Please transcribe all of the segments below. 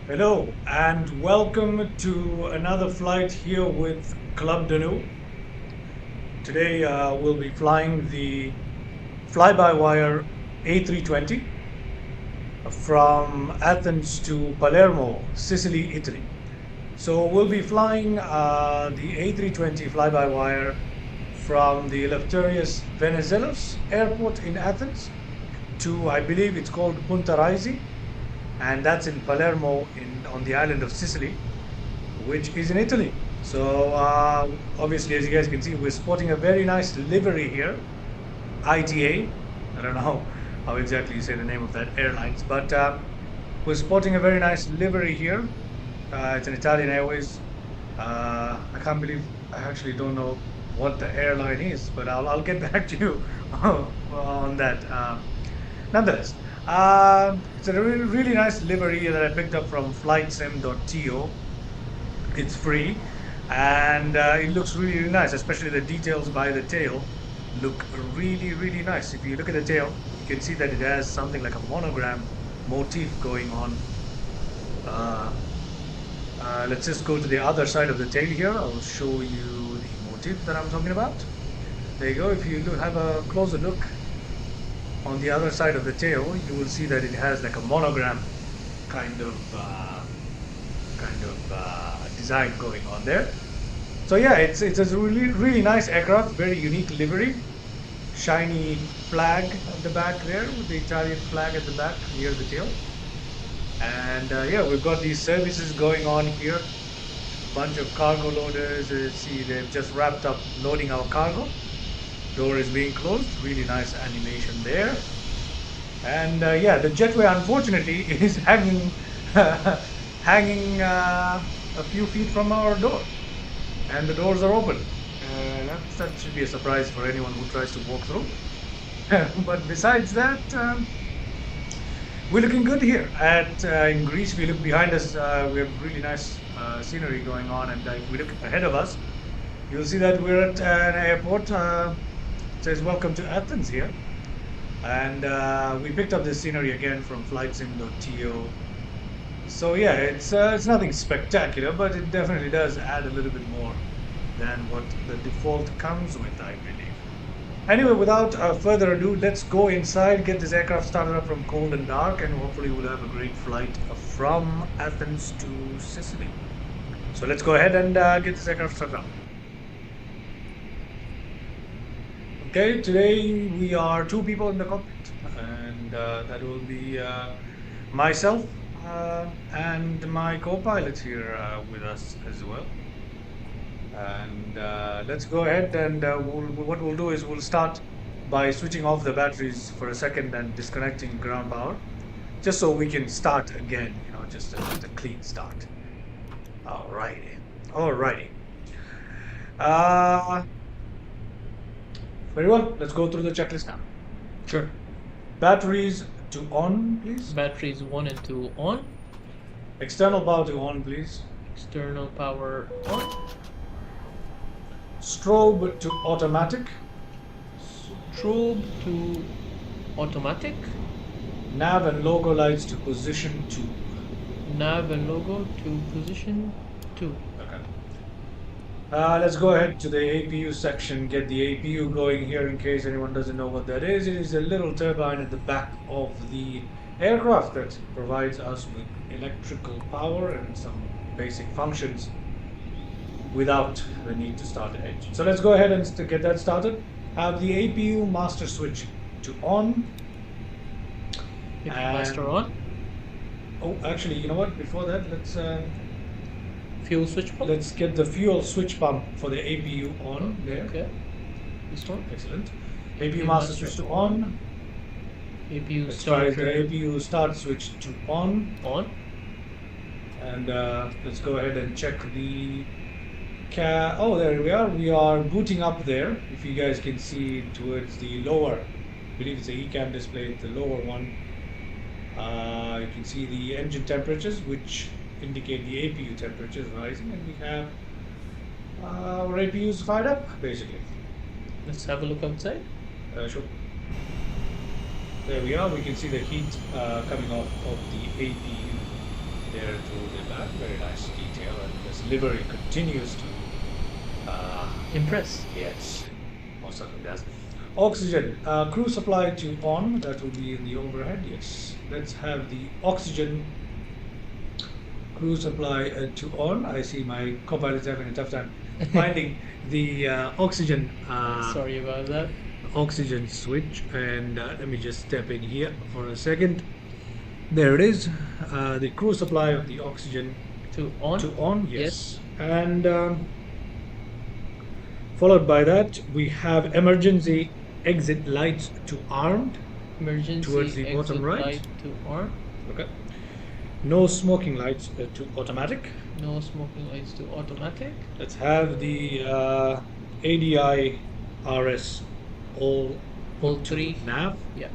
Hello and welcome to another flight here with Club Danu. Today we'll be flying the FlyByWire A320 from Athens to Palermo, Sicily, Italy. So we'll be flying the A320 fly-by-wire from the illustrious Venizelos airport in Athens to, I believe it's called Punta Raisi, and that's in Palermo on the island of Sicily, which is in Italy. So obviously, as you guys can see, we're sporting a very nice livery here, ITA. I don't know how exactly you say the name of that airlines, but we're sporting a very nice livery here. It's an Italian Airways. I can't believe I actually don't know what the airline is, but I'll get back to you on that. Nonetheless, it's a really nice livery that I picked up from flightsim.to. It's free, and it looks really nice, especially the details by the tail look really nice. If you look at the tail, you can see that it has something like a monogram motif going on. Let's just go to the other side of the tail here. I'll show you the motif that I'm talking about. There you go. If you have a closer look on the other side of the tail, you will see that it has like a monogram kind of design going on there. So yeah, it's a really nice aircraft, very unique livery, shiny flag at the back there with the Italian flag at the back near the tail. And yeah, we've got these services going on here. Bunch of cargo loaders. See, they've just wrapped up loading our cargo. Door is being closed. Really nice animation there. And yeah, the jetway unfortunately is hanging hanging a few feet from our door, and the doors are open. That should be a surprise for anyone who tries to walk through. But besides that, we're looking good here in Greece. If we look behind us, we have really nice scenery going on, and if we look ahead of us, you'll see that we're at an airport. It says "Welcome to Athens" here, and we picked up this scenery again from flightsim.to. So yeah, it's nothing spectacular, but it definitely does add a little bit more than what the default comes with, I believe. Anyway, without further ado, let's go inside, get this aircraft started up from cold and dark, and hopefully we'll have a great flight from Athens to Sicily. So let's go ahead and get this aircraft started up. Okay, today we are 2 people in the cockpit, and that will be myself and my co-pilot here with us as well. And let's go ahead and what we'll do is we'll start by switching off the batteries for a second and disconnecting ground power, just so we can start again, just a clean start. Alrighty. Very well, let's go through the checklist now. Sure. Batteries to on, please. Batteries 1 and 2 on. External power to on, please. External power on. Strobe to automatic. Strobe to automatic. Nav and logo lights to position 2. Nav and logo to position 2. Okay. Let's go ahead to the APU section, get the APU going here in case anyone doesn't know what that is. It is a little turbine at the back of the aircraft that provides us with electrical power and some basic functions without the need to start the engine. So let's go ahead and get that started. Have the APU master switch to on. APU master on. Oh, actually, you know what? Before that, let's fuel switch pump. Let's get the fuel switch pump for the APU on there. Okay. This one. Excellent. APU master switch to on. APU let's try start. The APU start switch to on. On. And let's go ahead and check the oh, there we are. We are booting up there. If you guys can see towards the lower, I believe it's the ECAM display, the lower one. You can see the engine temperatures, which indicate the APU temperatures rising, and we have our APUs fired up, basically. Let's have a look outside. Sure. There we are. We can see the heat coming off of the APU there to the back. Very nice detail, and this livery continues to Impressed. yes, most certainly does. Oxygen, crew supply to on, that will be in the overhead, yes. Let's have the oxygen crew supply to on. I see my co-pilot's having a tough time finding the oxygen Sorry about that. oxygen switch, and let me just step in here for a second. There it is, the crew supply of the oxygen To on. to on, yes. And followed by that, we have emergency exit lights to armed. Emergency Towards the exit bottom right. light to on. Okay. No smoking lights to automatic. No smoking lights to automatic. Let's have the ADI RS all All to three. nav. Yeah.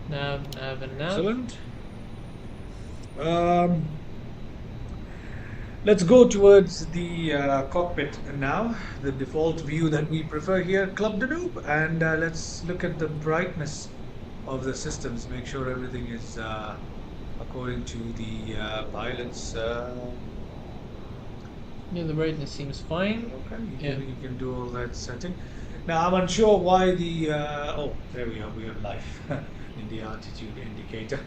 Nav, and nav. Excellent. Let's go towards the cockpit now, the default view that we prefer here, Club Danube, and let's look at the brightness of the systems, make sure everything is according to the pilot's. Yeah, the brightness seems fine. Okay, Yeah. you can do all that setting. Now I'm unsure why the. Oh, there we are. We are live in the altitude indicator.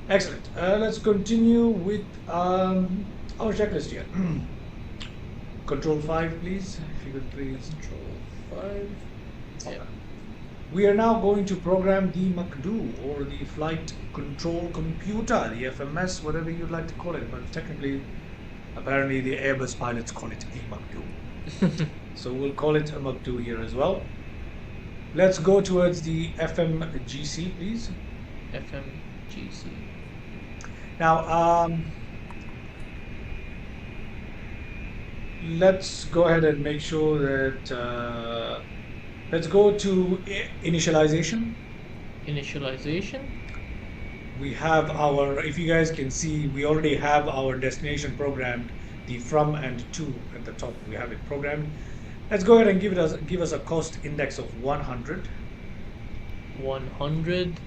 Excellent. Let's continue with our checklist here. Control 5, please. If you could please. Control 5. Yeah. We are now going to program the McDo, or the flight control computer, the FMS, whatever you'd like to call it. But technically, apparently the Airbus pilots call it a McDo. So we'll call it a McDo here as well. Let's go towards the FMGC, please. FMGC. Now, let's go ahead and make sure that let's go to initialization. Initialization. We have our, if you guys can see, we already have our destination programmed, the from and to at the top. We have it programmed. Let's go ahead and give us a cost index of 100. 100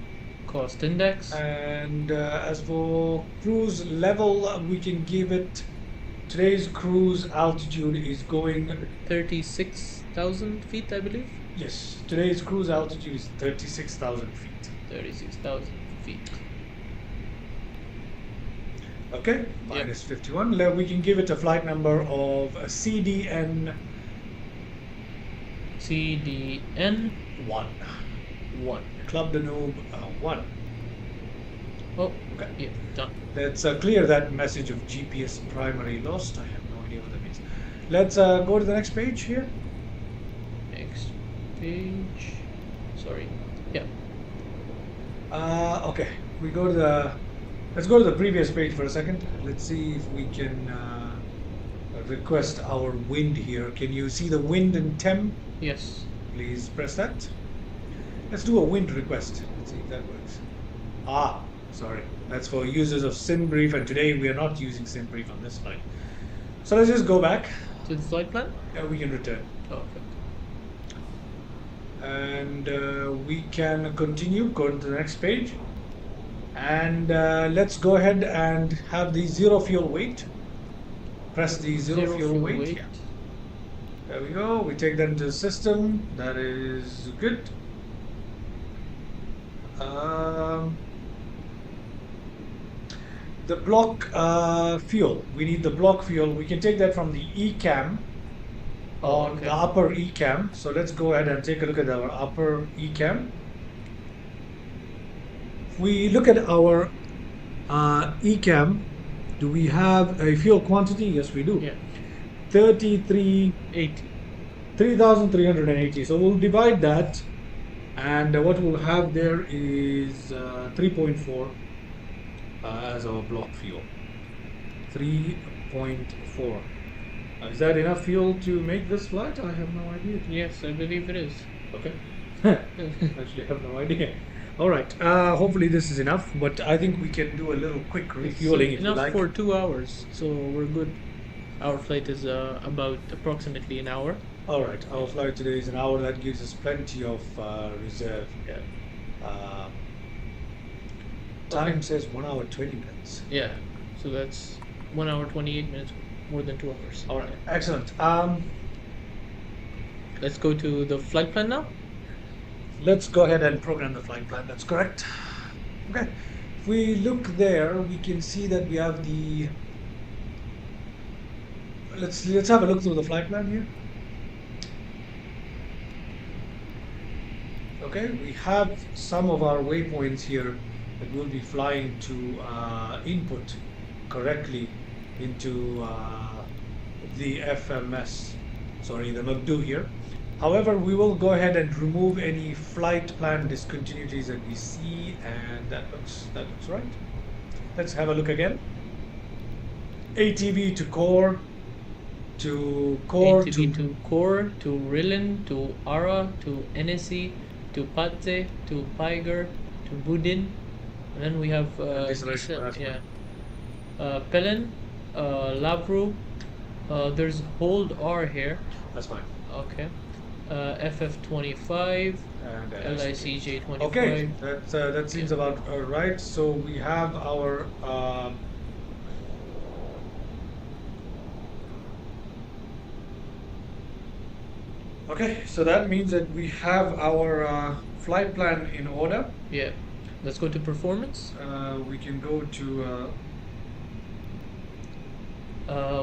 cost index. And as for cruise level, we can give it, today's cruise altitude is going 36,000 feet, I believe. yes, today's cruise altitude is 36,000 feet. 36,000 feet. Okay, minus 51. We can give it a flight number of CDN CDN 1. 1. Club Danube 1. Oh, Okay. yeah, done. Let's clear that message of GPS primary lost. I have no idea what that means. Let's go to the next page here. Next page. Sorry. Yeah. Okay, we go to the. Let's go to the previous page for a second. Let's see if we can request our wind here. Can you see the wind and temp? Yes. Please press that. Let's do a wind request. Let's see if that works. Ah, sorry. That's for users of SimBrief, and today we are not using SimBrief on this flight. So let's just go back. To the flight plan? We can return. Perfect. And we can continue, go to the next page. And let's go ahead and have the zero fuel weight. Press the zero fuel weight. Yeah. There we go. We take that into the system. That is good. The block fuel. We need the block fuel. We can take that from the ECAM on okay. the upper ECAM. So let's go ahead and take a look at our upper ECAM. If we look at our ECAM, do we have a fuel quantity? Yes, we do. Yeah. 3,380. So we'll divide that, and what we'll have there is 3.4 as our block fuel. 3.4. Is that enough fuel to make this flight? I have no idea. Yes, I believe it is. Okay. Actually, I have no idea. All right. Hopefully this is enough, but I think we can do a little quick refueling if you enough like. for 2 hours, so we're good. Our flight is about approximately an hour. All right. Our flight today is an hour. That gives us plenty of reserve. Yeah. Time says 1 hour 20 minutes. Yeah. So that's 1 hour 28 minutes, more than 2 hours. All right, excellent. Let's go to the flight plan now. Let's go ahead and program the flight plan. That's correct. Okay. If we look there, we can see that we have the. Let's have a look through the flight plan here. Okay, we have some of our waypoints here that we'll be flying to input correctly into the FMS, sorry, the McDo here. However, we will go ahead and remove any flight plan discontinuities that we see, and that looks right. Let's have a look again. ATV to core, ATV to core, to Rilin, to Ara, to NSE, to Patze, to Piger, to Budin, and then we have Pelen, Lavru. There's hold R here. That's fine. Okay. FF25 and LICJ25. Okay, that seems about right. So we have our okay, so that means that we have our flight plan in order. Yeah. Let's go to performance. We can go to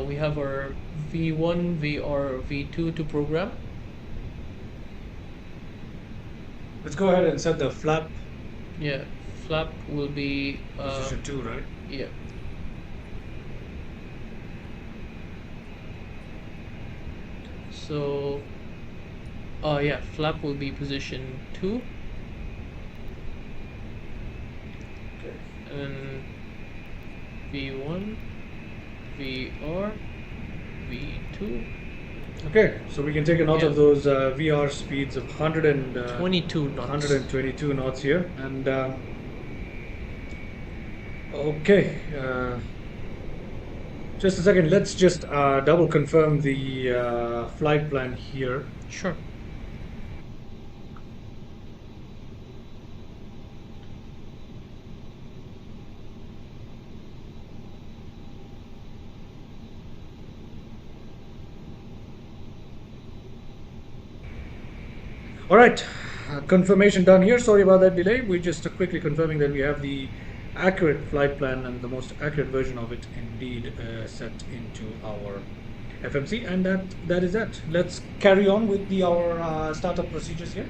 we have our V1, VR, V2 to program. let's go ahead and set the flap. Yeah, flap will be Position 2, right? yeah. So yeah, flap will be position 2. Okay. And V1, VR, V2. Okay, so we can take a note Yeah. of those VR speeds of 22 knots. 122 knots here, and okay, just a second. Let's just double confirm the flight plan here. Sure. All right, confirmation done here. Sorry about that delay. We're just quickly confirming that we have the accurate flight plan and the most accurate version of it indeed set into our FMC, and that is that. Let's carry on with our startup procedures here.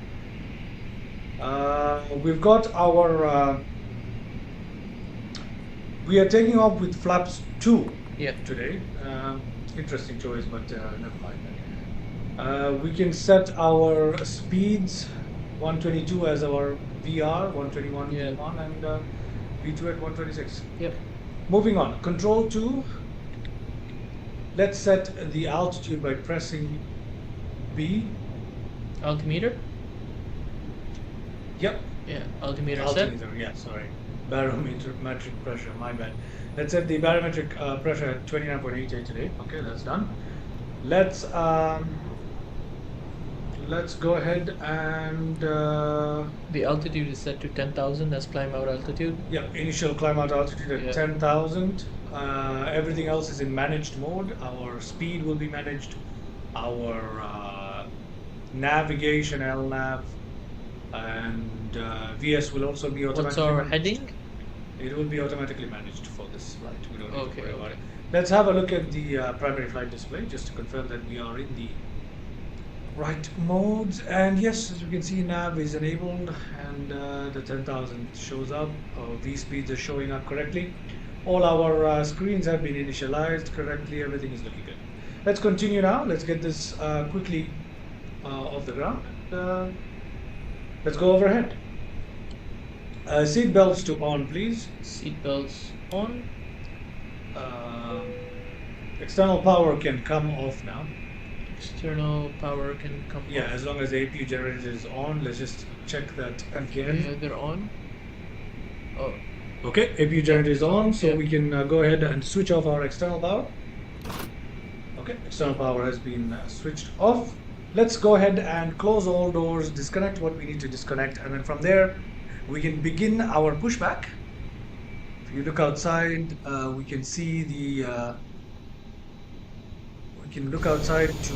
We've got our we are taking off with flaps 2 Yeah. today. Interesting choice, but never mind. We can set our speeds 122 as our VR, 121 Yeah. V1, and V2 at 126. Yep. Moving on, control 2. Let's set the altitude by pressing B. Altimeter. Yep. Yeah. Altimeter set. Altimeter, yeah, sorry. Barometric pressure, my bad. Let's set the barometric pressure at 29.88 today. Okay, that's done. Let's go ahead and The altitude is set to 10,000 as climb out altitude. yeah, initial climb out altitude at Yeah. 10,000. Everything else is in managed mode. Our speed will be managed. Our navigation, LNAV, and VS will also be automatically What's our managed. heading? It will be automatically managed for this flight. We don't need Okay, to worry about okay. it. Let's have a look at the primary flight display just to confirm that we are in the right modes. And yes, as you can see, nav is enabled, and the 10,000 shows up. Our V speeds are showing up correctly. All our screens have been initialized correctly. Everything is looking good. Let's continue now. Let's get this quickly off the ground. Let's go overhead. Seat belts to on, please. Seat belts on. External power can come off now. External power can come Yeah, off. as long as the APU generator is on. Let's just check that again. Yeah, they're on. Oh, Okay, APU generator is on, so Yeah. we can go ahead and switch off our external power. Okay, external power has been switched off. Let's go ahead and close all doors, disconnect what we need to disconnect, and then from there we can begin our pushback. If you look outside, we can see we can look outside to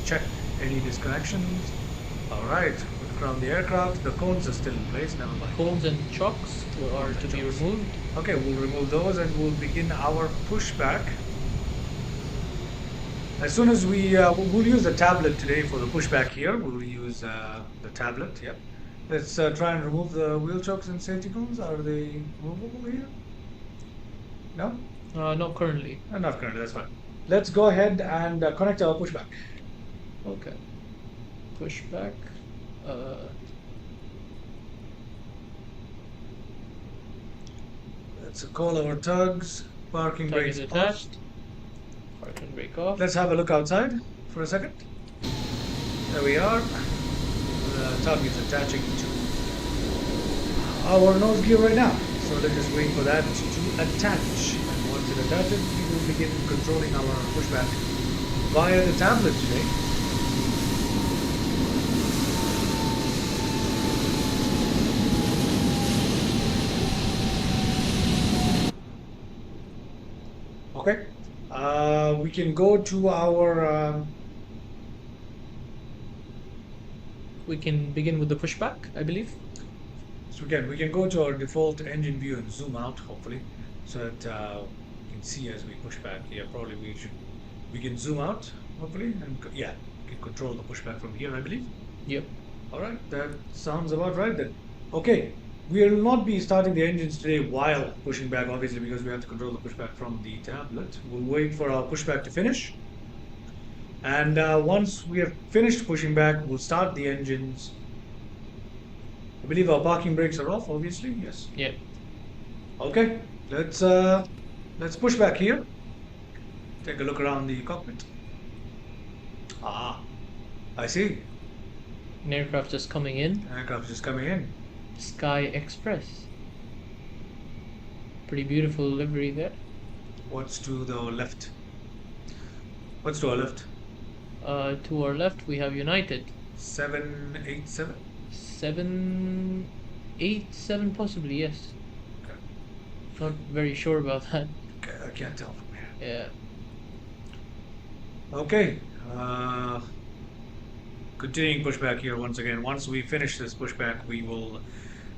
check any disconnections. All right, look around the aircraft. The cones are still in place. Never mind. Cones and chocks are to be removed. Okay, we'll remove those and we'll begin our pushback. As soon as we'll use the tablet today for the pushback here. We'll use the tablet. Yep. Let's try and remove the wheel chokes and safety cones. Are they removable here? No? Not currently. Not currently, that's fine. Let's go ahead and connect our pushback. Okay. Pushback. Let's call our tugs. Parking Tug brakes is off. attached. Parking brake off. Let's have a look outside for a second. There we are. The tug is attaching to our nose gear right now. So let's just wait for that to attach. And once it attaches, we will begin controlling our pushback via the tablet today. Okay. We can go to our. We can begin with the pushback, I believe. So again, we can go to our default engine view and zoom out, hopefully, so that we can see as we push back. Yeah, probably we can zoom out, hopefully, and yeah, we can control the pushback from here, I believe. Yep. All right, that sounds about right then. Okay, we will not be starting the engines today while pushing back, obviously, because we have to control the pushback from the tablet. We'll wait for our pushback to finish. And once we have finished pushing back, we'll start the engines. I believe our parking brakes are off, obviously. Yes. Yep. Okay. Let's push back here. Take a look around the cockpit. Ah, I see. An aircraft just coming in. Aircraft just coming in. Sky Express. Pretty beautiful livery there. What's to the left? What's to our left? To our left we have United. 787. 787 possibly, yes. Okay. Not very sure about that. Okay, I can't tell from here. Yeah. Okay. Continuing pushback here once again. Once we finish this pushback, we will.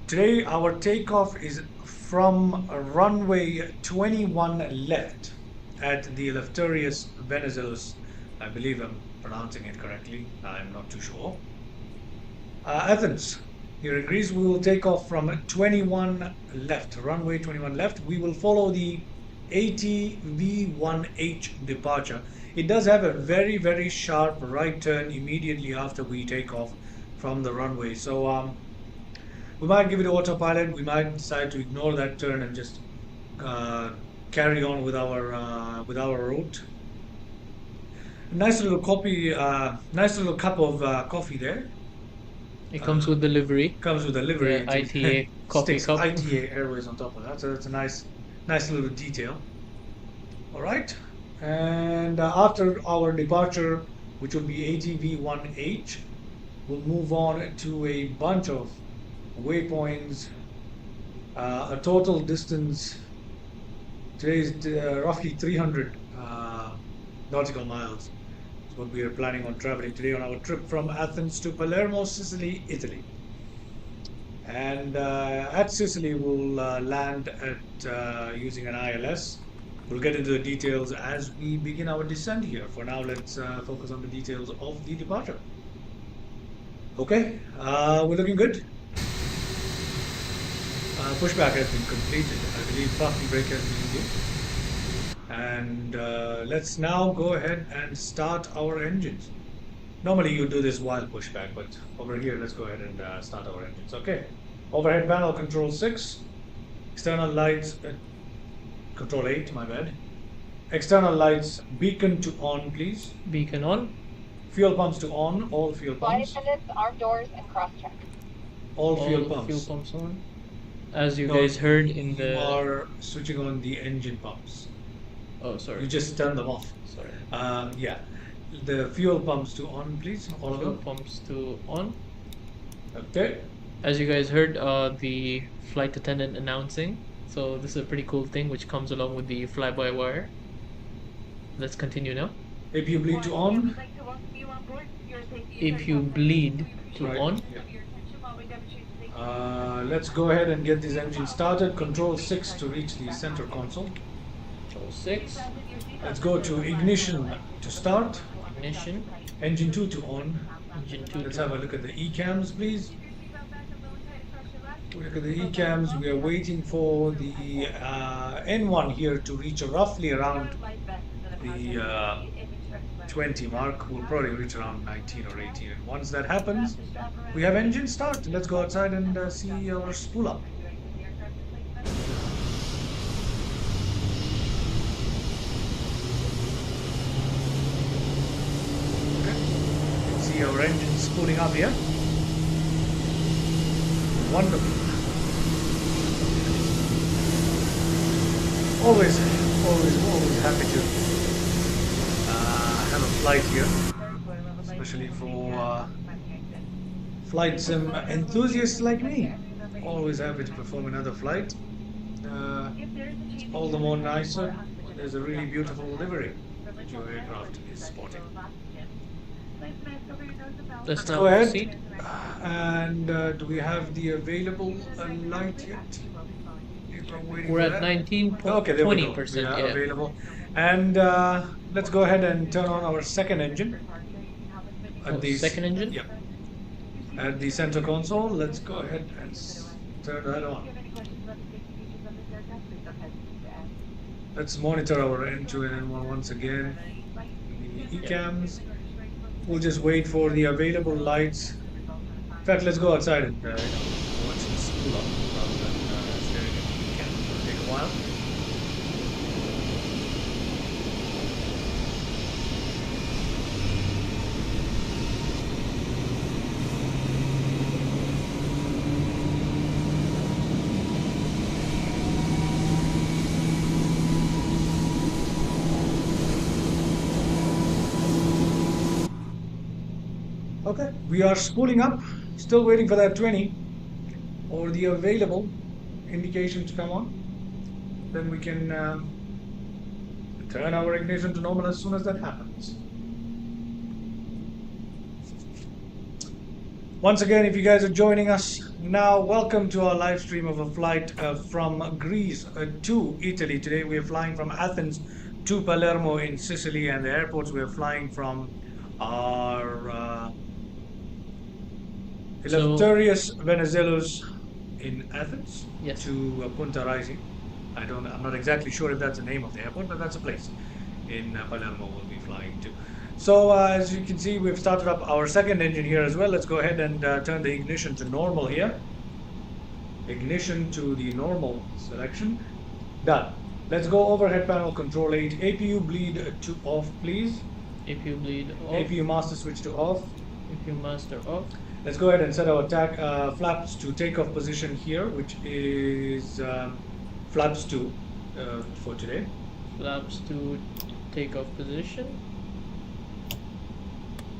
Today, our takeoff is from runway 21 left at the Eleftherios Venizelos. I believe I'm pronouncing it correctly. I'm not too sure. Athens. Here in Greece, we will take off from 21 left, runway 21 left. We will follow the ATV1H departure. It does have a very, very sharp right turn immediately after we take off from the runway. So we might give it autopilot. We might decide to ignore that turn and just carry on with our route. Nice little nice little cup of coffee there. It comes with the livery. Comes with a livery. The ITA coffee cup. ITA Airways on top of that. So that's a nice little detail. All right. And after our departure, which will be ATV1H, we'll move on to a bunch of waypoints. A total distance today is roughly 300 nautical miles. Is what we are planning on traveling today on our trip from Athens to Palermo, Sicily, Italy. And at Sicily, we'll land at using an ILS. We'll get into the details as we begin our descent here. For now, let's focus on the details of the departure. Okay, we're looking good. Pushback has been completed. I believe parking brake has been engaged. And let's now go ahead and start our engines. Normally you do this while pushback, but over here, let's go ahead and start our engines. Okay, overhead panel control 6, external lights, control 8, my bad. External lights, beacon to on, please. Beacon on. Fuel pumps to on, all fuel Flight pumps. attendants, arm doors, and cross-check. All fuel Fuel pumps. pumps on. As you No, guys heard in the. You are switching on the engine pumps. Oh, sorry. You just turn them off. Sorry. Yeah. The fuel pumps to on, please. All of Fuel them. pumps to on. Okay. As you guys heard, the flight attendant announcing So this is a pretty cool thing which comes along with the fly-by-wire. Let's continue now. APU bleed to on. If you bleed to Right. on, Let's go ahead and get this engine started. Control 6 to reach the center console. control 6, Let's go to ignition to start. ignition, Engine 2 to on. engine 2 Let's to have a look at the ECAMs, please. Look at the ECAMs. We are waiting for the N1 here to reach roughly around the 20 mark. We'll probably reach around 19 or 18. And once that happens, we have engine start. Let's go outside and see our spool up. Okay. You can see our engine spooling up here. Wonderful. Always happy to have a flight here, especially for flight sim enthusiasts like me. Always happy to perform another flight. All the more nicer. There's a really beautiful livery that your aircraft is sporting. Let's Go now ahead. proceed. And do we have the available light yet? We're at 19.20%. Yeah, Yeah. available. And let's go ahead and turn on our second engine. At the Second engine? Yep. At the center console, let's go ahead and turn that on. Let's monitor our N2 and N1 once again. The ECAMs. We'll just wait for the available lights. In fact, let's go outside and watch the spool up rather than staring at the ECAMs. It'll take a while. Okay, we are spooling up, still waiting for that 20 or the available indication to come on. Then we can turn our ignition to normal as soon as that happens. Once again, if you guys are joining us now, welcome to our live stream of a flight from Greece to Italy. Today we are flying from Athens to Palermo in Sicily, and the airports we are flying from are Illustrious Venizelos in Athens Yes. to Punta Raisi. I'm not exactly sure if that's the name of the airport, but that's a place in Palermo we'll be flying to. So as you can see, we've started up our second engine here as well. Let's go ahead and turn the ignition to normal here. Ignition to the normal selection. Done. Let's go overhead panel control 8. APU bleed to off, please. APU bleed off. APU master switch to off. APU master off. Let's go ahead and set our flaps to takeoff position here, which is flaps 2 for today. Flaps to takeoff position.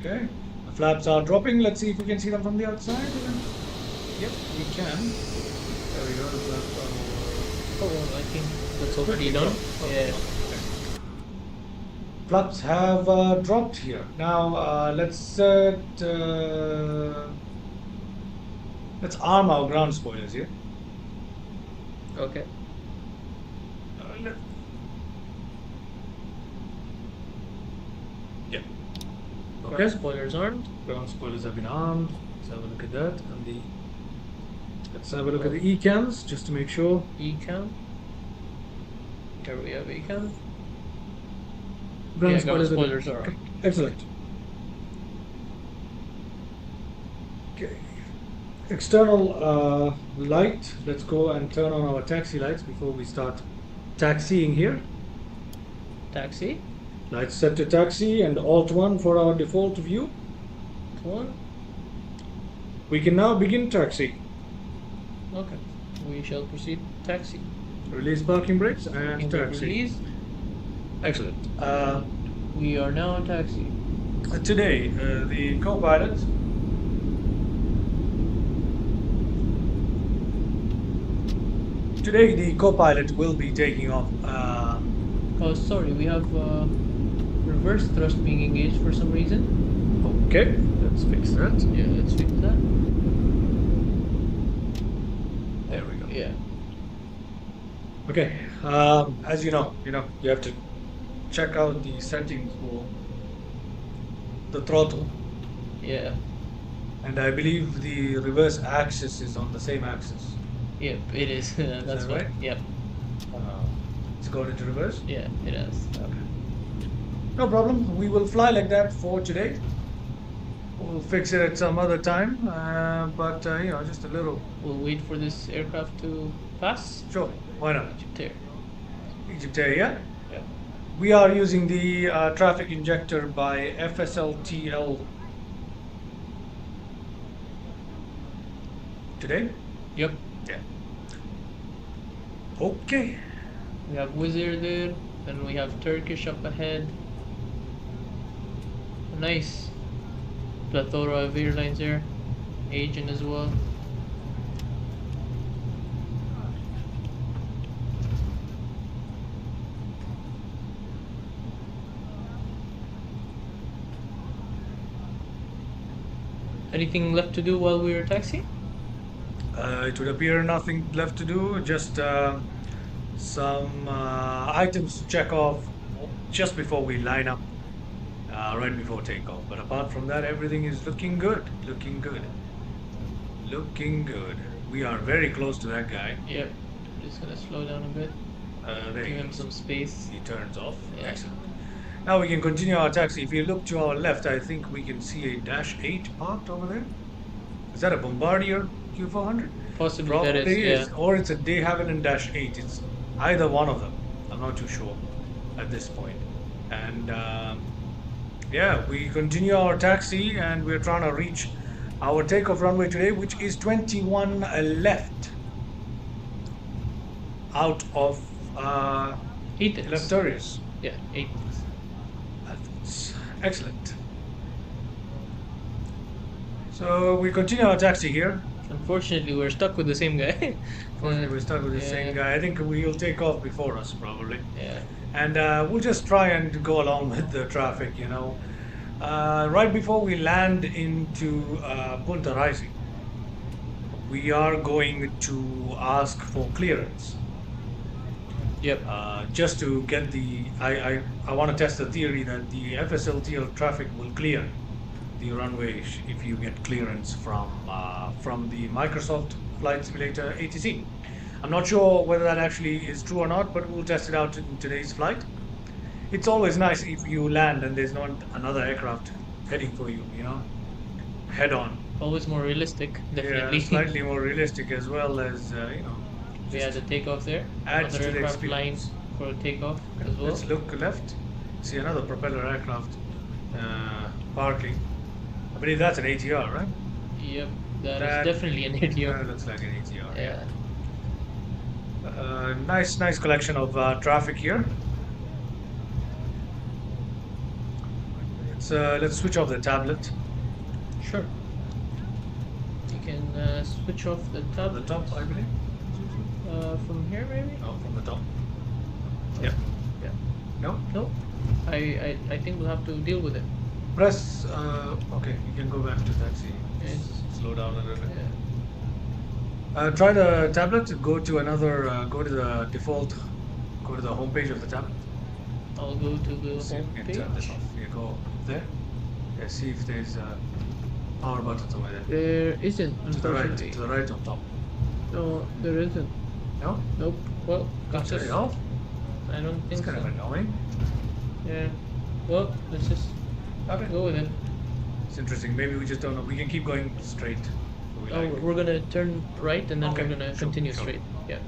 Okay, the flaps are dropping. Let's see if we can see them from the outside. Yep, we can. There we go. The flaps are. Oh, I think that's already done. Okay. Yeah. Flaps have dropped here. Now let's arm our ground spoilers here. Okay. Yeah. Ground Okay. spoilers armed. Ground spoilers have been armed. Let's have a look at that. And let's have a look at the ECAMs just to make sure. ECAM. Here we have ECAM. Ground Yeah, ground spoilers are are okay. Excellent. Okay. External light. Let's go and turn on our taxi lights before we start taxiing here. Taxi. Lights set to taxi and Alt 1 for our default view. One. We can now begin taxi. Okay. We shall proceed taxi. Release parking brakes and Parking brake taxi. release. Excellent. We are now on taxi. Today, the co-pilot Today the co-pilot will be taking off. Oh, sorry, we have reverse thrust being engaged for some reason. Okay, let's fix that. Yeah, let's fix that. There we go. Yeah. Okay, as you know, you have to check out the settings for the throttle, Yeah. and I believe the reverse axis is on the same axis. Yep, it is. That's that what. right? Yep. It's going into reverse. Yeah, it is. Okay. No problem. We will fly like that for today. We'll fix it at some other time, but just a little. We'll wait for this aircraft to pass. Sure, why not? Egyptair. Egyptair, yeah. Yeah. We are using the traffic injector by FSLTL today. Yep. Yeah. Okay. We have Wizard there, and we have Turkish up ahead. A nice plethora of airlines there. Asian as well. Anything left to do while we were taxiing? It would appear nothing left to do, just some items to check off just before we line up, right before takeoff. But apart from that, everything is looking good, looking good, looking good. We are very close to that guy. Yep. Just gonna slow down a bit. There Give he him goes. some space. He turns off. Yeah. Excellent. Now we can continue our taxi. If you look to our left, I think we can see a Dash 8 parked over there. Is that a Bombardier Q400? Possibly Probably that is, yeah. or it's a De Havilland Dash 8. It's either one of them. I'm not too sure at this point. And yeah, we continue our taxi, and we're trying to reach our takeoff runway today, which is 21 left out of Athens. Leftorius. Yeah, Athens. That's excellent. So we continue our taxi here. Unfortunately, we're stuck with the same guy. Unfortunately, we're stuck with the yeah. same guy. I think we'll take off before us, probably. Yeah. And we'll just try and go along with the traffic, right before we land into Punta Raisi, we are going to ask for clearance. Yep. Just to get I want to test the theory that the FSLTL traffic will clear the runway if you get clearance from the Microsoft Flight Simulator ATC. I'm not sure whether that actually is true or not, but we'll test it out in today's flight. It's always nice if you land and there's not another aircraft heading for you, head on. Always more realistic, definitely. Yeah, slightly more realistic, as well as, We had the takeoff there. adds Another to the aircraft line experience. for takeoff as well. Let's look left. See another propeller aircraft parking. I believe that's an ATR, right? Yep, that That- is definitely an ATR. Looks like an ATR. Yeah. Nice collection of traffic here. Let's switch off the tablet. Sure. You can switch off the From tab the top, I believe. from here, maybe? Oh, from the top. Yeah. Yeah. No? No. I think we'll have to deal with it. Press. Okay, you can go back to taxi. Yes. Slow down a little bit. Yeah. Try the tablet. Go to another. Go to the default. Go to the home page of the tablet. I'll go to the See if home you can page. turn this off. You go there. Yeah, see if there's power buttons over there. There isn't, To the right. unfortunately. To the right on top. No, there isn't. No? Nope. Well, got Turn us. it off. I don't It's think kind so. of annoying. Yeah. Well, let's just Okay. go with it. It's interesting. Maybe we just don't know. We can keep going straight. if we Oh, like. we're gonna turn right and then Okay, we're gonna sure, continue sure. straight. Yeah.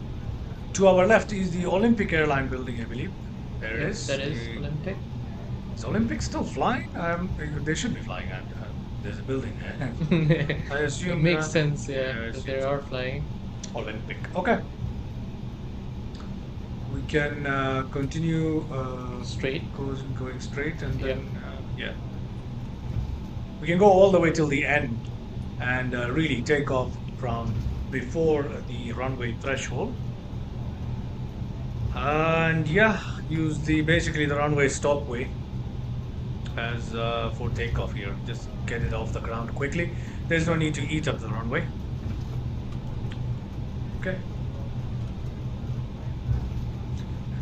To our left is the Olympic Airline building, I believe. There it Yeah, is. That is The- Olympic. Is Olympic still flying? They should be flying. There's a building. I assume it makes that- sense, yeah, I that assume they so. are flying. Olympic. Okay. We can continue Straight. going straight, and Yeah. then yeah, we can go all the way till the end, and really take off from before the runway threshold, And yeah, use basically the runway stopway as for takeoff here. Just get it off the ground quickly. There's no need to eat up the runway. Okay.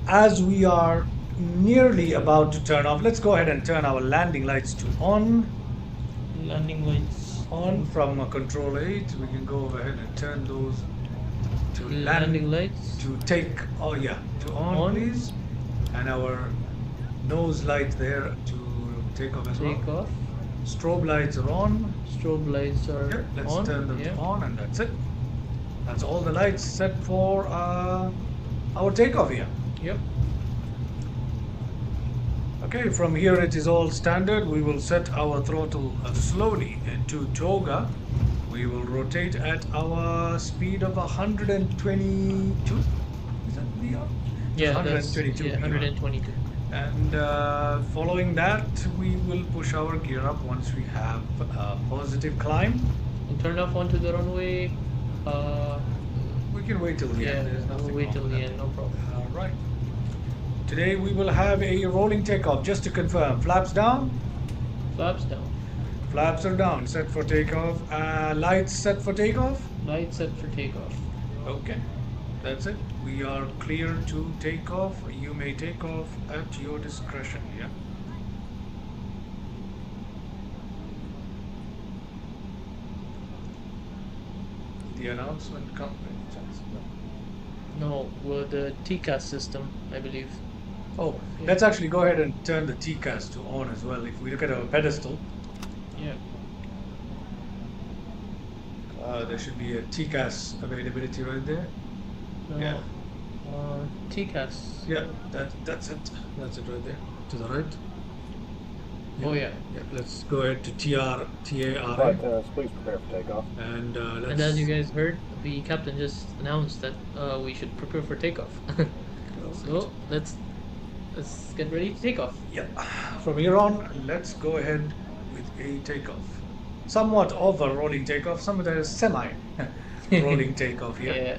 As we are nearly about to turn off, let's go ahead and turn our landing lights to on. Landing lights On from control 8. We can go ahead and turn those to landing lights to take. Oh yeah, to on, please. And our nose light there to take off as well. Take off. Strobe lights are on. Strobe lights are Okay, let's on. turn them to on, and that's it. That's all the lights set for our takeoff here. Yep. Okay, from here it is all standard. We will set our throttle slowly to toga. We will rotate at our speed of 122. Is that the? Yeah, 122. That's, 122. And following that, we will push our gear up once we have a positive climb. And turn off onto the runway. We can wait till the end. There's we'll nothing wait wrong till with the that. end, no problem. All right. Today we will have a rolling takeoff. Just to confirm, flaps down. Flaps down. Flaps are down. Set for takeoff. Lights set for takeoff. Lights set for takeoff. Okay. That's it. We are clear to take off. You may take off at your discretion. Yeah. The announcement come. No, well, the TCAS system, I believe. Oh, Yeah. let's actually go ahead and turn the TCAS to on as well. If we look at our pedestal, Yeah. there should be a TCAS availability right there. No, Yeah. TCAS. Yeah, that's it. That's it right there. To the right. Oh yeah. Yeah, let's go ahead to TARA. Please prepare for takeoff. And let's. And as you guys heard, the captain just announced that we should prepare for takeoff. So let's get ready to take off. Yeah. From here on, let's go ahead with a takeoff. Somewhat of a rolling takeoff, somewhat a semi rolling takeoff here.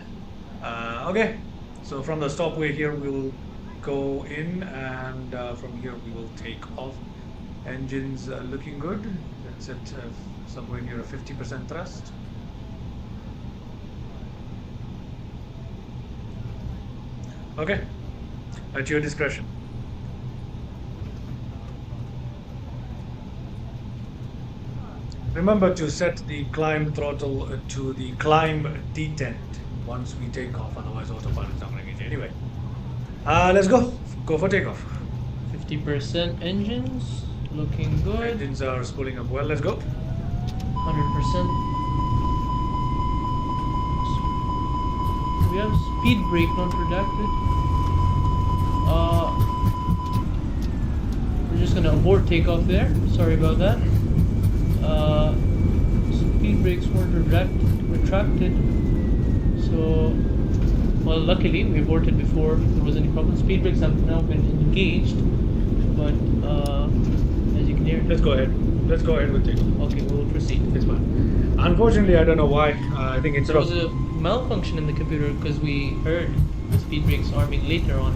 Yeah. Okay. So from the stopway here, we'll go in, and from here we will take off. Engines looking good. That's at somewhere near a 50% thrust. Okay. At your discretion. Remember to set the climb throttle to the climb detent once we take off, otherwise autopilot's not going to get you. Anyway, let's go. Go for takeoff. 50% engines, looking good. Engines are spooling up well. Let's go. 100%. We have speed brake not redacted. We're just gonna abort takeoff there. Sorry about that. Speed brakes weren't retracted. So, well, luckily we aborted before there was any problem. Speed brakes have now been engaged, but as you can hear. Let's go ahead. Let's go ahead with takeoff. Okay, we'll proceed. It's fine. Unfortunately, I don't know why. I think instead There was of a malfunction in the computer because we heard the speed brakes arming later on.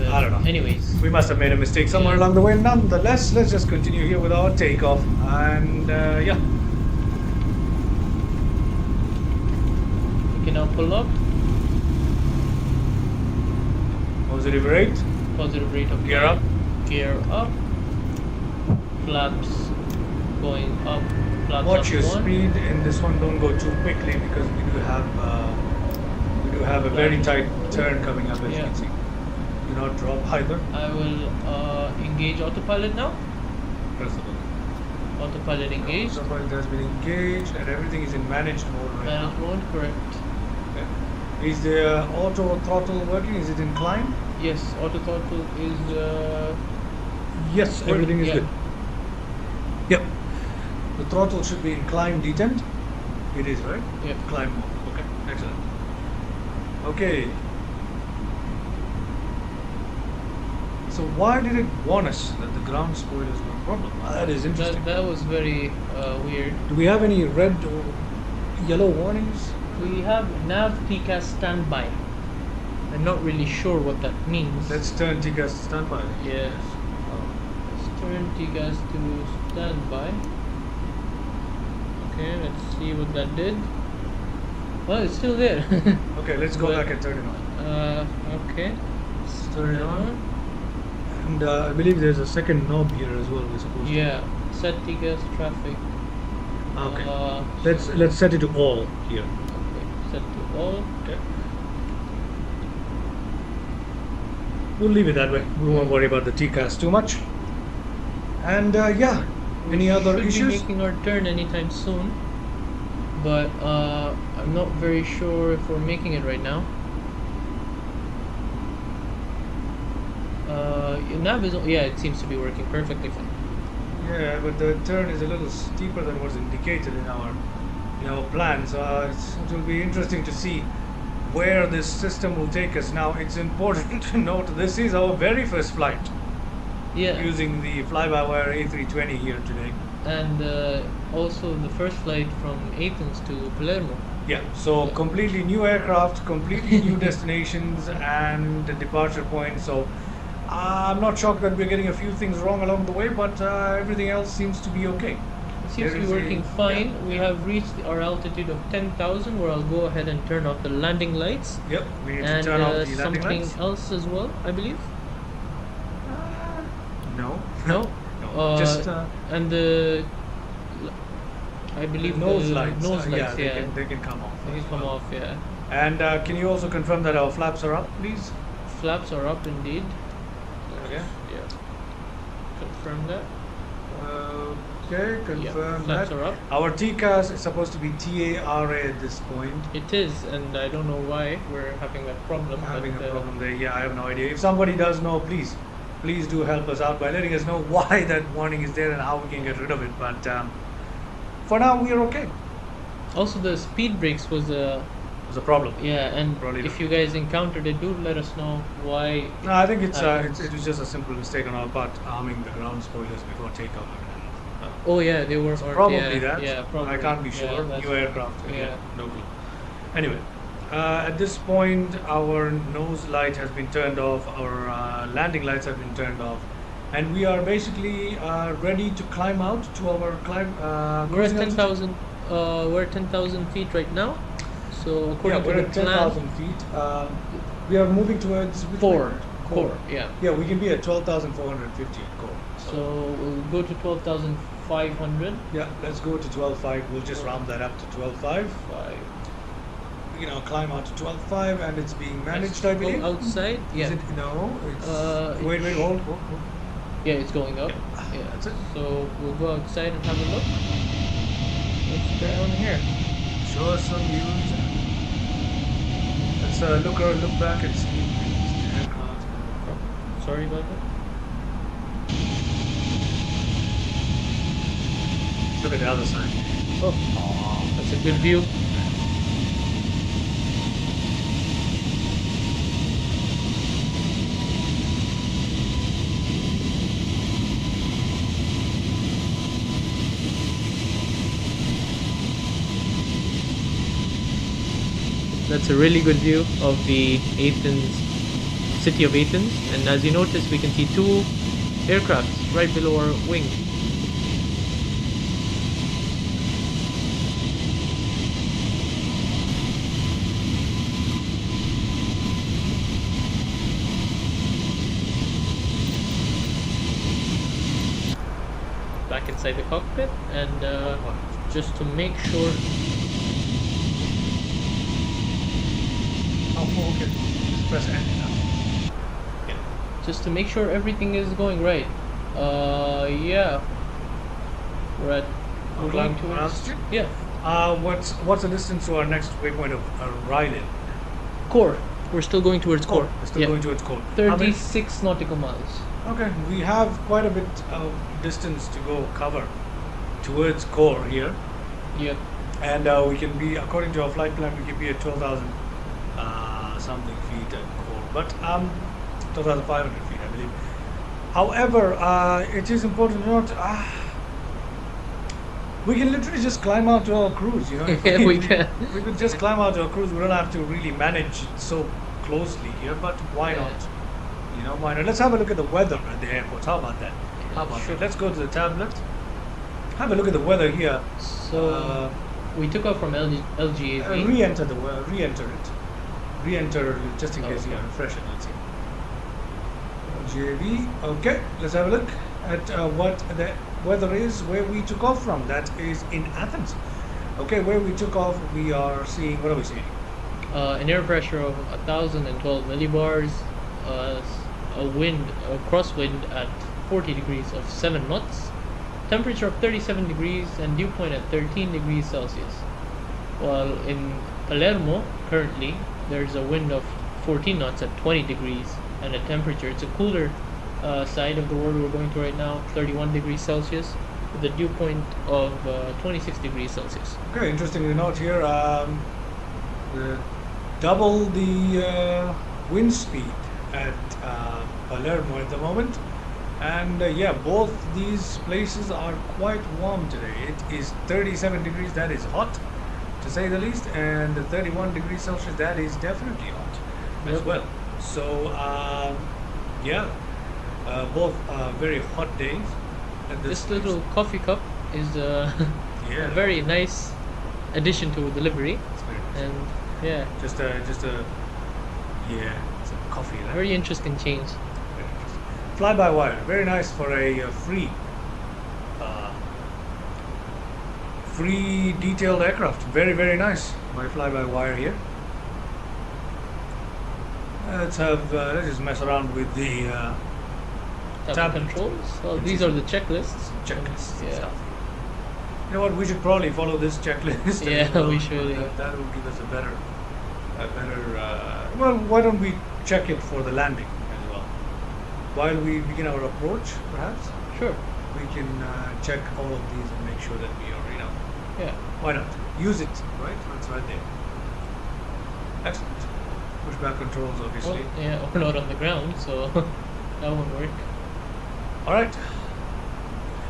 I don't know. Anyways, we must have made a mistake somewhere Yeah. along the way. Nonetheless, let's just continue here with our takeoff. And yeah, we can now pull up. positive rate. Positive rate of Gear up. Gear up. Flaps going up. Flaps Watch up your one. speed in this one. Don't go too quickly because we do have a very tight turn coming up, as you Yeah. can see. Do not drop either. I will engage autopilot now. Press the button. Autopilot engaged. Autopilot has been engaged and everything is in managed mode right Managed now. mode, correct. Okay. Is the auto throttle working? Is it in climb? Yes, auto throttle is Yes, working, everything is yeah. good. Yep. The throttle should be in climb detent. It is, right? Yep. Climb mode. Okay, excellent. Okay. So why did it warn us that the ground spoilers were a problem? That is interesting. That was very weird. Do we have any red or yellow warnings? We have nav PCAS standby. I I'm not really sure what that means. Let's turn TCAS to standby. Yes. Let's turn TCAS to standby. Okay, let's see what that did. Well, it's still there. Okay, let's go But, back and turn it on. Okay. Let's turn it on. And I believe there's a second knob here as well. We're supposed Yeah. Set TCAS traffic. to. Okay. Uh, Let's set it to all here. Okay. Set to all. Okay. We'll leave it that way. We won't worry about the TCAS too much. And yeah, any other Should be issues? making our turn anytime soon, but I'm not very sure if we're making it right now. Nav is yeah, it seems to be working perfectly fine. Yeah, but the turn is a little steeper than was indicated in our plans. It will be interesting to see where this system will take us. Now, it's important to note this is our very first flight Yeah, using the FlyByWire A320 here today. and also the first flight from Athens to Palermo. Yeah, so completely new aircraft, completely new destinations and the departure points. So I'm not shocked that we're getting a few things wrong along the way, but everything else seems to be okay. It seems to There be is a- working fine. yeah, We yeah. have reached our altitude of 10,000, where I'll go ahead and turn off the landing lights. Yep, we need to And turn off the landing something lights. else as well, I believe. No. No? No, just And the I believe nose the lights. nose lights, yeah, yeah. they can come off. They as can come well. off, yeah. And can you also confirm that our flaps are up, please? Flaps are up indeed. Okay. Yeah. Confirm that. Okay, confirm flaps that. are up. Our TCAS is supposed to be TARA at this point. It is, and I don't know why we're having that problem. Having but, a problem there. Yeah, I have no idea. If somebody does know, please do help us out by letting us know why that warning is there and how we can get rid of it. But for now, we are okay. Also, the speed brakes was It's a problem. yeah, and Probably if not. you guys encountered it, do let us know why. No, I think it happens. was just a simple mistake on our part, arming the ground spoilers before takeoff. Oh yeah, they were. Or, Probably yeah, that. Yeah, probably. I can't be Yeah, sure. that's- New aircraft. Yeah. No clue. Anyway, at this point, our nose light has been turned off. Our landing lights have been turned off, and we are basically ready to climb out to our climb. We're at cruising altitude. 10,000. We're at 10,000 feet right now. So Yeah, according we're to at the plan, 10,000 feet. We are moving towards which core, way? core, yeah. Yeah, we can be at 12,450 at core. So we'll go to 12,500. Yeah, let's go to 12.5. We'll just round that up to 12.5. Climb out to 12.5, and it's being managed, I believe. Go outside. Is Yeah. it? No. It's, It wait, hold. Yeah, it's going up. Yeah. That's it. So we'll go outside and have a look. What's going on here? Show us some views. Let's look back and see the aircraft. Sorry about that. Look at the other side. Oh, that's a good view. That's a really good view of the city of Athens, and as you notice, we can see two aircrafts right below our wing. Back inside the cockpit, and just to make sure. Oh, okay. Just press enter now. Just to make sure everything is going right. Yeah. We're going to altitude? yeah. What's the distance to our next waypoint of Raleigh? Core. We're still going towards core. We're still Yeah. going towards core. How many- 36 nautical miles. Okay, we have quite a bit of distance to go cover towards core here, Yep. and we can be, according to our flight plan, we can be at 12,000 something feet at core, but 12,500 feet, I believe. However, it is important to note, we can literally just climb out to our cruise, Yeah, we can. We could just climb out to our cruise. We don't have to really manage it so closely here, but why Yeah. not? You know, why not? Let's have a look at the weather at the airport. How about that? How about Sure. that? Let's go to the tablet. Have a look at the weather here. So we took off from LGAV. Re-enter the re-enter it. Re-enter just in case you Okay. refresh it. Let's see. JV. Okay, let's have a look at what the weather is where we took off from. That is in Athens. Okay, where we took off, we are seeing. What are we seeing? An air pressure of 1,012 millibars, a wind, a crosswind at 40 degrees of 7 knots, temperature of 37 degrees, and dew point at 13 degrees Celsius. While in Palermo, currently, there's a wind of 14 knots at 20 degrees, and a temperature, it's a cooler side of the world we're going to right now, 31 degrees Celsius, with a dew point of 26 degrees Celsius. Okay, interesting to note here. Double the wind speed at Palermo at the moment, and yeah, both these places are quite warm today. It is 37 degrees, that is hot to say the least, and 31 degrees Celsius, that is definitely hot as Yep. well. So yeah, both very hot days. At This place. little coffee cup is Yeah. a very nice addition to the livery, It's very nice. and yeah, Just a yeah, it's a coffee. Right? very interesting change. Very interesting. Fly-by-wire, very nice for a free detailed aircraft. Very, very nice by Fly-by-wire here. Let's just mess around with the Tab Tablet. controls. Well, It's these easy. are the checklists. checklists and Yeah. stuff. You know what? We should probably follow this checklist. Yeah, as well. we should, yeah. That will give us a better. Well, why don't we check it for the landing as well? While we begin our approach, perhaps Sure. we can check all of these and make sure that we are, Yeah. why not? Use it, right? It's right there. Excellent. Pushback controls, Well, obviously. yeah, we're not on the ground, so that won't work. All right.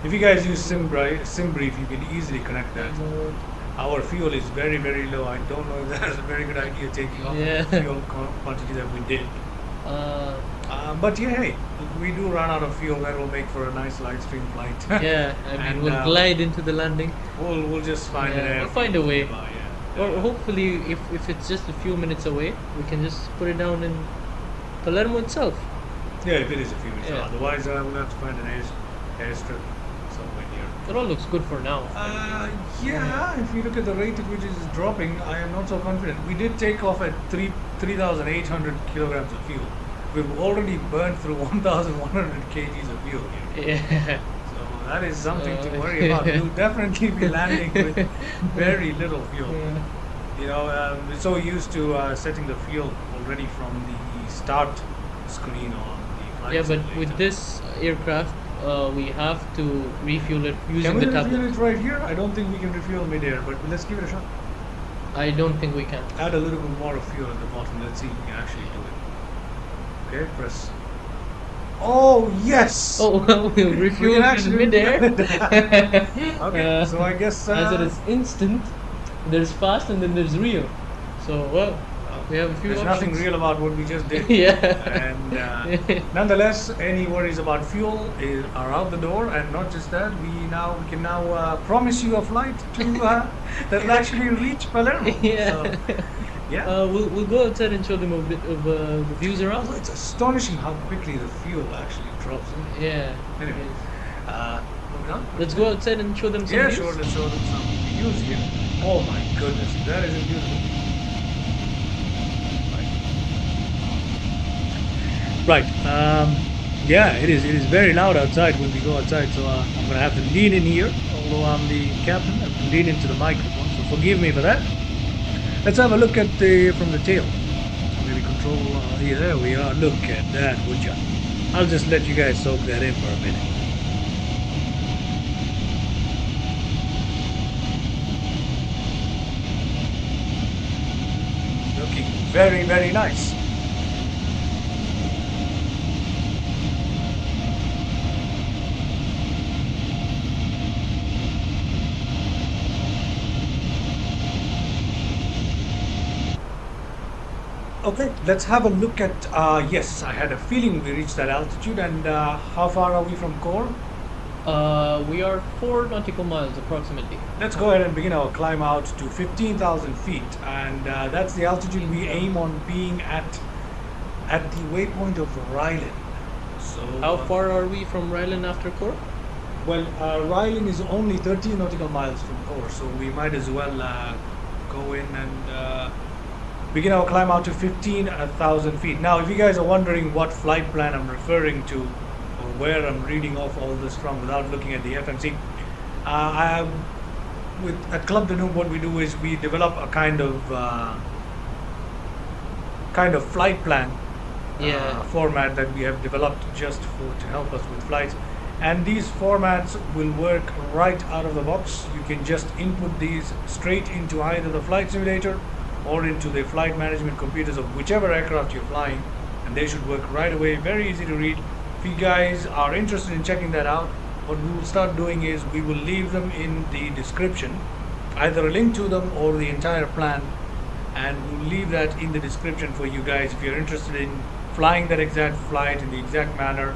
If you guys use SimBrief, you can easily connect that. Our fuel is very, very low. I don't know if that's a very good idea taking off Yeah. the fuel quantity that we did. But yeah, hey, if we do run out of fuel, that will make for a nice Livestream flight. Yeah, I mean, And, we'll glide into the landing. We'll just find Yeah, an air. we'll find a way. nearby, yeah. Or hopefully, if it's just a few minutes away, we can just put it down in Palermo itself. Yeah, if it is a few minutes. Yeah. Otherwise, we'll have to find an airstrip somewhere near. It all looks good for now. Yeah, if you look at the rate at which it is dropping, I am not so confident. We did take off at 3,800 kilograms of fuel. We've already burned through 1,100 kgs of fuel here. Yeah. So that is something to worry about. We'll definitely be landing with very little fuel. Yeah. You know, we're so used to setting the fuel already from the start screen on the flight Yeah, but simulator. with this aircraft, we have to refuel it Can using we the refuel tablet. it right here? I don't think we can refuel mid-air, but let's give it a shot. I don't think we can. Add a little bit more of fuel at the bottom. Let's see if we can actually do it. Okay, press. Oh, yes! Oh, well, we'll refuel in actually mid-air. Okay, so I guess... as it is instant, there's fast and then there's real. So, well, we have a few There's options. nothing real about what we just did. Yeah. And nonetheless, any worries about fuel are out the door, and not just that, we can now promise you a flight to that will actually reach Palermo. Yeah. So, yeah. We'll go outside and show them a bit of the views around. Also, it's astonishing how quickly the fuel actually drops. Yeah. Anyway, moving on. Let's go outside and show them some Yeah, views. sure. Let's show them some views here. Oh my goodness, that is beautiful. Right. Yeah, it is. It is very loud outside when we go outside. So I'm gonna have to lean in here. Although I'm the captain, I have to lean into the microphone. So forgive me for that. Let's have a look at from the tail. So maybe control. Yeah, there we are. Look at that, would ya? I'll just let you guys soak that in for a minute. Looking very, very nice. Okay, let's have a look at. Yes, I had a feeling we reached that altitude. And how far are we from core? We are 4 nautical miles approximately. Let's go ahead and begin our climb out to 15,000 feet, and that's the altitude we aim on being at the waypoint of Ryland. So How far are we from Ryland after core? Well, Ryland is only 13 nautical miles from core, so we might as well go in and begin our climb out to 15,000 feet. Now, if you guys are wondering what flight plan I'm referring to, or where I'm reading off all this from without looking at the FMC, at Club Danube, what we do is we develop a kind of flight plan format that we have developed just to help us with flights. And these formats will work right out of the box. You can just input these straight into either the flight simulator or into the flight management computers of whichever aircraft you're flying, and they should work right away. Very easy to read. If you guys are interested in checking that out, what we will start doing is we will leave them in the description, either a link to them or the entire plan, and we'll leave that in the description for you guys if you're interested in flying that exact flight in the exact manner,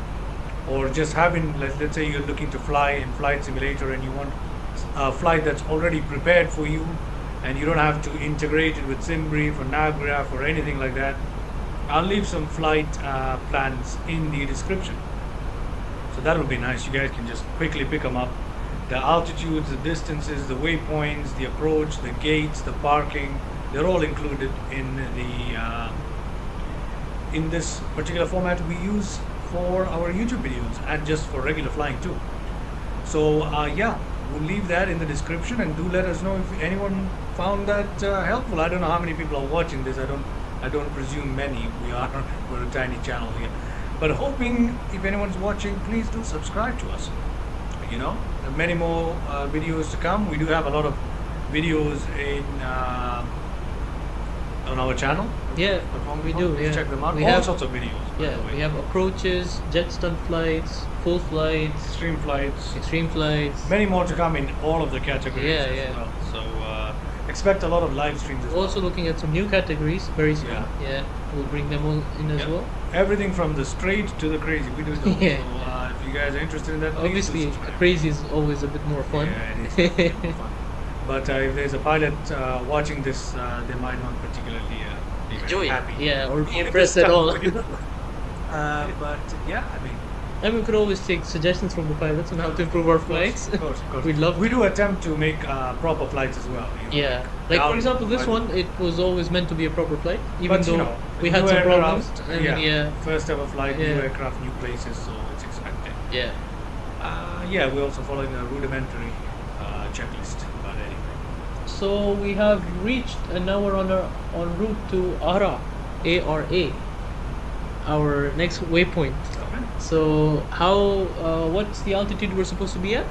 or just having, let's say you're looking to fly in flight simulator and you want a flight that's already prepared for you and you don't have to integrate it with SimBrief or Navgraph or anything like that. I'll leave some flight plans in the description, so that would be nice. You guys can just quickly pick them up. The altitudes, the distances, the waypoints, the approach, the gates, the parking, they're all included in the in this particular format we use for our YouTube videos and just for regular flying too. So yeah, we'll leave that in the description, and do let us know if anyone found that helpful. I don't know how many people are watching this. I don't presume many. We're a tiny channel here, but hoping if anyone's watching, please do subscribe to us. You know, there are many more videos to come. We do have a lot of videos on our channel. Yeah, we do. Please Yeah, check them out. we All have sorts of videos. by Yeah, the way. we have approaches, jet stunt flights, full flights, extreme flights. extreme flights. Many more to come in all of the categories Yeah, as yeah. well. So expect a lot of live streams as Also well. looking at some new categories very soon. Yeah. Yeah, we'll bring them all in as Yeah. well. Everything from the straight to the crazy. We do it all. Yeah. So if you guys are interested in that, please do Obviously, subscribe. crazy is always a bit more fun. Yeah, it is a bit more fun. But if there's a pilot watching this, they might not particularly be very Enjoy it. happy. Yeah, or Even impressed this at all. time. But yeah, I mean, And we could always take suggestions from the pilots on how to improve our flights. Of course. We'd love We do attempt to make proper flights as well. You know. Yeah, like for Down- example, this one, it was always meant to be a proper flight, even But though you know, we had new some aircraft, problems. And yeah, first ever flight, new Yeah. aircraft, new places, so it's expected. yeah. Yeah, we're also following a rudimentary checklist. But anyway, So we have reached, and now we're on route to Ara, ARA, our next waypoint. okay. So how, what's the altitude we're supposed to be at?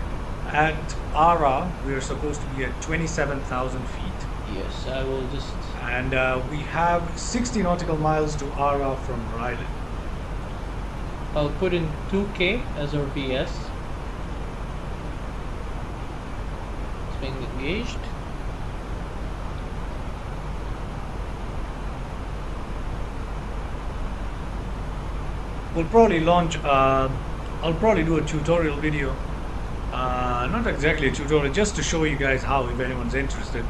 At Ara, we are supposed to be at 27,000 feet, Yes, I will just. and we have 60 nautical miles to Ara from Ryland. I'll put in 2K as our VS. It's being engaged. We'll probably launch. I'll probably do a tutorial video. Not exactly a tutorial, just to show you guys how, if anyone's interested,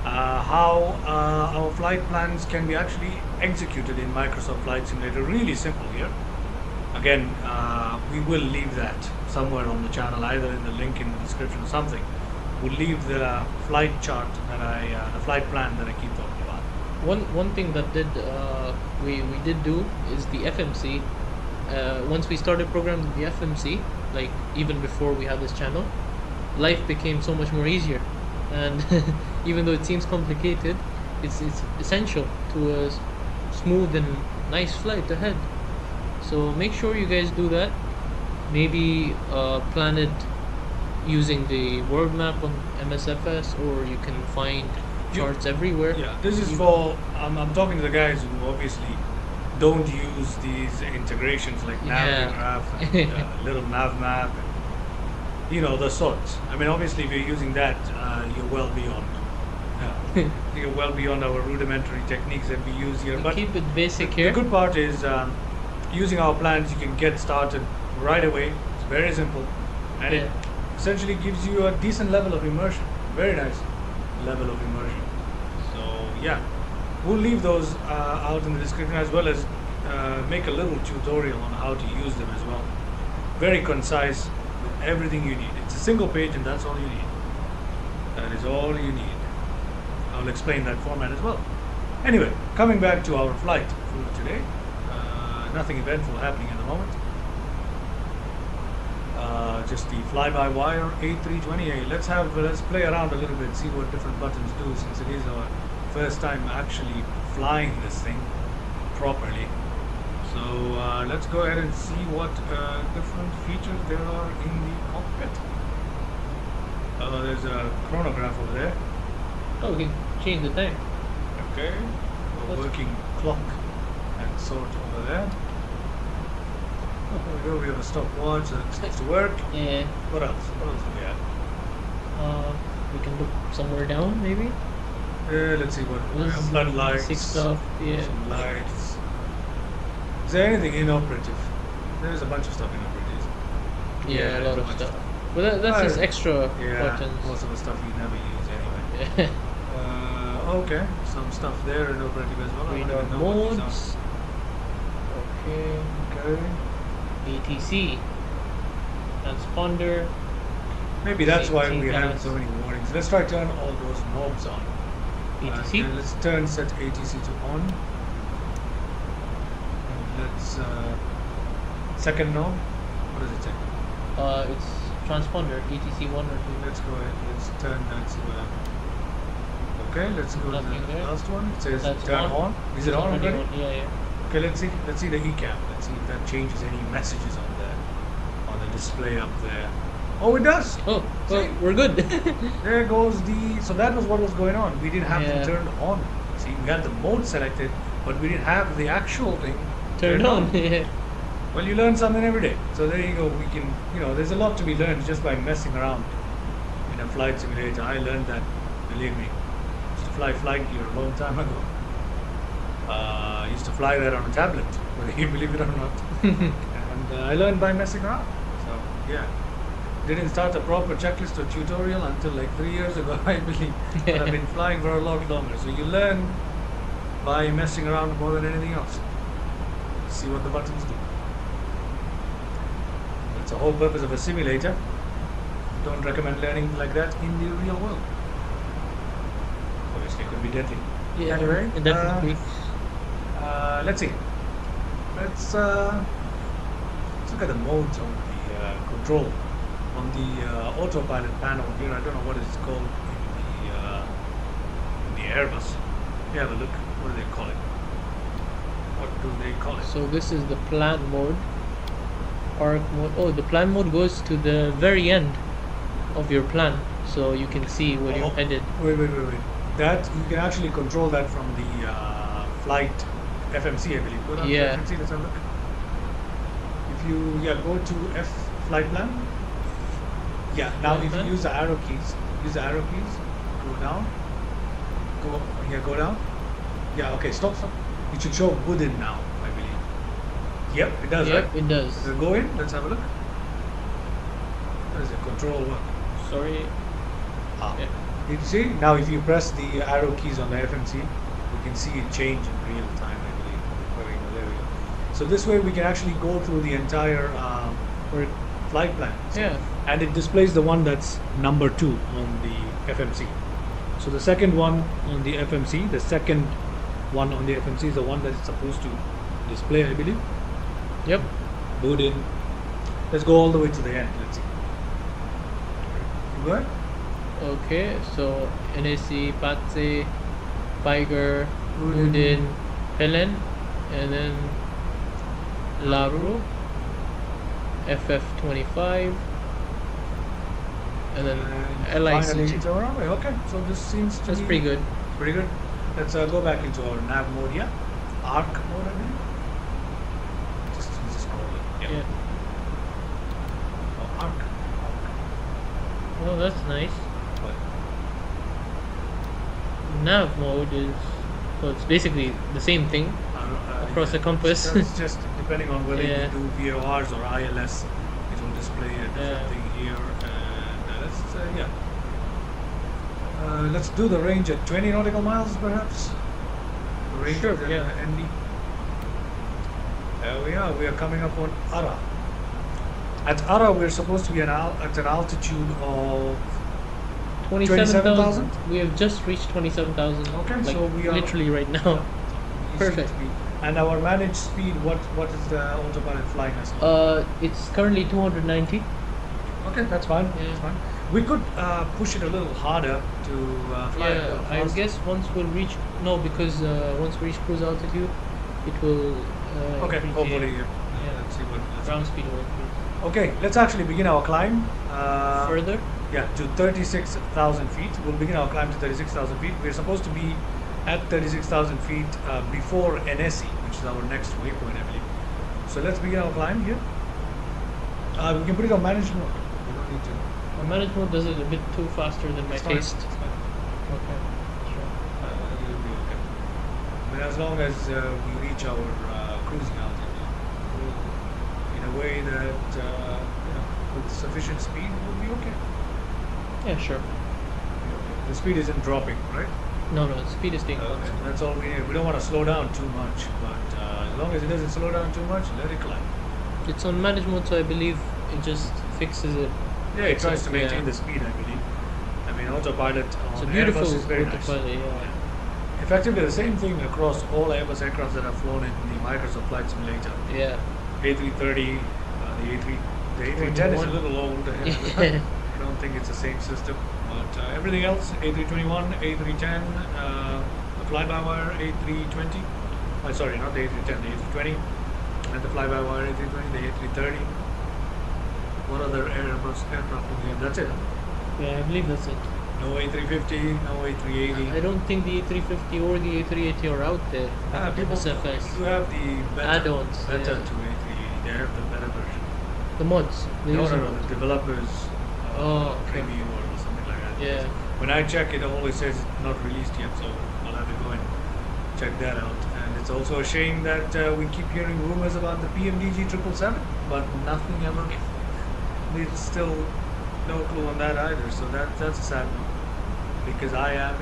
how our flight plans can be actually executed in Microsoft Flight Simulator. Really simple here. Again, we will leave that somewhere on the channel, either in the link in the description or something. We'll leave the flight chart that the flight plan that I keep talking about. One thing that we did do is the FMC. Once we started programming the FMC, like even before we had this channel, life became so much more easier. And even though it seems complicated, it's essential to a smooth and nice flight ahead. So make sure you guys do that. Maybe plan it using the world map on MSFS, or you can find charts everywhere. Yeah, this is for. I'm talking to the guys who obviously don't use these integrations like Yeah. Navgraph and little nav map, and, you know, the sorts. I mean, obviously, if you're using that, you're well beyond You're well beyond our rudimentary techniques that we use here. We But keep it basic the here. good part is using our plans, you can get started right away. It's very simple, and it essentially gives you a decent level of immersion. Very nice level of immersion. So yeah, we'll leave those out in the description, as well as make a little tutorial on how to use them as well. Very concise with everything you need. It's a single page, and that's all you need. That is all you need. I'll explain that format as well. Anyway, coming back to our flight for today. Nothing eventful happening at the moment. Just the fly-by-wire A320. Let's play around a little bit, see what different buttons do, since it is our first time actually flying this thing properly. So let's go ahead and see what different features there are in the cockpit. There's a chronograph over there. Oh, we can change the time. Okay. A working clock and sort over there. Oh, there we go. We have a stopwatch that seems to work. Yeah. What else? What else do we have? We can look somewhere down, maybe. Let's see what This is floodlights. basic stuff. Yeah. Some lights. Is there anything inoperative? There's a bunch of stuff inoperative. Yeah, a lot of bunch stuff. Well, that's just extra Yeah, buttons. most of the stuff you never use anyway. Yeah. Okay, some stuff there inoperative as well. I don't Radar even know what these modes. Okay. are. Okay. ATC. Transponder. Maybe that's why Same we have as- so many warnings. Let's try to turn all those knobs on. ATC. Okay, let's set ATC to on. And let's second knob. What does it say? It's transponder. ATC 1 or 2. Let's go ahead. Let's turn that. See what happens. Okay, let's go to Nothing the there. last one. It says That's turn on. Is it on already already? on. Yeah, yeah. Okay, let's see. Let's see the ECAM. Let's see if that changes any messages on the display up there. Oh, it does. Oh, well, See? we're good. There goes the. So that was what was going on. We didn't have Yeah. them turned on. See, we had the mode selected, but we didn't have the actual thing Turned on. Yeah. Well, you learn something every day. So there you go. We can, there's a lot to be learned just by messing around in a flight simulator. I learned that, believe me. I used to fly flight gear a long time ago. I used to fly that on a tablet, whether you believe it or not. And I learned by messing around. So yeah, didn't start a proper checklist or tutorial until like 3 years ago, I believe. But I've been flying for a lot longer. So you learn by messing around more than anything else. See what the buttons do. That's the whole purpose of a simulator. Don't recommend learning like that in the real world. Obviously, it could be deadly. Yeah, Anyway, definitely. let's see. Let's look at the modes on the control. On the autopilot panel here, I don't know what it's called in the Airbus. You have a look. What do they call it? What do they call it? So this is the plan mode. Arc mode. Oh, the plan mode goes to the very end of your plan, so you can see where you're headed. Wait. That you can actually control that from the flight FMC, I believe. Go down Yeah. to FMC. Let's have a look. If you go to F flight plan. Yeah. Now Flight if plan? you use the arrow keys, go down. Go down. Yeah. Okay. Stop. It should show wooden now, I believe. Yep, it does. Yep, Right? it does. So go in. Let's have a look. What is it? Control what? Sorry. Ah. Yeah. Did you see? Now if you press the arrow keys on the FMC, we can see it change in real time, I believe. There we go. So this way we can actually go through the entire flight plan. Yeah. And it displays the one that's number 2 on the FMC. So the second one on the FMC, the second one on the FMC is the one that it's supposed to display, I believe. Yep. Boot in. Let's go all the way to the end. Let's see. You go ahead. Okay, so NAC, Patse, Tiger, Udin. Udin, Helen, and then Labro, FF25, and then Finally, LIC. it's our runway. Okay, so this seems to That's be pretty good. Pretty good. Let's go back into our nav mode here. Arc mode, I think. Just call it. Yeah. Oh, arc. Oh, that's nice. But nav mode is, so it's basically the same thing across the compass. It's just depending on whether Yeah. you do VORs or ILS, it will display a different Yeah. thing here. And let's do the range at 20 nautical miles, perhaps. Range Sure, of the yeah. ND. We are coming up on Ara. At Ara, we're supposed to be at an altitude of 27,000. We have just reached 27,000. Okay, like, so we are- literally right now. easy Perfect. to beat. And our managed speed, what is the autopilot flying us? It's currently 290. Okay, that's fine. Yeah. That's fine. We could push it a little harder to fly. Yeah, I faster. guess once we'll reach because once we reach cruise altitude, it will. Okay, increase, hopefully. yeah. Let's see what. Ground speed will increase. Okay, let's actually begin our climb. Further. Yeah, to 36,000 feet. We'll begin our climb to 36,000 feet. We're supposed to be at 36,000 feet before NSE, which is our next waypoint, I believe. So let's begin our climb here. We can put it on managed mode. We don't need to. My management does it a bit too faster than my It's fine, taste. it's fine. Okay. Sure. It'll be okay. But as long as we reach our cruising altitude in a way that with sufficient speed, we'll be okay. Yeah, sure. The speed isn't dropping, right? No, the speed is staying Okay, constant. that's all we need. We don't want to slow down too much, but as long as it doesn't slow down too much, let it climb. It's on management, so I believe it just fixes it. Yeah, it tries to maintain yeah. the speed, I believe. I mean, autopilot It's a on beautiful Airbus is very nice. autopilot, yeah. Effectively, the same thing across all Airbus aircraft that have flown in the Microsoft Flight Simulator. Yeah. A330, the A310 is a little old. Yeah. I don't think it's the same system, but everything else, A321, A310, the FlyByWire A320. Sorry, not the A310, the A320, and the FlyByWire A320, the A330. What other Airbus aircraft do we have? That's it. Yeah, I believe that's it. No A350, no A380. I don't think the A350 or the A380 are out there. People SFS. do have the beta, Add-ons, beta yeah. to A380. They have the better version. The mods. They No, use no, the no, mods. the developers Oh, okay. preview or something like that. Yeah. When I check, it always says it's not released yet, so I'll have to go and check that out. And it's also a shame that we keep hearing rumors about the PMDG 777, but nothing ever. There's still no clue on that either. So that's a sad one, because I am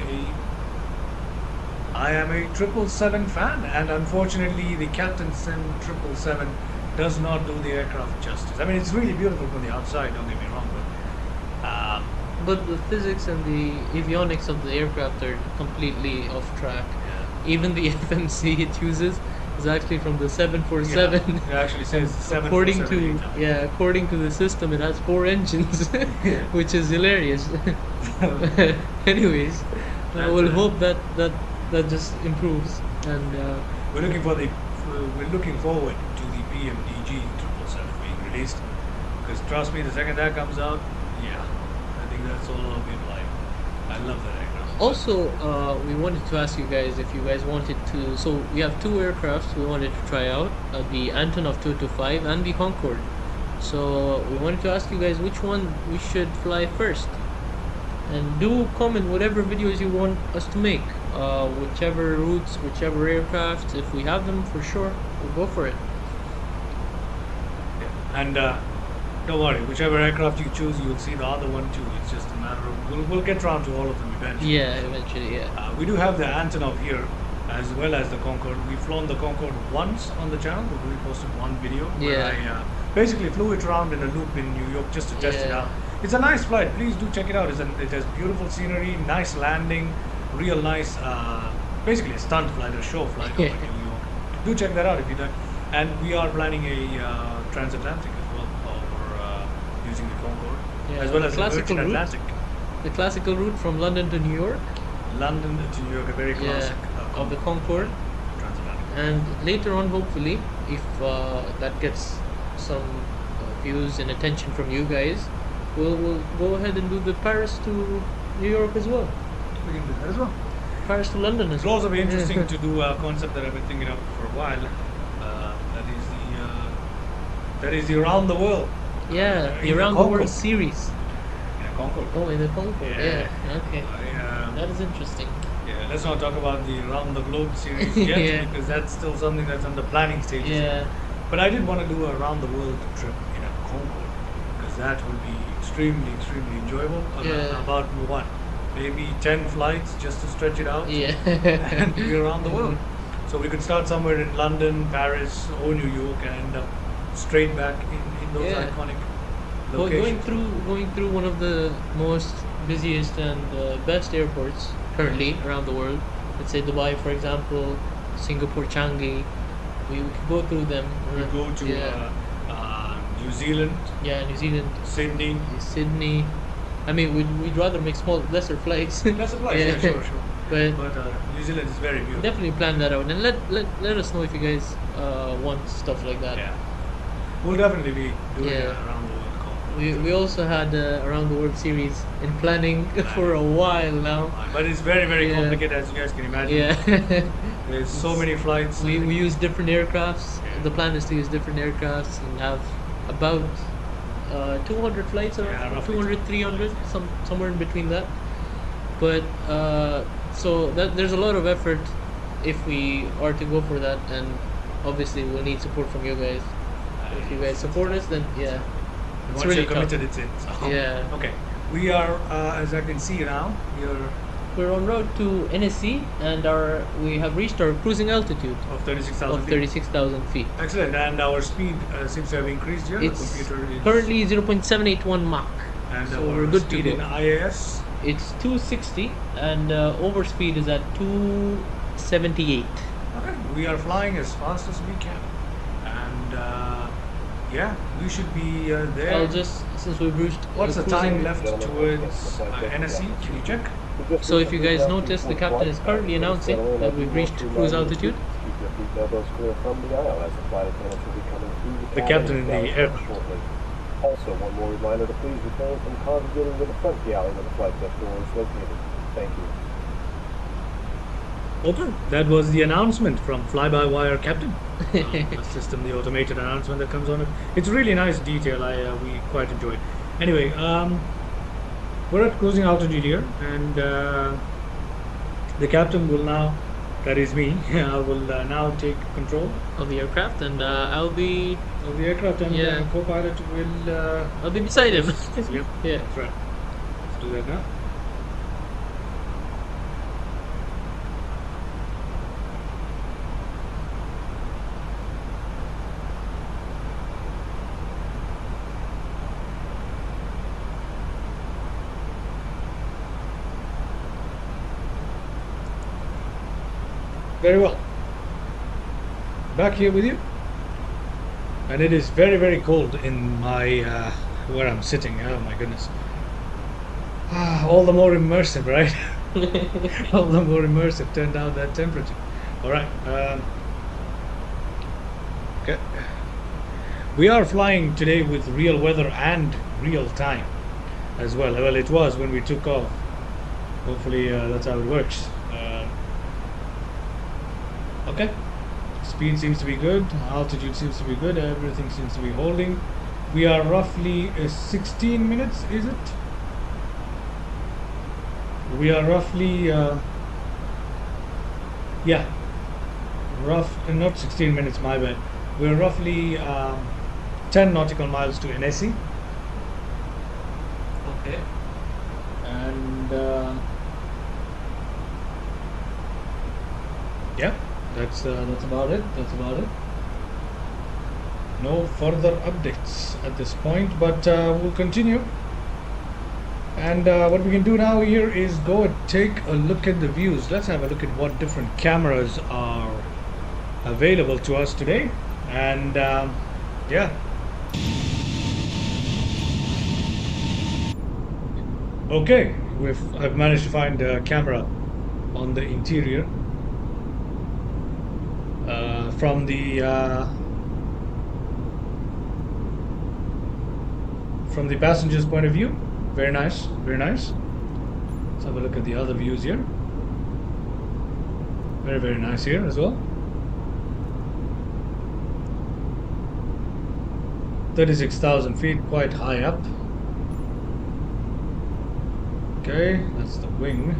a 777 fan, and unfortunately, the Captain Sim 777 does not do the aircraft justice. I mean, it's really beautiful from the outside. Don't get me wrong, But the physics and the avionics of the aircraft are completely off track. Even the FMC it uses is actually from the 747. Yeah, it actually says 747. According to the system, it has 4 engines, which is hilarious. Anyways, we'll hope that just improves. And We're looking forward to the PMDG 777 being released, because trust me, the second that comes out, I think that's all I'll be like. I love that aircraft. also, we wanted to ask you guys if you guys wanted to. So we have 2 aircrafts we wanted to try out: the Antonov 225 and the Concorde. So we wanted to ask you guys which one we should fly first, and do comment whatever videos you want us to make. Whichever routes, whichever aircraft, if we have them for sure, we'll go for it. And don't worry, whichever aircraft you choose, you'll see the other one too. It's just a matter of we'll get around to all of them eventually. Yeah, eventually, yeah. We do have the Antonov here, as well as the Concorde. We've flown the Concorde once on the channel, but we posted one video where Yeah. I basically flew it around in a loop in New York just to test it Yeah. out. It's a nice flight. Please do check it out. It has beautiful scenery, nice landing, real nice, basically a stunt flight, a show flight over New York. Do check that out if you don't. And we are planning a transatlantic as well, over using the Concorde, Yeah, as well as the classical Virgin route. Atlantic. The classical route from London to New York. London to New York, a very classic Of the Concorde. transatlantic. And later on, hopefully, if that gets some views and attention from you guys, we'll go ahead and do the Paris to New York as well. We can do that as well. Paris to London as It's well. also be interesting to do a concept that I've been thinking of for a while. That is the around the world. Yeah, the in Around the Concorde. World series. In a Concorde. Oh, in the Concorde. Yeah. Yeah. Okay. That is interesting. Yeah, let's not talk about the Around the Globe series yet, Yeah. because that's still something that's on the planning stages. Yeah. But I did want to do a around the world trip in a Concorde, because that would be extremely, extremely enjoyable. Yeah. About what? Maybe 10 flights just to stretch it out Yeah. and be around the world. So we could start somewhere in London, Paris, or New York and end up straight back in those Yeah. iconic Going locations. through one of the most busiest and best airports currently around the world. Let's say Dubai, for example, Singapore, Changi. We could go through them. We go to Yeah. New Zealand, Yeah, New Zealand, Sydney. Sydney. I mean, we'd rather make lesser flights. That's a place, yeah, sure. But But New Zealand is very beautiful. definitely plan that out and let us know if you guys want stuff like that. Yeah. We'll definitely be doing Yeah. an around the world call. We also had Around the World series in planning for a while now. But it's very, very Yeah. complicated, as you guys can imagine. Yeah. There's so many flights. we use different aircrafts. Yeah. The plan is to use different aircrafts and have about 200 flights or Yeah, roughly 200, 300, somewhere in between that. But so there's a lot of effort if we are to go for that, and obviously we'll need support from you guys. If you guys support us, then yeah, And it's once really you're committed, it's in. So. Yeah. Okay. We are, as I can see now, We're on route to NSC, and we have reached our cruising altitude of 36,000 of feet. 36,000 feet. Excellent. And our speed seems to have increased here. It's the computer is currently 0.781 Mach, and so our we're good to speed in go. IAS. It's 260, and overspeed is at 278. Okay. We are flying as fast as we can. And yeah, we should be there. I'll just, since we've reached What's the cruising- time left towards NSC? Can you check? So if you guys notice, the captain is currently announcing that we've reached cruise altitude. Keep your seat elbows clear from the aisle as the flight attendants will be coming through the The cabin captain in the down aircraft. shortly. Also, one more reminder to please refrain from congregating with the front galley where the flight deck door is located. Thank you. Okay, that was the announcement from FlyByWire Captain. The system, the automated announcement that comes on it. It's really nice detail. We quite enjoy it. Anyway, we're at cruising altitude here, and the captain will now, that is me, I will now take control Of the aircraft, and I'll be of the aircraft, and Yeah. co-pilot will. I'll be beside him. Yep, Yeah. that's right. Let's do that now. Very well. Back here with you. And it is very, very cold in my where I'm sitting. Oh my goodness. All the more immersive, right? All the more immersive. Turn down that temperature. All right. Okay. We are flying today with real weather and real time as well. Well, it was when we took off. Hopefully that's how it works. Okay. Speed seems to be good. Altitude seems to be good. Everything seems to be holding. We are roughly 16 minutes, is it? We are roughly yeah, not 16 minutes, my bad. We're roughly 10 nautical miles to NSC. Okay. And yeah, that's about it. That's about it. No further updates at this point, but we'll continue. And what we can do now here is go and take a look at the views. Let's have a look at what different cameras are available to us today. And yeah. Okay, I've managed to find a camera on the interior from the passenger's point of view. Very nice, very nice. Let's have a look at the other views here. Very, very nice here as well. 36,000 feet, quite high up. Okay, that's the wing.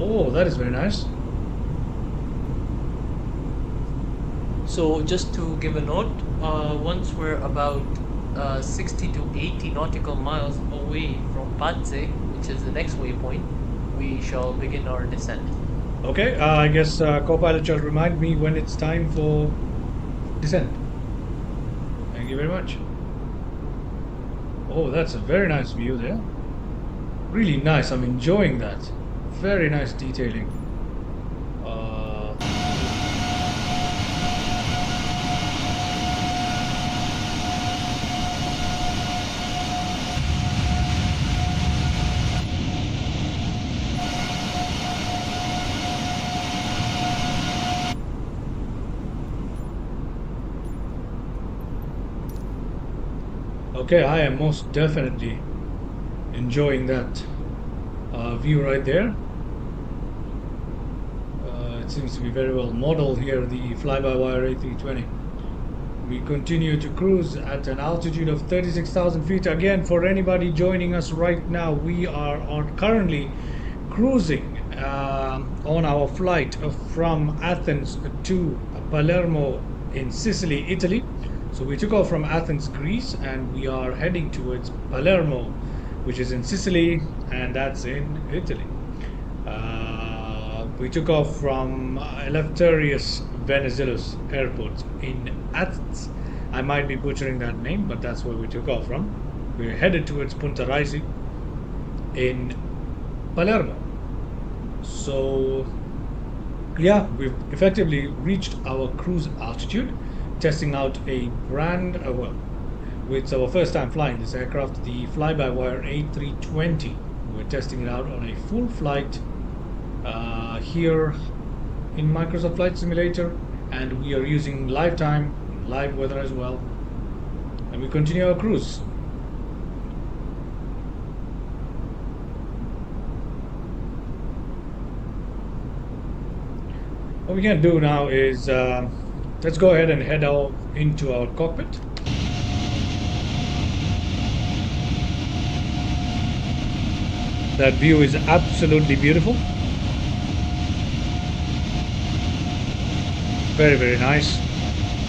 Oh, that is very nice. So just to give a note, once we're about 60 to 80 nautical miles away from Pazze, which is the next waypoint, we shall begin our descent. Okay, I guess co-pilot shall remind me when it's time for descent. Thank you very much. Oh, that's a very nice view there. Really nice. I'm enjoying that. Very nice detailing. Okay, I am most definitely enjoying that view right there. It seems to be very well modeled here, the fly-by-wire A320. We continue to cruise at an altitude of 36,000 feet. Again, for anybody joining us right now, we are currently cruising on our flight from Athens to Palermo in Sicily, Italy. So we took off from Athens, Greece, and we are heading towards Palermo, which is in Sicily, and that's in Italy. We took off from Eleftherios Venizelos Airport in Athens. I might be butchering that name, but that's where we took off from. We're headed towards Punta Raisi in Palermo. So, yeah, we've effectively reached our cruise altitude, testing out a brand, well, it's our first time flying this aircraft, the FlyByWire A320. We're testing it out on a full flight here in Microsoft Flight Simulator, and we are using live time, live weather as well, and we continue our cruise. What we can do now is let's go ahead and head out into our cockpit. That view is absolutely beautiful. Very, very nice.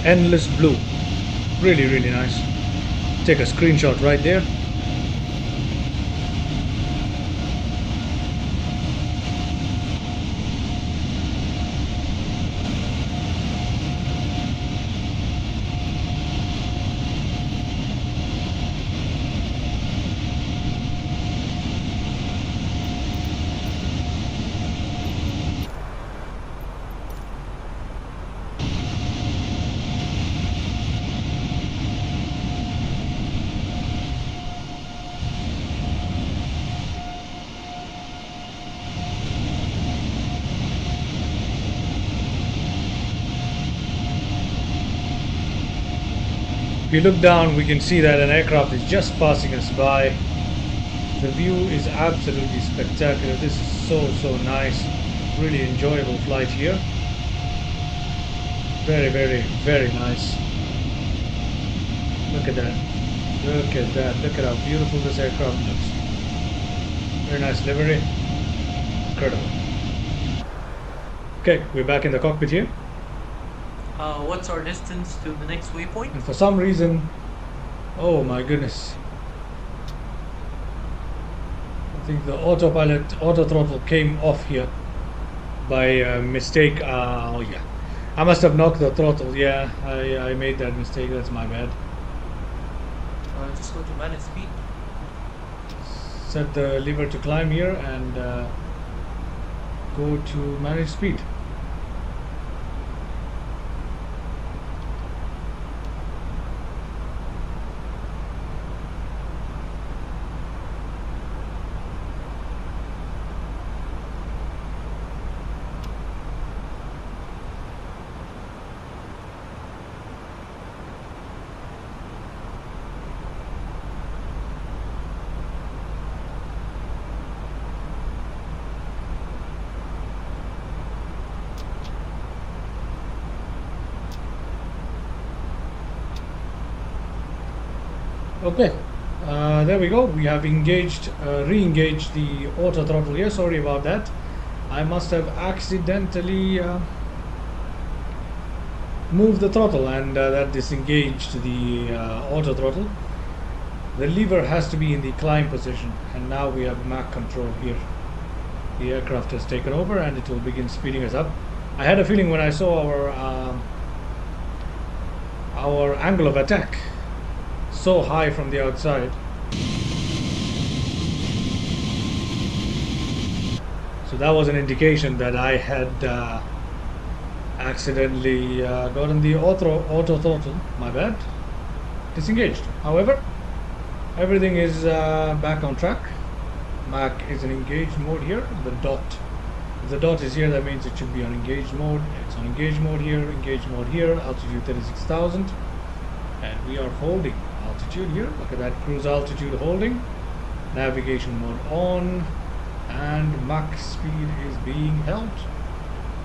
Endless blue. Really, really nice. Take a screenshot right there. If you look down, we can see that an aircraft is just passing us by. The view is absolutely spectacular. This is so nice. Really enjoyable flight here. Very, very, very nice. Look at that. Look at that. Look at how beautiful this aircraft looks. Very nice livery. Incredible. Okay, we're back in the cockpit here. What's our distance to the next waypoint? And for some reason, oh my goodness, I think the autopilot, auto throttle came off here by mistake. Oh yeah, I must have knocked the throttle. Yeah, I made that mistake. That's my bad. Just go to manage speed. Set the lever to climb here and go to manage speed. Okay, there we go. We have engaged, re-engaged the auto throttle here. Sorry about that. I must have accidentally moved the throttle, and that disengaged the auto throttle. The lever has to be in the climb position, and now we have Mach control here. The aircraft has taken over and it will begin speeding us up. I had a feeling when I saw our angle of attack so high from the outside. So that was an indication that I had accidentally gotten the auto throttle, my bad, disengaged. However, everything is back on track. Mach is in engaged mode here. If the dot is here, that means it should be on engaged mode. It's on engaged mode here, altitude 36,000. And we are holding altitude here. Look at that, cruise altitude holding. Navigation mode on. And Mach speed is being held.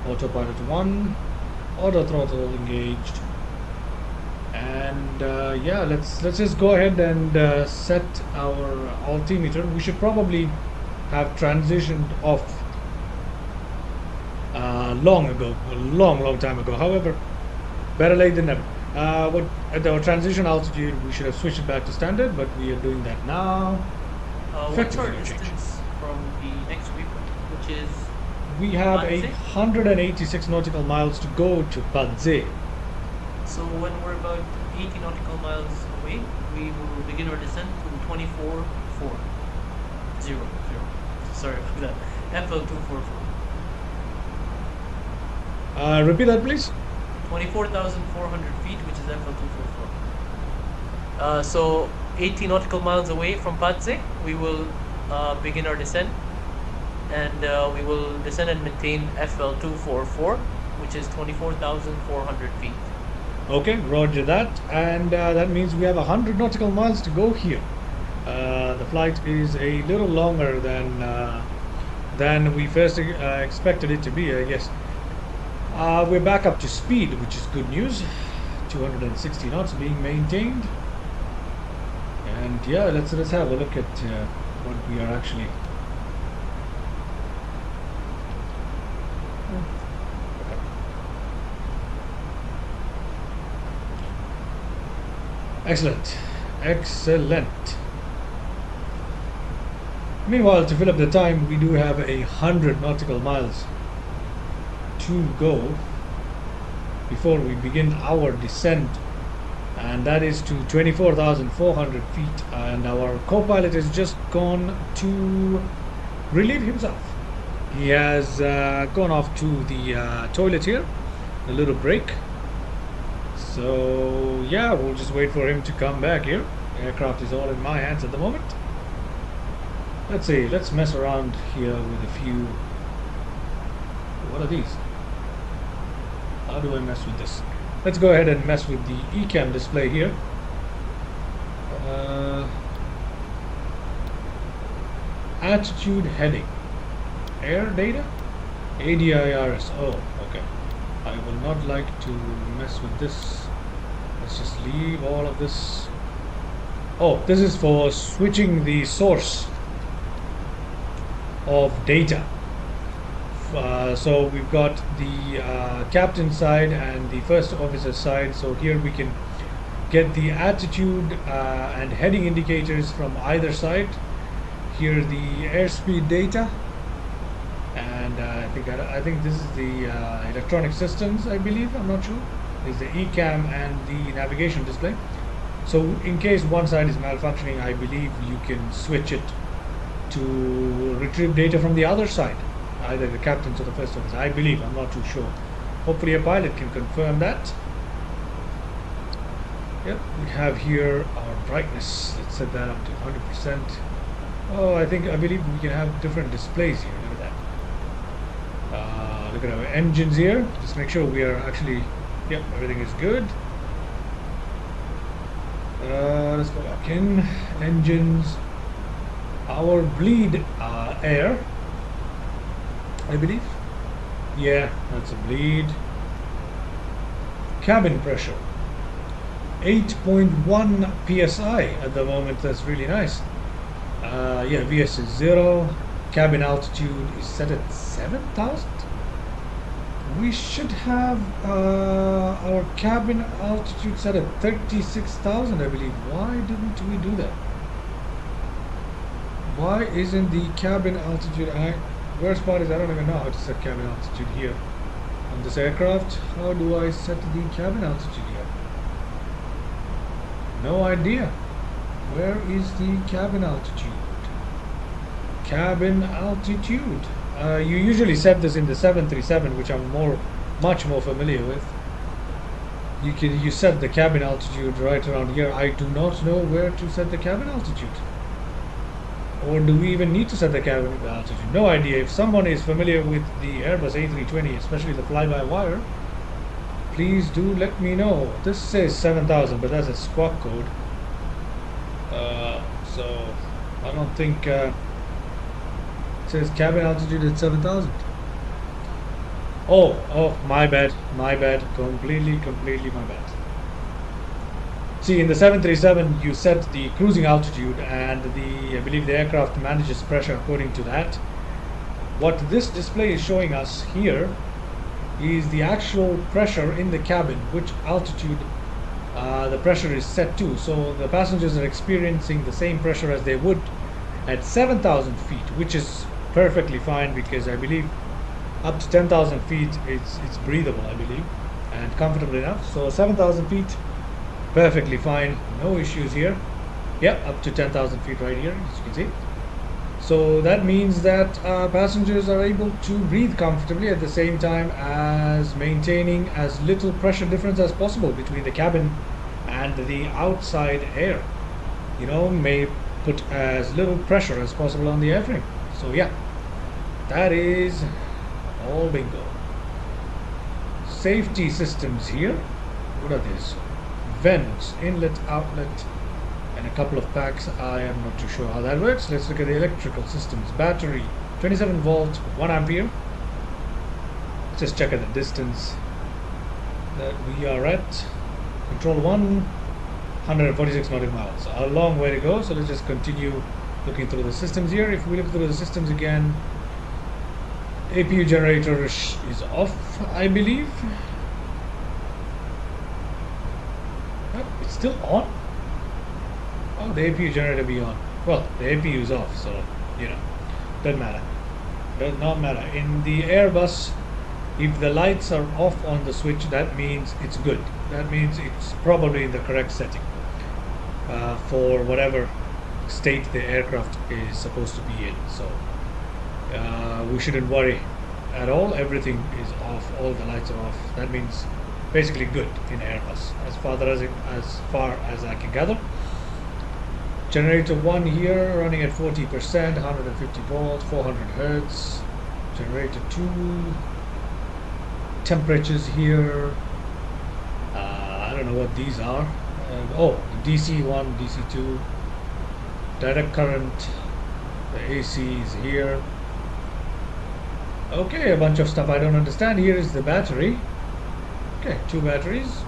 Autopilot 1. Auto throttle engaged. And yeah, let's just go ahead and set our altimeter. We should probably have transitioned off long ago, a long time ago. However, better late than never. At our transition altitude, we should have switched it back to standard, but we are doing that now. What's our distance from the next waypoint, which is? We have Padze? 186 nautical miles to go to Padze. So when we're about 80 nautical miles away, we will begin our descent to 24,400. Sorry about that. FL244. Repeat that, please. 24,400 feet, which is FL244. So 80 nautical miles away from Padze, we will begin our descent, and we will descend and maintain FL244, which is 24,400 feet. Okay, roger that. And that means we have 100 nautical miles to go here. The flight is a little longer than we first expected it to be, I guess. We're back up to speed, which is good news. 260 knots being maintained. And yeah, let's have a look at what we are actually. Excellent. Meanwhile, to fill up the time, we do have 100 nautical miles to go before we begin our descent, and that is to 24,400 feet. And our co-pilot has just gone to relieve himself. He has gone off to the toilet here, a little break. So yeah, we'll just wait for him to come back here. Aircraft is all in my hands at the moment. Let's see, let's mess around here with a few. What are these? How do I mess with this? Let's go ahead and mess with the ECAM display here. Attitude heading. Air data? ADIRS. Oh, okay. I will not like to mess with this. Let's just leave all of this. Oh, this is for switching the source of data. So we've got the captain side and the first officer side. So here we can get the attitude and heading indicators from either side. Here the airspeed data, and I think this is the electronic systems, I believe. I'm not sure. Is the ECAM and the navigation display. So in case one side is malfunctioning, I believe you can switch it to retrieve data from the other side, either the captain's or the first officer. I believe, I'm not too sure. Hopefully a pilot can confirm that. Yep, we have here our brightness. Let's set that up to 100%. Oh, I believe we can have different displays here. Look at that. Look at our engines here. Just make sure we are actually, yep, everything is good. Let's go back in. Engines. Our bleed air, I believe. Yeah, that's a bleed. Cabin pressure. 8.1 psi at the moment. That's really nice. Yeah, VS is 0. cabin altitude is set at 7,000. We should have our cabin altitude set at 36,000, I believe. Why didn't we do that? Why isn't the cabin altitude? Worst part is I don't even know how to set cabin altitude here on this aircraft. How do I set the cabin altitude here? No idea. Where is the cabin altitude? Cabin altitude. You usually set this in the 737, which I'm much more familiar with. You set the cabin altitude right around here. I do not know where to set the cabin altitude. Or do we even need to set the cabin altitude? No idea. If someone is familiar with the Airbus A320, especially the fly-by-wire, please do let me know. This says 7,000, but that's a squawk code. So I don't think it says cabin altitude at 7,000. Oh, my bad. Completely my bad. See, in the 737, you set the cruising altitude, and I believe the aircraft manages pressure according to that. What this display is showing us here is the actual pressure in the cabin, which altitude the pressure is set to. So the passengers are experiencing the same pressure as they would at 7,000 feet, which is perfectly fine, because I believe up to 10,000 feet it's breathable, I believe, and comfortable enough. So 7,000 feet, perfectly fine, no issues here. Yep, up to 10,000 feet right here, as you can see. So that means that passengers are able to breathe comfortably at the same time as maintaining as little pressure difference as possible between the cabin and the outside air. You know, may put as little pressure as possible on the airframe. So yeah, that is all bingo. Safety systems here. What are these? Vents, inlet, outlet, and a couple of packs. I am not too sure how that works. Let's look at the electrical systems. Battery, 27 volt, 1 ampere. Let's just check at the distance that we are at. Control 1, 146 nautical miles. A long way to go, so let's just continue looking through the systems here. If we look through the systems again, APU generator is off, I believe. Oh, it's still on? Oh, the APU generator be on. Well, the APU is off, so, you know, doesn't matter. Does not matter. In the Airbus, if the lights are off on the switch, that means it's good. That means it's probably in the correct setting for whatever state the aircraft is supposed to be in. So we shouldn't worry at all. Everything is off. All the lights are off. That means basically good in Airbus, as far as I can gather. Generator 1 here running at 40%, 150 volts, 400 hertz. Generator 2. Temperatures here. I don't know what these are. The DC 1, DC 2. Direct current. The AC is here. Okay, a bunch of stuff I don't understand. Here is the battery. Okay, 2 batteries.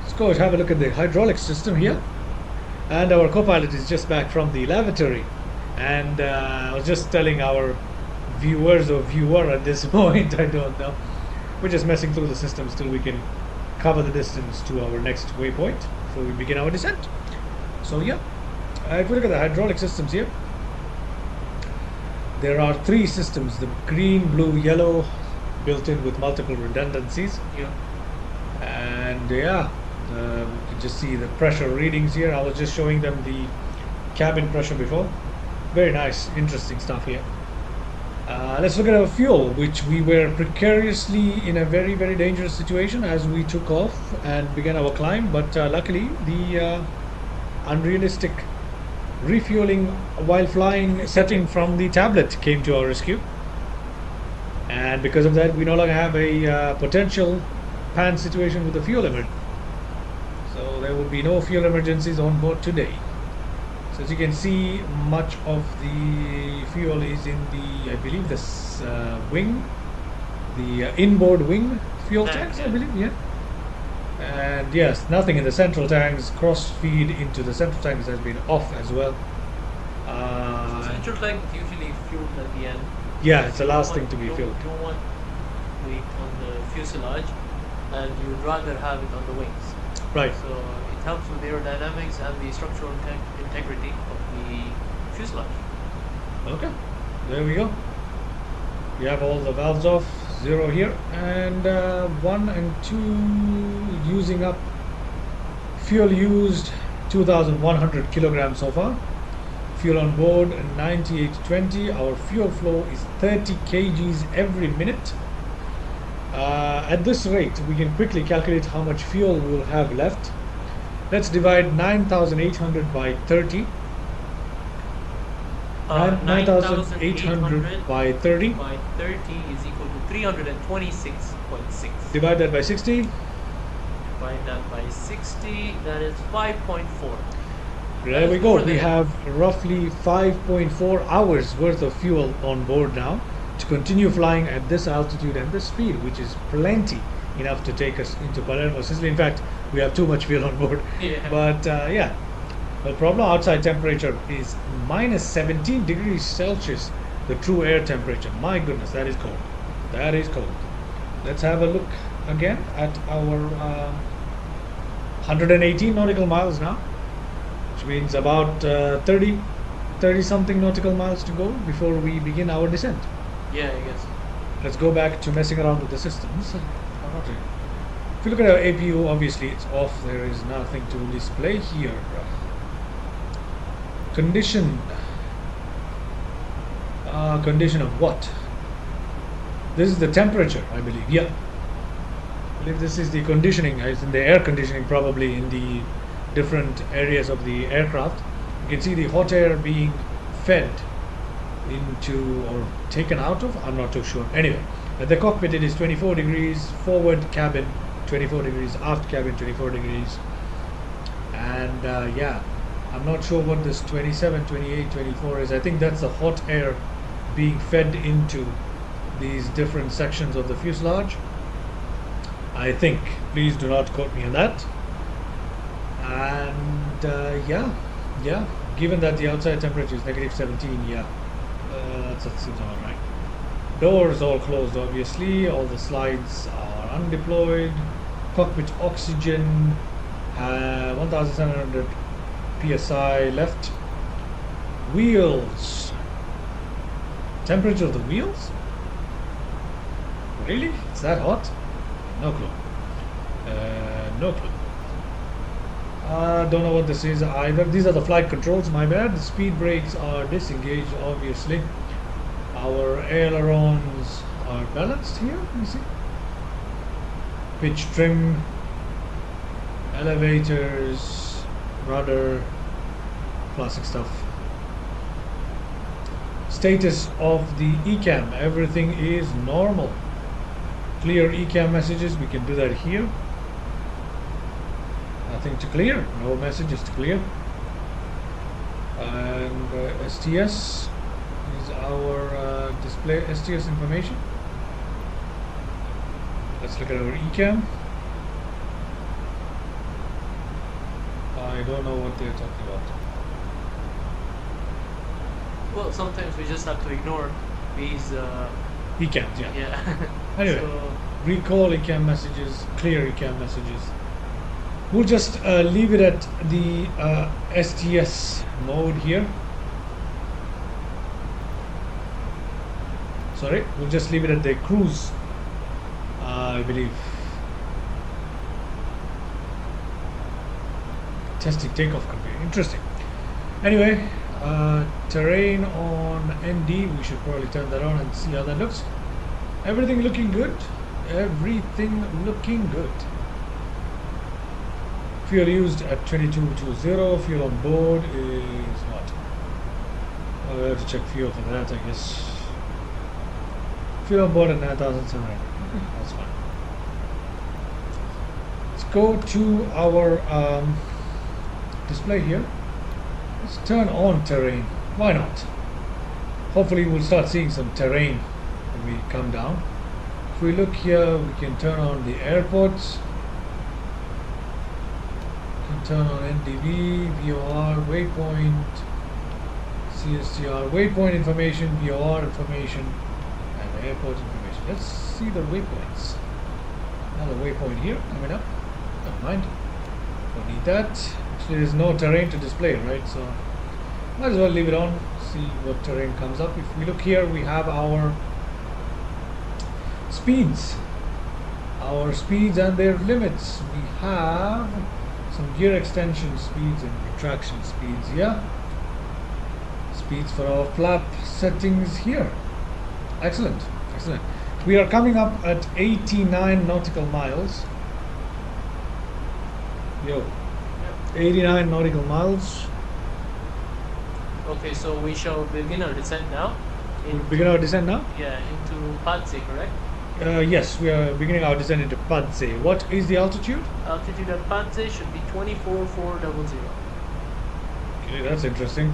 Let's go and have a look at the hydraulic system here. And our co-pilot is just back from the lavatory. And I was just telling our viewers or viewer at this point, I don't know. We're just messing through the systems till we can cover the distance to our next waypoint before we begin our descent. So yeah, if we look at the hydraulic systems here, there are 3 systems: the green, blue, yellow, built in with multiple redundancies. Yeah. And yeah, we can just see the pressure readings here. I was just showing them the cabin pressure before. Very nice, interesting stuff here. Let's look at our fuel, which we were precariously in a very, very dangerous situation as we took off and began our climb. But luckily, the unrealistic refueling while flying setting from the tablet came to our rescue. And because of that, we no longer have a potential pan situation with the fuel emergency. So there will be no fuel emergencies on board today. So as you can see, much of the fuel is in the, I believe, this wing, the inboard wing fuel tanks, I believe, yeah. And yes, nothing in the central tanks. Cross feed into the central tanks has been off as well. structural tank is usually fueled at the end. Yeah, it's the You last don't thing to be want- filled. You don't want weight on the fuselage, and you'd rather have it on the wings. Right. So it helps with aerodynamics and the structural integrity of the fuselage. Okay, there we go. We have all the valves off, 0 here, and 1 and 2 using up. Fuel used 2,100 kilograms so far. Fuel on board 9820. Our fuel flow is 30 kgs every minute. At this rate, we can quickly calculate how much fuel we'll have left. Let's divide 9,800 by 30. 9,800 by 30. By 30 is equal to 326.6. Divide that by 60. Divide that by 60, that is 5.4. There we That's go. more We than- have roughly 5.4 hours worth of fuel on board now to continue flying at this altitude and this speed, which is plenty enough to take us into Palermo, Sicily. In fact, we have too much fuel on board. Yeah. But yeah, the problem outside temperature is minus 17 degrees Celsius, the true air temperature. My goodness, that is cold. That is cold. Let's have a look again at our 118 nautical miles now, which means about 30 something nautical miles to go before we begin our descent. Yeah, I guess. Let's go back to messing around with the systems. Oh, not really. If you look at our APU, obviously it's off. There is nothing to display here. Condition. Condition of what? This is the temperature, I believe. Yeah. I believe this is the conditioning, as in the air conditioning, probably in the different areas of the aircraft. You can see the hot air being fed into or taken out of. I'm not too sure. Anyway, at the cockpit it is 24 degrees, forward cabin 24 degrees, aft cabin 24 degrees, and yeah, I'm not sure what this 27, 28, 24 is. I think that's the hot air being fed into these different sections of the fuselage, I think. Please do not quote me on that. And yeah, given that the outside temperature is negative 17, yeah, that seems all right. Doors all closed, obviously. All the slides are undeployed. Cockpit oxygen, 1,700 psi left. Wheels. Temperature of the wheels? Really? It's that hot? No clue. No clue. Don't know what this is either. These are the flight controls, my bad. The speed brakes are disengaged, obviously. Our ailerons are balanced here, you see. Pitch trim, elevators, rudder, classic stuff. Status of the ECAM, everything is normal. Clear ECAM messages, we can do that here. Nothing to clear, no messages to clear. And STS is our display STS information. Let's look at our ECAM. I don't know what they're talking about. Well, sometimes we just have to ignore these. ECAMs, yeah. Yeah. Anyway, So, recall ECAM messages, clear ECAM messages. We'll just leave it at the STS mode here. Sorry, we'll just leave it at the cruise, I believe. Testing takeoff could be interesting. Anyway, terrain on ND, we should probably turn that on and see how that looks. Everything looking good. Everything looking good. Fuel used at 2220. Fuel on board is what? Oh, we have to check fuel for that, I guess. Fuel on board at 9,700. Okay, that's fine. Let's go to our display here. Let's turn on terrain. Why not? Hopefully we'll start seeing some terrain when we come down. If we look here, we can turn on the airports. We can turn on NDV, VOR, waypoint, CSTR, waypoint information, VOR information, and airport information. Let's see the waypoints. Another waypoint here coming up. Never mind. Don't need that. Actually, there's no terrain to display, right? So might as well leave it on. See what terrain comes up. If we look here, we have our speeds. Our speeds and their limits. We have some gear extension speeds and retraction speeds. Yeah. Speeds for our flap settings here. Excellent. Excellent. We are coming up at 89 nautical miles. Yo. 89 nautical miles. Okay, so we shall begin our descent now. We'll begin our descent now? Yeah, into Padse, correct? Yes, we are beginning our descent into Padse. What is the altitude? Altitude at Padse should be 24,400. Okay, that's interesting.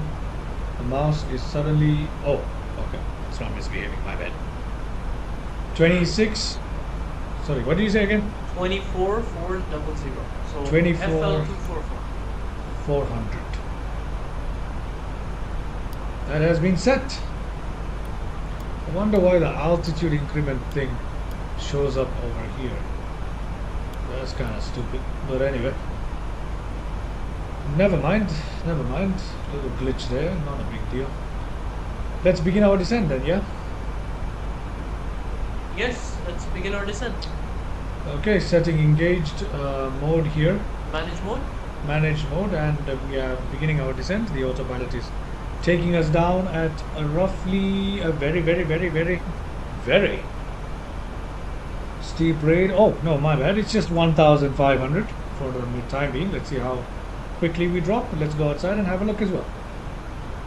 The mouse is suddenly... Oh, okay. It's not misbehaving, my bad. 26... Sorry, what did you say again? 24,400. So 24 FL244. 400. That has been set. I wonder why the altitude increment thing shows up over here. That's kind of stupid, but anyway. Never mind, never mind. Little glitch there, not a big deal. Let's begin our descent then, yeah? Yes, let's begin our descent. Okay, setting engaged mode here. Manage mode. Manage mode, and we are beginning our descent. The autopilot is taking us down at a roughly a very steep rate. Oh no, my bad, it's just 1,500 for the time being. Let's see how quickly we drop. Let's go outside and have a look as well.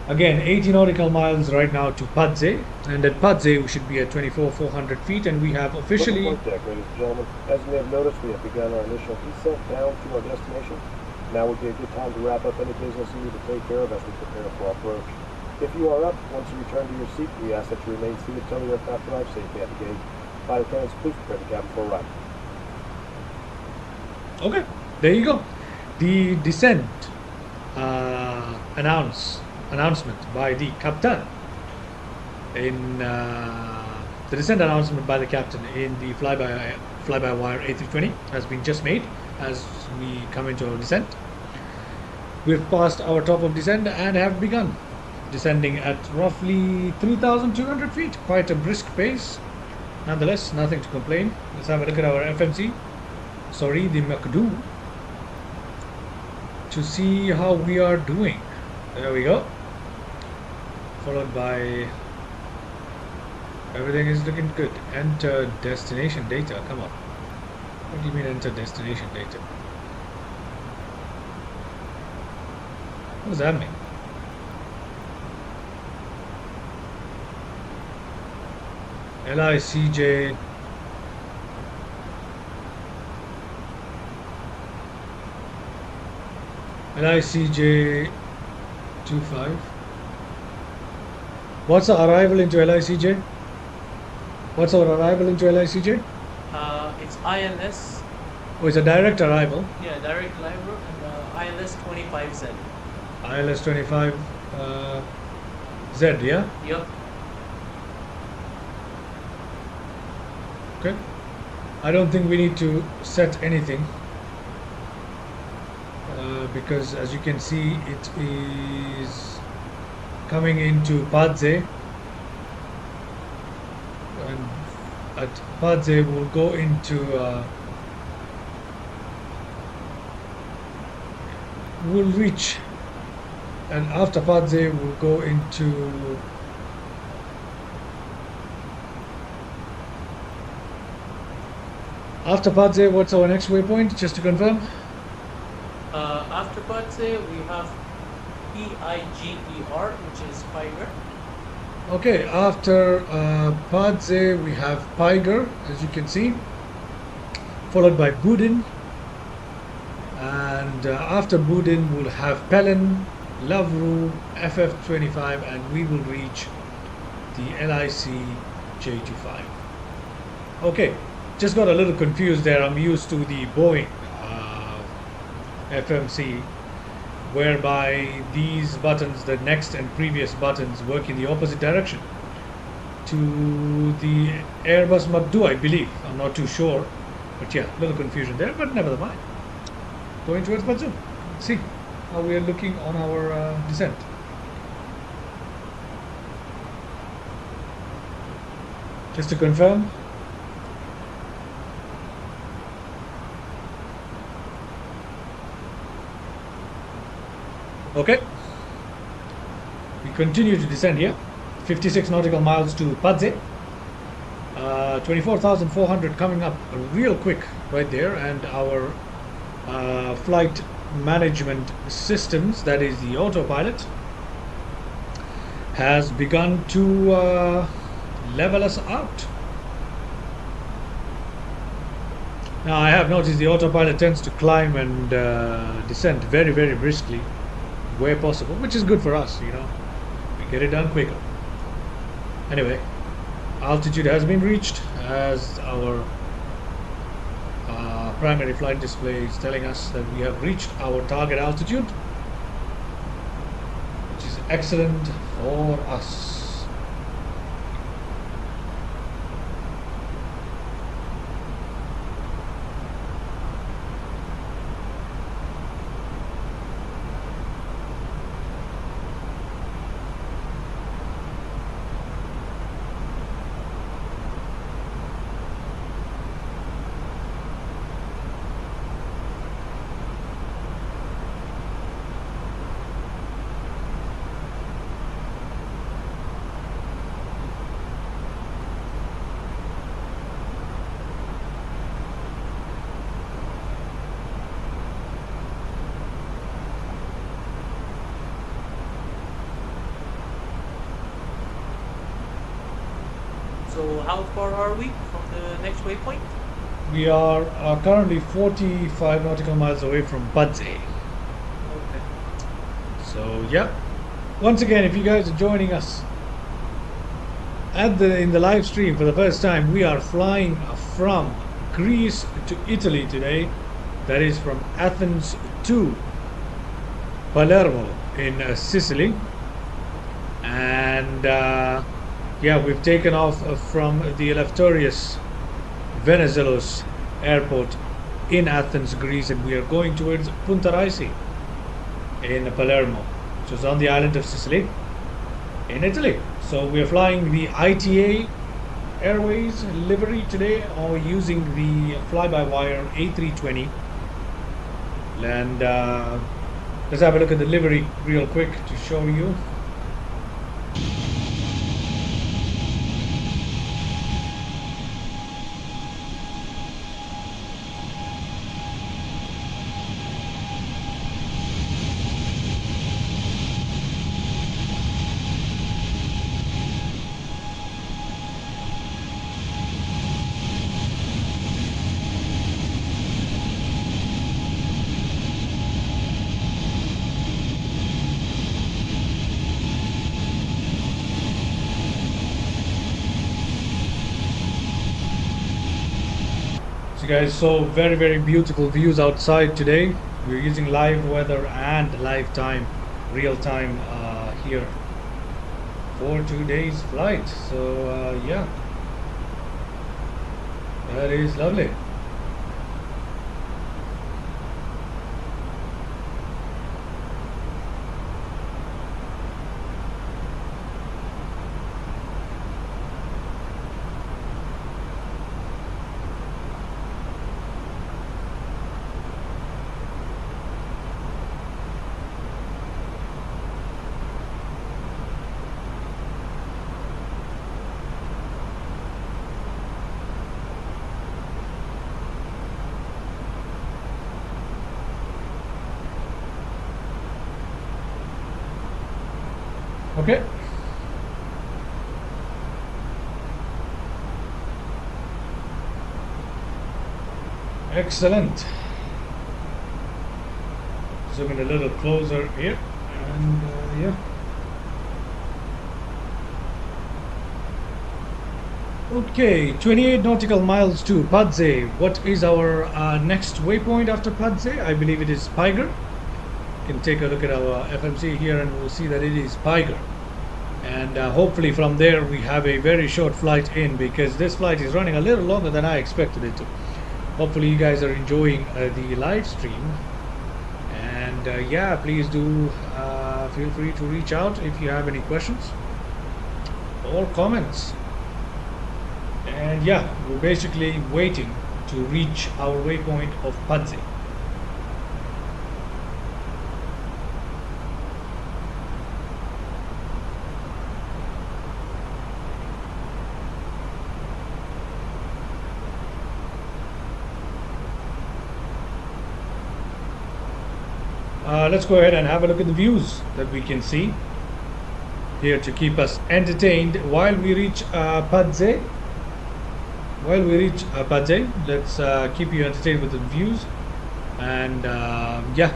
Again, 80 nautical miles right now to Padse, and at Padse we should be at 24,400 feet, and we have officially... Welcome to Flight Deck, ladies and gentlemen. As you may have noticed, we have begun our initial descent down to our destination. Now would be a good time to wrap up any business you need to take care of as we prepare for approach. If you are up, once you return to your seat, we ask that you remain seated until the aircraft arrives safely at the gate. Flight attendants, please prepare the cabin for arrival. Okay, there you go. The descent announcement by the captain in the descent announcement by the captain in the FlyByWire A320 has been just made as we come into our descent. We've passed our top of descent and have begun descending at roughly 3,200 feet. Quite a brisk pace. Nonetheless, nothing to complain. Let's have a look at our FMC. Sorry, the McDo. To see how we are doing. There we go. Followed by... Everything is looking good. Enter destination data. Come on. What do you mean enter destination data? What does that mean? LICJ LICJ 25. What's the arrival into LICJ? What's our arrival into LICJ? It's ILS. Oh, it's a direct arrival. Yeah, direct arrival and ILS 25Z. ILS 25 Z, yeah? Yup. Okay. I don't think we need to set anything because as you can see it is coming into Padse, and at Padse we'll go into we'll reach, and after Padse we'll go into after Padse. What's our next waypoint, just to confirm? After Padse, we have PIGER, which is Piger. Okay, after Padse we have Piger, as you can see, followed by Budin, and after Budin we'll have Pelin, Lavru, FF25, and we will reach the LIC J25. Okay, just got a little confused there. I'm used to the Boeing FMC, whereby these buttons, the next and previous buttons, work in the opposite direction to the Airbus Mach 2, I believe. I'm not too sure, but yeah, a little confusion there, but never mind. Going towards Bazoo. See how we are looking on our descent. Just to confirm. Okay. We continue to descend here. 56 nautical miles to Padze. 24,400 coming up real quick right there, and our flight management systems, that is the autopilot, has begun to level us out. Now I have noticed the autopilot tends to climb and descend very, very briskly where possible, which is good for us, you know. We get it done quicker. Anyway, altitude has been reached, as our primary flight display is telling us that we have reached our target altitude, which is excellent for us. So how far are we from the next waypoint? We are currently 45 nautical miles away from Padze. Okay. So yeah, once again, if you guys are joining us in the live stream for the first time, we are flying from Greece to Italy today. That is from Athens to Palermo in Sicily, and yeah, we've taken off from the illustrious Venizelos airport in Athens, Greece, and we are going towards Punta Raisi in Palermo, which is on the island of Sicily in Italy. So we are flying the ITA Airways livery today, or using the FlyByWire A320. And let's have a look at the livery real quick to show you. So guys, so very, very beautiful views outside today. We're using live weather and live time, real time here for today's flight. So yeah, that is lovely. Okay. Excellent. Zoom in a little closer here, and yeah. Okay, 28 nautical miles to Padze. What is our next waypoint after Padze? I believe it is Piger. can take a look at our FMC here, and we'll see that it is Piger. And hopefully from there we have a very short flight in, because this flight is running a little longer than I expected it to. Hopefully you guys are enjoying the live stream. And yeah, please do feel free to reach out if you have any questions or comments. And yeah, we're basically waiting to reach our waypoint of Padze. Let's go ahead and have a look at the views that we can see here to keep us entertained while we reach Padze. Let's keep you entertained with the views. And yeah.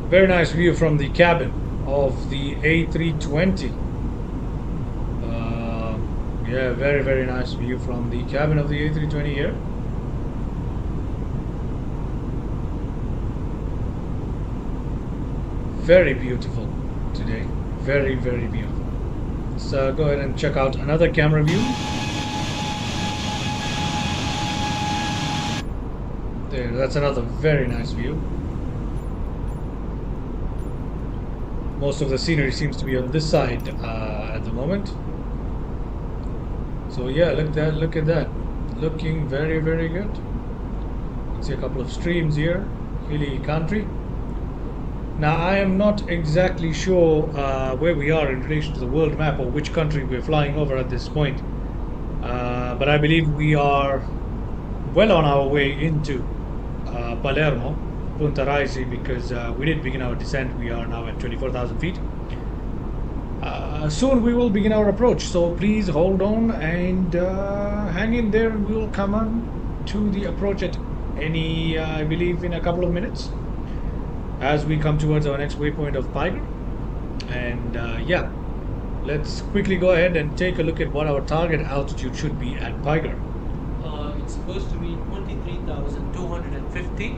Very nice view from the cabin of the A320. Yeah, very nice view from the cabin of the A320 here. Very beautiful today. Very beautiful. Let's go ahead and check out another camera view. There, that's another very nice view. Most of the scenery seems to be on this side at the moment. So yeah, look at that. Looking very good. You can see a couple of streams here, hilly country. Now I am not exactly sure where we are in relation to the world map or which country we're flying over at this point. But I believe we are well on our way into Palermo, Punta Raisi, because we did begin our descent. We are now at 24,000 feet. Soon we will begin our approach, so please hold on and hang in there, and we'll come on to the approach at any, I believe, in a couple of minutes as we come towards our next waypoint of Piger. And yeah, let's quickly go ahead and take a look at what our target altitude should be at Piger. It's supposed to be 23,250.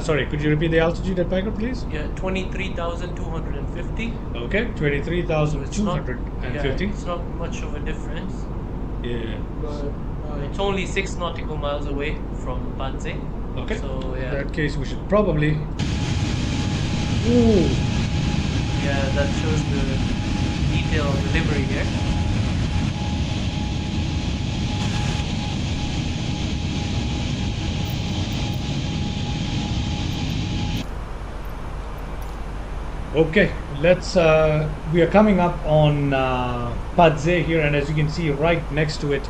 Sorry, could you repeat the altitude at Piger, please? Yeah, 23,250. Okay, 23,250. Yeah, it's not much of a difference. Yeah. But it's only 6 nautical miles away from Padze. Okay. So yeah. In that case, we should probably. Ooh. Yeah, that shows the detail of the livery here. Okay, let's. We are coming up on Padze here, and as you can see, right next to it,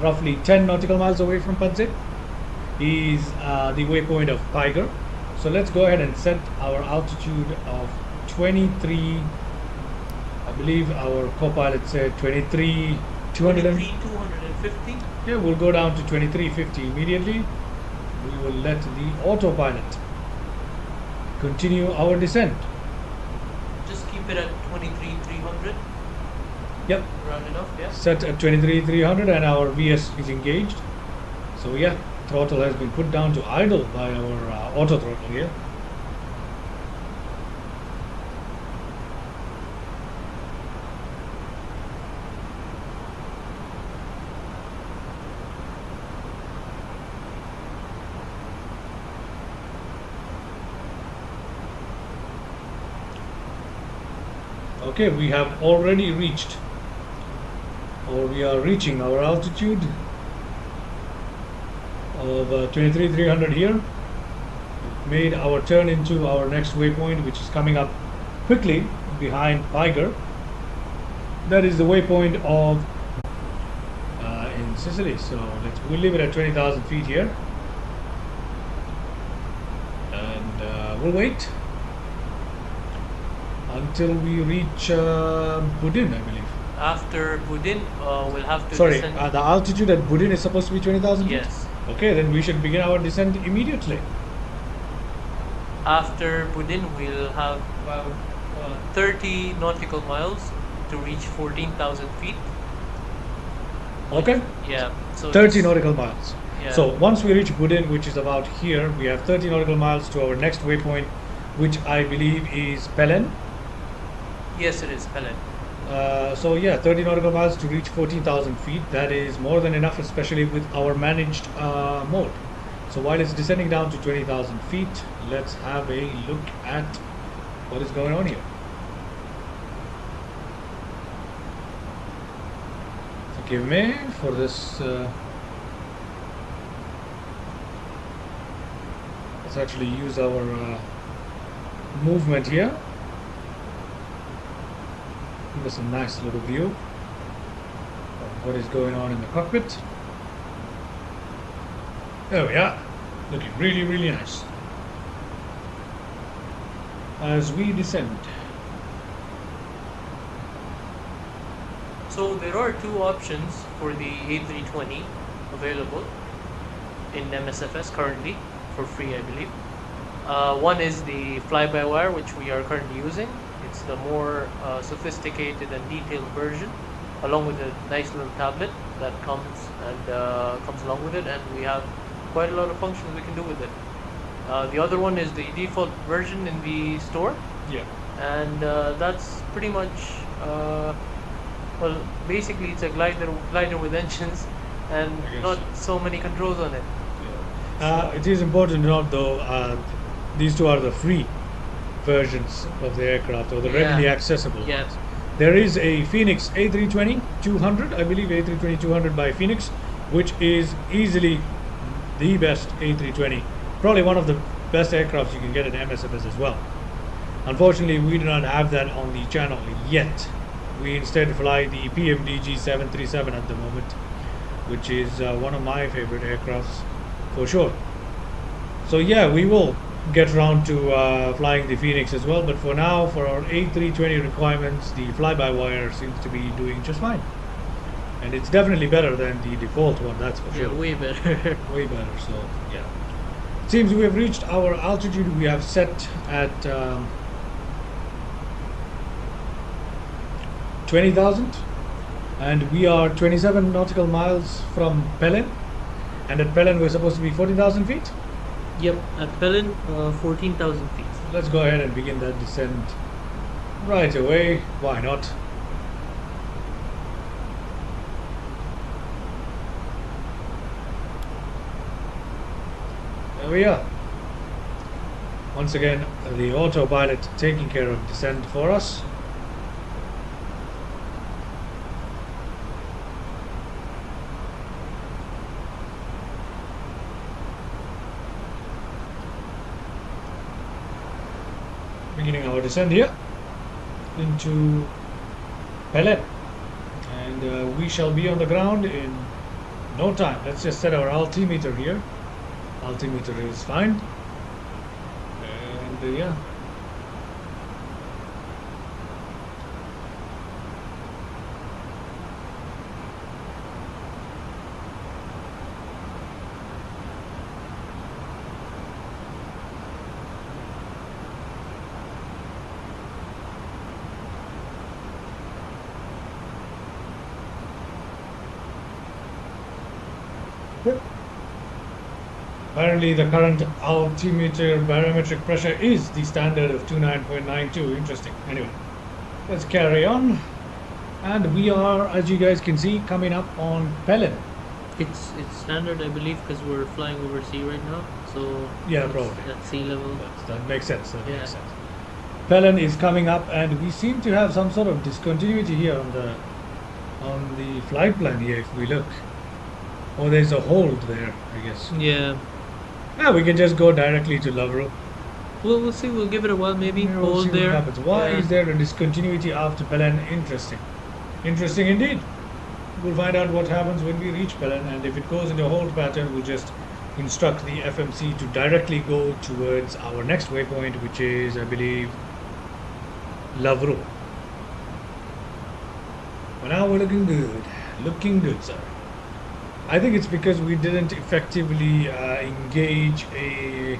roughly 10 nautical miles away from Padze, is the waypoint of Piger. So let's go ahead and set our altitude of 23. I believe our co-pilot said 23,250. Yeah, we'll go down to 2350 immediately. We will let the autopilot continue our descent. Just keep it at 23,300. Yep. Round enough, yeah. Set at 23,300, and our VS is engaged. So yeah, throttle has been put down to idle by our auto throttle here. Okay, we have already reached, or we are reaching our altitude of 23,300 here. We've made our turn into our next waypoint, which is coming up quickly behind Piger. That is the waypoint of in Sicily. So we'll leave it at 20,000 feet here, and we'll wait until we reach Budin, I believe. After Budin, we'll have to Sorry, descend. the altitude at Budin is supposed to be 20,000 feet? Yes. Okay, then we should begin our descent immediately. After Budin, we'll have about 30 nautical miles to reach 14,000 feet. Okay? Yeah. So 30 it's- nautical miles. Yeah. So once we reach Budin, which is about here, we have 30 nautical miles to our next waypoint, which I believe is Pelen. Yes, it is Palermo. So yeah, 30 nautical miles to reach 14,000 feet. That is more than enough, especially with our managed mode. So while it's descending down to 20,000 feet, let's have a look at what is going on here. Forgive me for this. Let's actually use our movement here. Give us a nice little view of what is going on in the cockpit. There we are. Looking really, really nice. As we descend. So there are two options for the A320 available in MSFS currently for free, I believe. One is the FlyByWire, which we are currently using. It's the more sophisticated and detailed version, along with a nice little tablet that comes along with it, and we have quite a lot of functions we can do with it. The other one is the default version in the store, Yeah. and that's pretty much well, basically it's a glider with engines and I guess not so. so many controls on it. It is important to note though, these two are the free versions of the aircraft, or the readily Yeah. accessible Yeah. ones. There is a Phoenix A320-200, I believe A320-200 by Phoenix, which is easily the best A320, probably one of the best aircrafts you can get at MSFS as well. Unfortunately, we do not have that on the channel yet. We instead fly the PMDG 737 at the moment, which is one of my favorite aircrafts for sure. So yeah, we will get around to flying the Phoenix as well, but for now, for our A320 requirements, the fly-by-wire seems to be doing just fine. And it's definitely better than the default one, that's for Yeah, sure. way better. Way better, so yeah. Seems we have reached our altitude we have set at 20,000, and we are 27 nautical miles from Pelen, and at Pelen we're supposed to be 14,000 feet. Yep, at Pelen, 14,000 feet. Let's go ahead and begin that descent right away. Why not? There we are. Once again, the autopilot taking care of descent for us. Beginning our descent here into Pelen, and we shall be on the ground in no time. Let's just set our altimeter here. Altimeter is fine, and yeah. Apparently the current altimeter barometric pressure is the standard of 29.92. Interesting. Anyway, let's carry on. And we are, as you guys can see, coming up on Pelen. It's standard, I believe, because we're flying over sea right now. So Yeah, it's probably. at sea level. That makes sense. That Yeah. makes sense. Pelen is coming up, and we seem to have some sort of discontinuity here on the flight plan here. If we look, or there's a hold there, I guess. Yeah. Yeah, we can just go directly to Lavro. We'll see. We'll give it a while. Maybe Yeah, we'll hold see there. what happens. Why Yeah. is there a discontinuity after Pelen? Interesting. Interesting indeed. We'll find out what happens when we reach Pelen, and if it goes into a hold pattern, we'll just instruct the FMC to directly go towards our next waypoint, which is, I believe, Lavro. now we're looking good. Looking good, sir. I think it's because we didn't effectively engage a...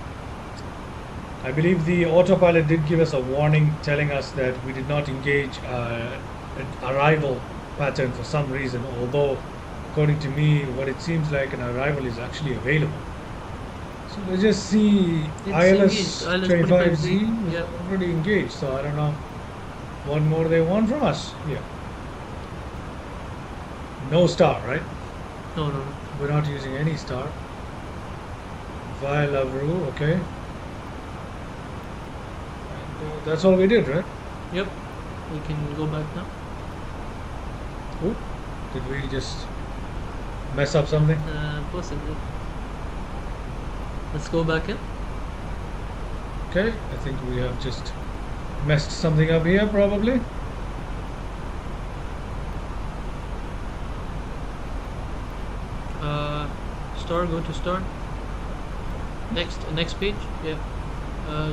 I believe the autopilot did give us a warning telling us that we did not engage an arrival pattern for some reason, although according to me what it seems like an arrival is actually available. So let's just see. It's ILS engaged. 25Z is Yep. already engaged, so I don't know what more they want from us. Yeah. No star, right? No, no, no. We're not using any star. Via Lavru, okay. And that's all we did, right? Yep. We can go back now. Ooh, did we just mess up something? Possibly. Let's go back in. Okay, I think we have just messed something up here, probably. Star, go to star. Next page. Yeah.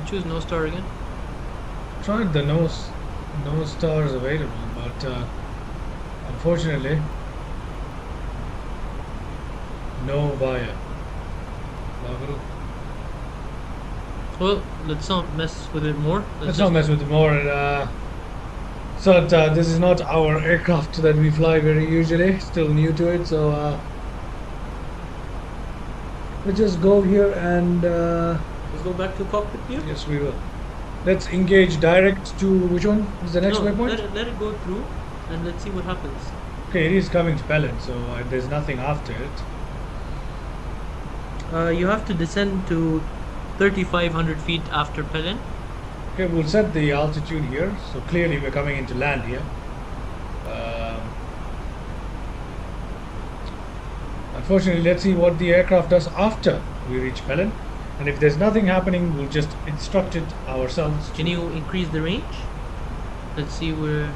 Choose no star again. Tried the no stars available, but unfortunately, no via. Lavru. Well, let's not mess with it more. Let's not mess with it more. So this is not our aircraft that we fly very usually. Still new to it, so let's just go here and Let's go back to cockpit view. yes, we will. Let's engage direct to which one is the next No, waypoint? let it go through, and let's see what happens. Okay, it is coming to Pelin, so there's nothing after it. You have to descend to 3,500 feet after Pelin. Okay, we'll set the altitude here. So clearly we're coming into land here. Unfortunately, let's see what the aircraft does after we reach Pelin. And if there's nothing happening, we'll just instruct it ourselves. Can you increase the range? Let's see where.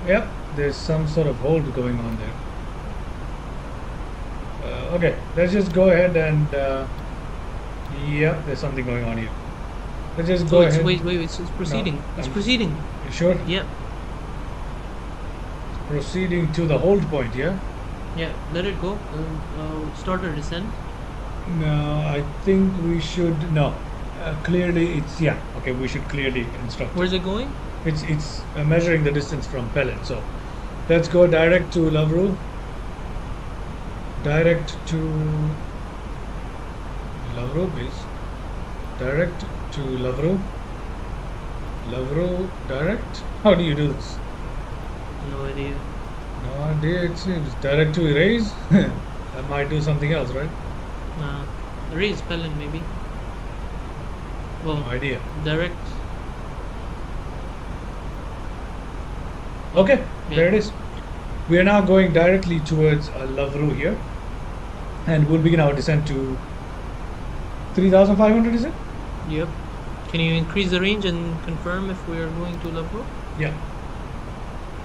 Yep, there's some sort of hold going on there. Okay, let's just go ahead and yep, there's something going on here. Let's just go ahead. Wait, it's proceeding. It's proceeding. You sure? Yep. Proceeding to the hold point, yeah? Yeah, let it go. Start our descent. No, I think we should. No, clearly it's yeah. Okay, we should clearly instruct. Where's it going? It's measuring the distance from Pelin. So let's go direct to Lavru. Direct to Lavru, please. Direct to Lavru. Lavru direct. How do you do this? No idea. No idea. It seems direct to erase. That might do something else, right? Raise Pelin maybe. Well, No idea. direct. Okay, Yeah. there it is. We are now going directly towards Lavru here, and we'll begin our descent to 3,500. Is it? Yep. Can you increase the range and confirm if we are going to Lavru? Yeah.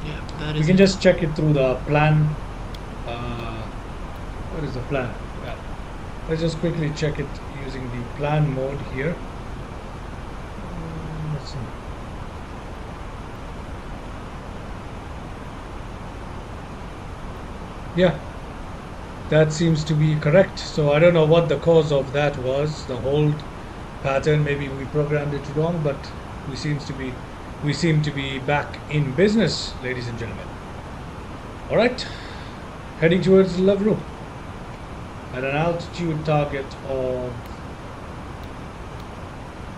Yeah, that is. We can it. just check it through the plan. What is the plan? Yeah. Let's just quickly check it using the plan mode here. Let's see. Yeah, that seems to be correct. So I don't know what the cause of that was. The hold pattern. Maybe we programmed it wrong, but we seem to be back in business, ladies and gentlemen. All right, heading towards Lavru at an altitude target of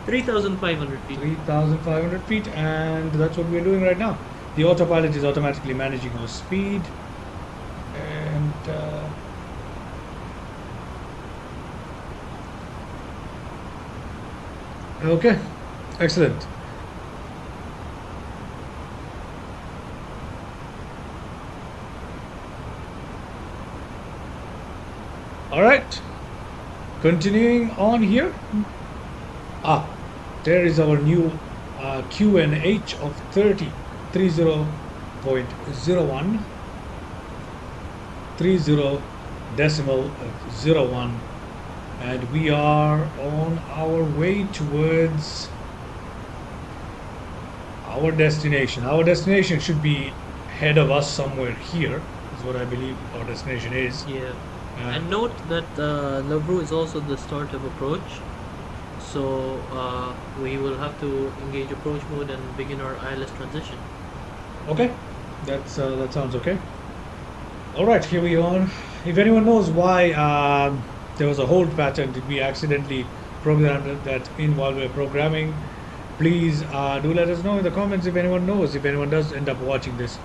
3,500 feet. 3,500 feet, and that's what we're doing right now. The autopilot is automatically managing our speed, and okay, excellent. All right, continuing on here. There is our new QNH of 30.01, 30.01, and we are on our way towards Our destination should be ahead of us somewhere here, is what I believe our destination is. Yeah. And note that Lavru is also the start of approach. So we will have to engage approach mode and begin our ILS transition. Okay, that sounds okay. All right, here we are. If anyone knows why there was a hold pattern, did we accidentally program that in while we were programming? Please do let us know in the comments if anyone knows. If anyone does end up watching this,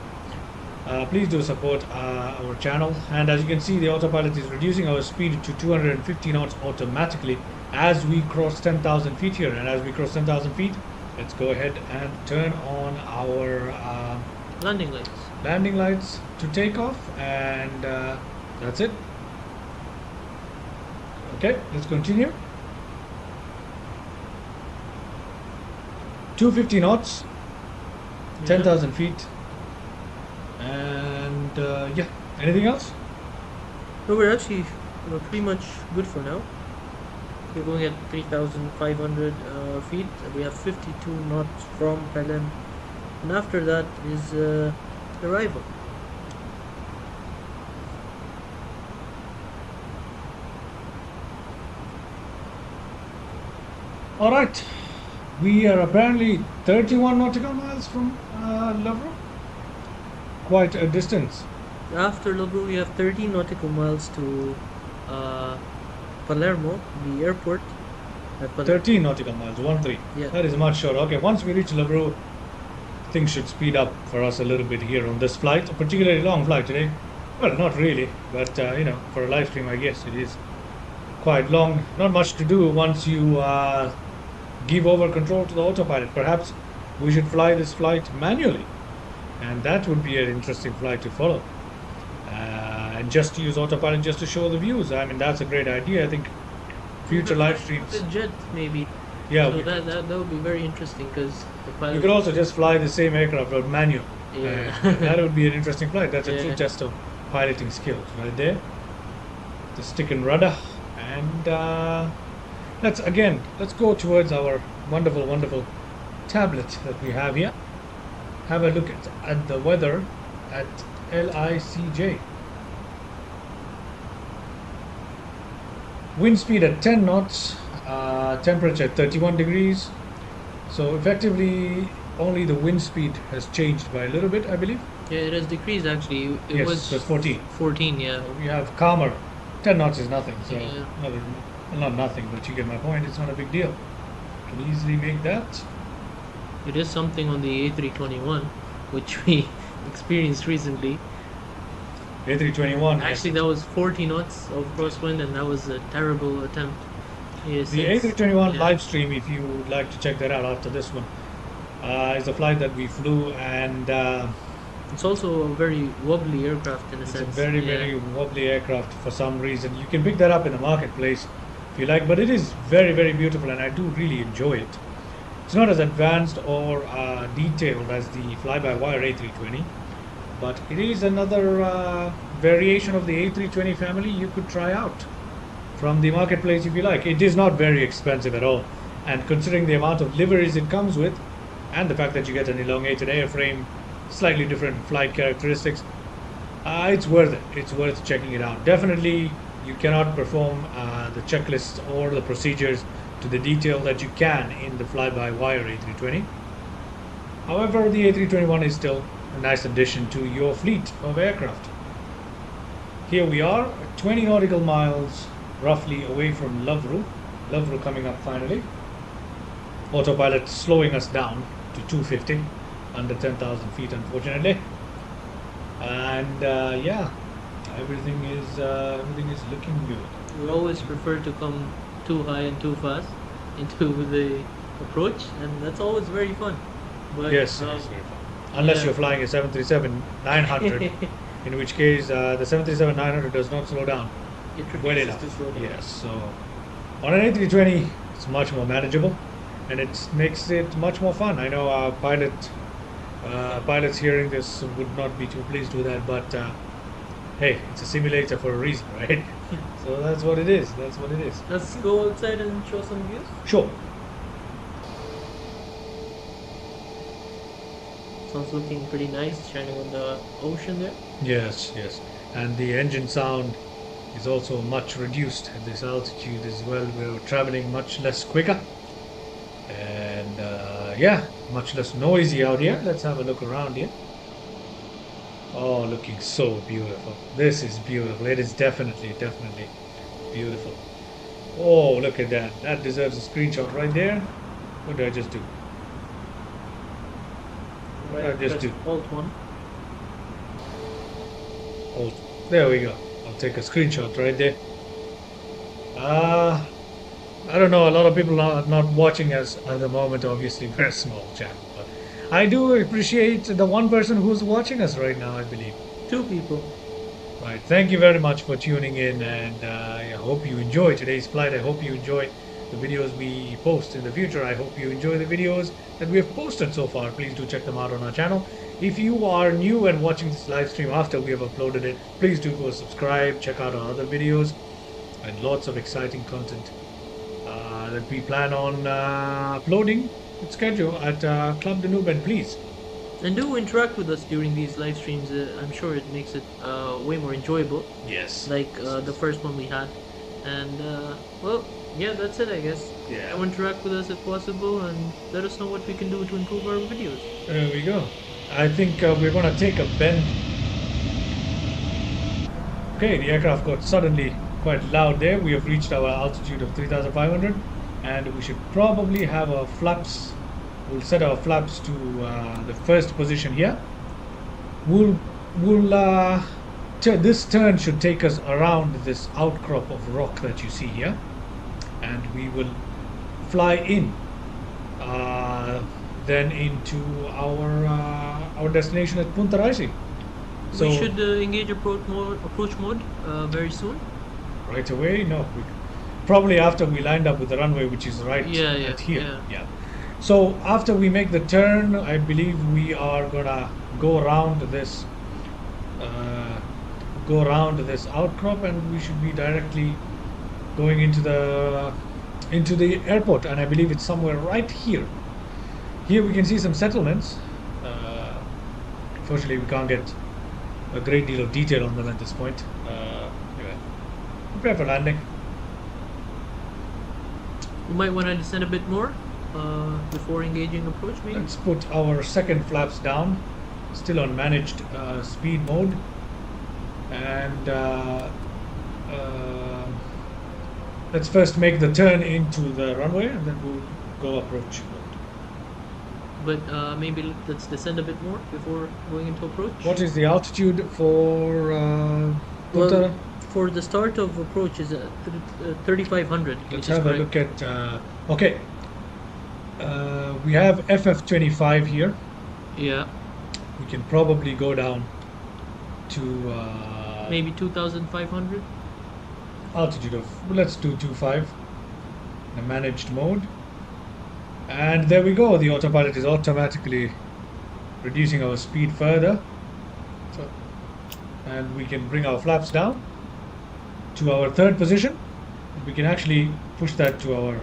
please do support our channel. And as you can see, the autopilot is reducing our speed to 250 knots automatically as we cross 10,000 feet here. And as we cross 10,000 feet, let's go ahead and turn on our landing lights to take off, and that's it. Okay, let's continue. 250 knots, 10,000 feet, and yeah. Anything else? No, we're actually pretty much good for now. We're going at 3,500 feet. We have 52 knots from Palermo, and after that is arrival. All right, we are apparently 31 nautical miles from Lavru. Quite a distance. After Lavru, we have 30 nautical miles to Palermo, the airport. At 13 nautical miles, 1-3. Yeah. That is much shorter. Okay, once we reach Lavru, things should speed up for us a little bit here on this flight, a particularly long flight today. Well, not really, but you know, for a live stream, I guess it is quite long. Not much to do once you give over control to the autopilot. Perhaps we should fly this flight manually, and that would be an interesting flight to follow. And just use autopilot just to show the views. I mean, that's a great idea. I think future live streams. The jet, maybe. Yeah, So that would be very interesting because the pilot. you could also just fly the same aircraft but manual. Yeah. That would be an interesting flight. That's a Yeah. true test of piloting skills right there. The stick and rudder, and let's go towards our wonderful tablet that we have here. Have a look at the weather at LICJ. Wind speed at 10 knots, temperature at 31 degrees. So effectively, only the wind speed has changed by a little bit, I believe. Yeah, it has decreased actually. It Yes, was so it's 14. 14, yeah. We have calmer. 10 knots is nothing, so Yeah. not nothing, but you get my point. It's not a big deal. Can easily make that. It is something on the A321, which we experienced recently. A321. Actually, that was 40 knots of crosswind, and that was a terrible attempt. Yes, The it's- A321 yeah. live stream, if you would like to check that out after this one, is a flight that we flew, and It's also a very wobbly aircraft in a it's a sense. very, Yeah. very wobbly aircraft for some reason. You can pick that up in the marketplace if you like, but it is very, very beautiful, and I do really enjoy it. It's not as advanced or detailed as the fly-by-wire A320, but it is another variation of the A320 family you could try out from the marketplace if you like. It is not very expensive at all, and considering the amount of liveries it comes with, and the fact that you get an elongated airframe, slightly different flight characteristics, it's worth it. It's worth checking it out. Definitely, you cannot perform the checklist or the procedures to the detail that you can in the fly-by-wire A320. However, the A321 is still a nice addition to your fleet of aircraft. Here we are, 20 nautical miles roughly away from Lavru. Lavru coming up finally. Autopilot slowing us down to 250, under 10,000 feet unfortunately. And yeah, everything is looking good. We always prefer to come too high and too fast into the approach, and that's always very fun. But, Yes, unless yeah. you're flying a 737-900, in which case the 737-900 does not slow down it well refuses enough. to slow down. Yes, so on an A320, it's much more manageable, and it makes it much more fun. I know our pilots hearing this would not be too pleased with that, but hey, it's a simulator for a reason, right? So that's what it is. That's what it is. Let's go outside and show some views. Sure. sun's looking pretty nice, shining on the ocean there. Yes, yes. And the engine sound is also much reduced at this altitude as well. We're traveling much less quicker. And yeah, much less noisy out here. Let's have a look around here. Oh, looking so beautiful. This is beautiful. It is definitely beautiful. Oh, look at that. That deserves a screenshot right there. What did I just do? What did I just do? Alt 1. Oh, there we go. I'll take a screenshot right there. I don't know. A lot of people are not watching us at the moment. Obviously, we're a small channel, but I do appreciate the one person who's watching us right now, I believe. 2 people. Right. Thank you very much for tuning in, and I hope you enjoy today's flight. I hope you enjoy the videos we post in the future. I hope you enjoy the videos that we have posted so far. Please do check them out on our channel. If you are new and watching this live stream after we have uploaded it, please do go subscribe, check out our other videos, and lots of exciting content that we plan on uploading with schedule at Club de Nuben, please. And do interact with us during these live streams. I'm sure it makes it way more enjoyable. Yes. Like the first one we had. And well, yeah, that's it, I guess. Yeah. So interact with us if possible, and let us know what we can do to improve our videos. There we go. I think we're going to take a bend. Okay, the aircraft got suddenly quite loud there. We have reached our altitude of 3,500, and we should probably have our flaps. We'll set our flaps to the first position here. This turn should take us around this outcrop of rock that you see here, and we will fly in then into our destination at Punta Raisi. So We should engage approach mode very soon. right away? No, probably after we lined up with the runway, which is right at here. Yeah. So after we make the turn, I believe we are gonna go around this outcrop, and we should be directly going into the airport. And I believe it's somewhere right here. Here we can see some settlements. Unfortunately, we can't get a great deal of detail on them at this point. Anyway, prepare for landing. We might want to descend a bit more before engaging approach, maybe. Let's put our second flaps down, still on managed speed mode, and let's first make the turn into the runway, and then we'll go approach mode. But maybe let's descend a bit more before going into approach. What is the altitude for Punta? Well, for the start of approach is 3,500. Let's have a look at. Okay, we have FF25 here. Yeah, We can probably go down to maybe 2,500. altitude of. Let's do 2.5 in a managed mode. And there we go. The autopilot is automatically reducing our speed further. So, and we can bring our flaps down to our third position. We can actually push that to our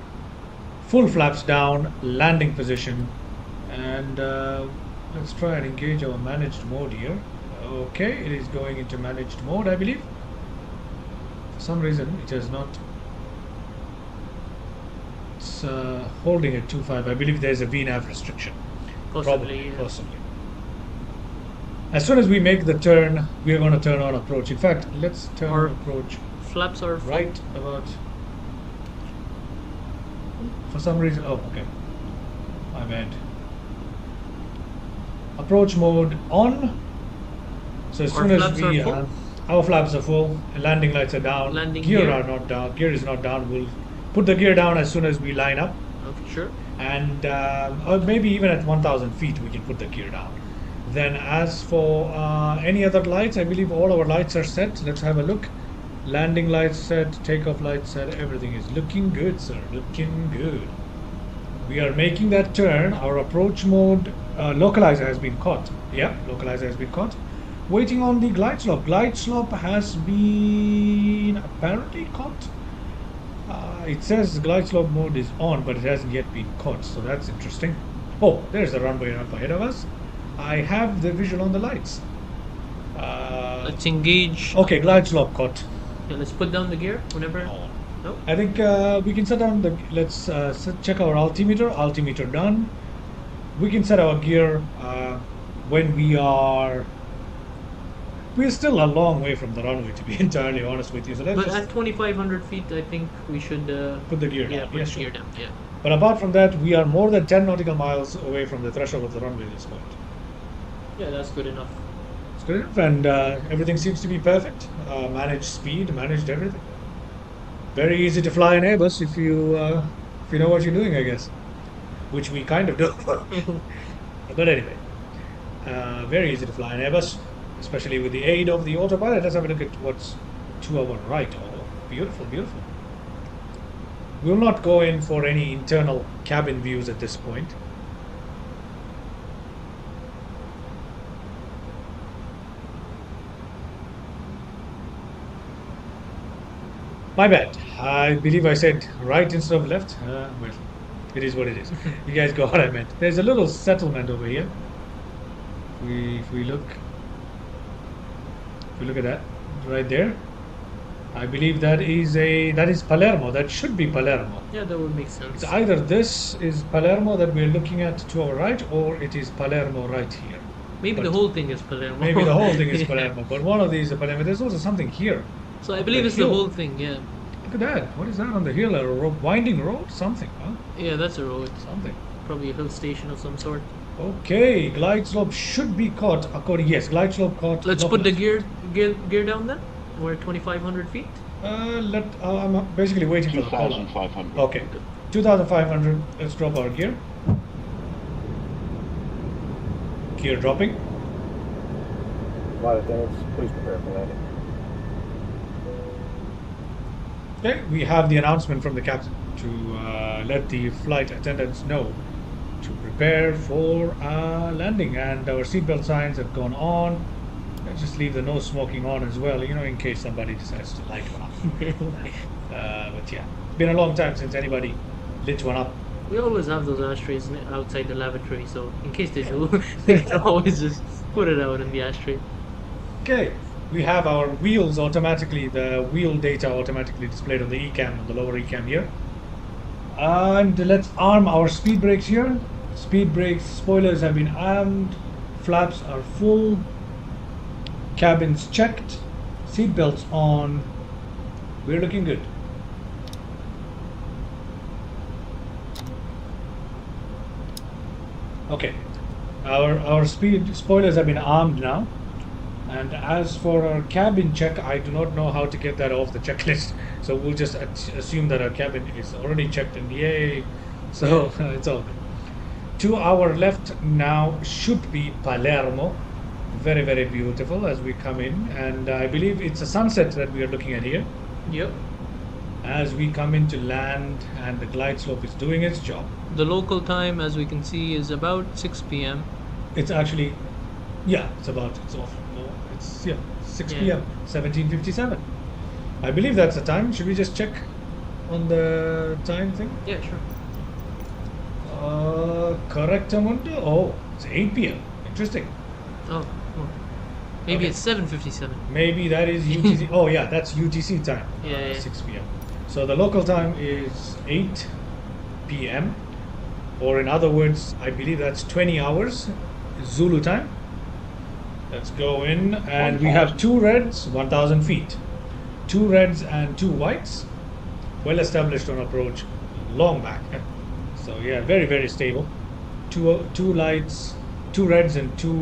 full flaps down landing position. And let's try and engage our managed mode here. Okay, it is going into managed mode, I believe. For some reason, it has not. It's holding at 2.5. I believe there's a VNAV restriction. Possibly. Yeah. Possibly. As soon as we make the turn, we are going to turn on approach. In fact, let's turn Our on approach Flaps are right about. For some reason, oh, okay. My bad. Approach mode on. So as Our soon as flaps we, are full? our flaps are full, landing lights are down, Landing gear gear. are not down, gear is not down. We'll put the gear down as soon as we line up. Okay, sure. And or maybe even at 1,000 feet we can put the gear down. Then as for any other lights, I believe all our lights are set. Let's have a look. Landing lights set, takeoff lights set, everything is looking good, sir, looking good. We are making that turn. Our approach mode localizer has been caught. Yeah, localizer has been caught. Waiting on the glide slope. Glide slope has been apparently caught. It says glide slope mode is on, but it hasn't yet been caught, so that's interesting. Oh, there's the runway up ahead of us. I have the visual on the lights. Let's engage. Okay, glide slope caught. Yeah, let's put down the gear whenever. No? I think we can set down the. Let's check our altimeter. Altimeter done. We can set our gear when we are. We're still a long way from the runway, to be entirely honest with you. So let's But just at 2,500 feet, I think we should put the gear yeah, down. put Yeah, the sure. gear down. Yeah. But apart from that, we are more than 10 nautical miles away from the threshold of the runway at this point. Yeah, that's good enough. It's good enough, and everything seems to be perfect. Managed speed, managed everything. Very easy to fly an Airbus if you know what you're doing, I guess. Which we kind of do. But anyway, very easy to fly an Airbus, especially with the aid of the autopilot. Let's have a look at what's to our right. Oh, beautiful, beautiful. We'll not go in for any internal cabin views at this point. My bad. I believe I said right instead of left. Well, it is what it is. You guys got what I meant. There's a little settlement over here. If we look at that right there, I believe that is Palermo. That should be Palermo. Yeah, that would make sense. It's either this is Palermo that we're looking at to our right, or it is Palermo right here. Maybe But the whole thing is Palermo. maybe the whole thing is Yeah. Palermo, but one of these is Palermo. There's also something here. So I believe The it's the hill. whole thing. Yeah. Look at that. What is that on the hill? A winding road? Something, huh? Yeah, that's a road. Something. Probably a hill station of some sort. Okay, glide slope should be caught. According, yes, glide slope caught. Let's put the gear down then. We're at 2,500 feet. I'm basically waiting for the call. 2,500. Okay, 2,500. Let's drop our gear. Gear dropping. Flight attendants, please prepare for landing. Okay, we have the announcement from the captain to let the flight attendants know to prepare for landing, and our seatbelt signs have gone on. Let's just leave the no smoking on as well, you know, in case somebody decides to light one up. But yeah, it's been a long time since anybody lit one up. We always have those ashtrays outside the lavatory, so in case they do, they can always just put it out in the ashtray. Okay, we have our wheels automatically, the wheel data automatically displayed on the ECAM, on the lower ECAM here. And let's arm our speed brakes here. Speed brakes, spoilers have been armed, flaps are full, cabins checked, seat belts on. We're looking good. Okay, our speed spoilers have been armed now. And as for our cabin check, I do not know how to get that off the checklist. So we'll just assume that our cabin is already checked in the A. So it's all good. To our left now should be Palermo. Very, very beautiful as we come in. And I believe it's a sunset that we are looking at here. Yep. As we come in to land and the glide slope is doing its job. The local time, as we can see, is about 6 p.m. It's actually, yeah, it's off. No, it's, yeah, 6 Yeah. p.m., 17:57. I believe that's the time. Should we just check on the time thing? Yeah, sure. Correctamundo. Oh, it's 8 p.m. Interesting. Oh, maybe Okay. it's 7:57. Maybe that is UTC. Oh, yeah, that's UTC time. Yeah, yeah. 6 p.m. So the local time is 8 p.m. Or in other words, I believe that's 20 hours Zulu time. Let's go in, and we have 2 reds, 1,000 feet. 2 reds and 2 whites. Well established on approach, long back. So yeah, very, very stable. Two lights, 2 reds and 2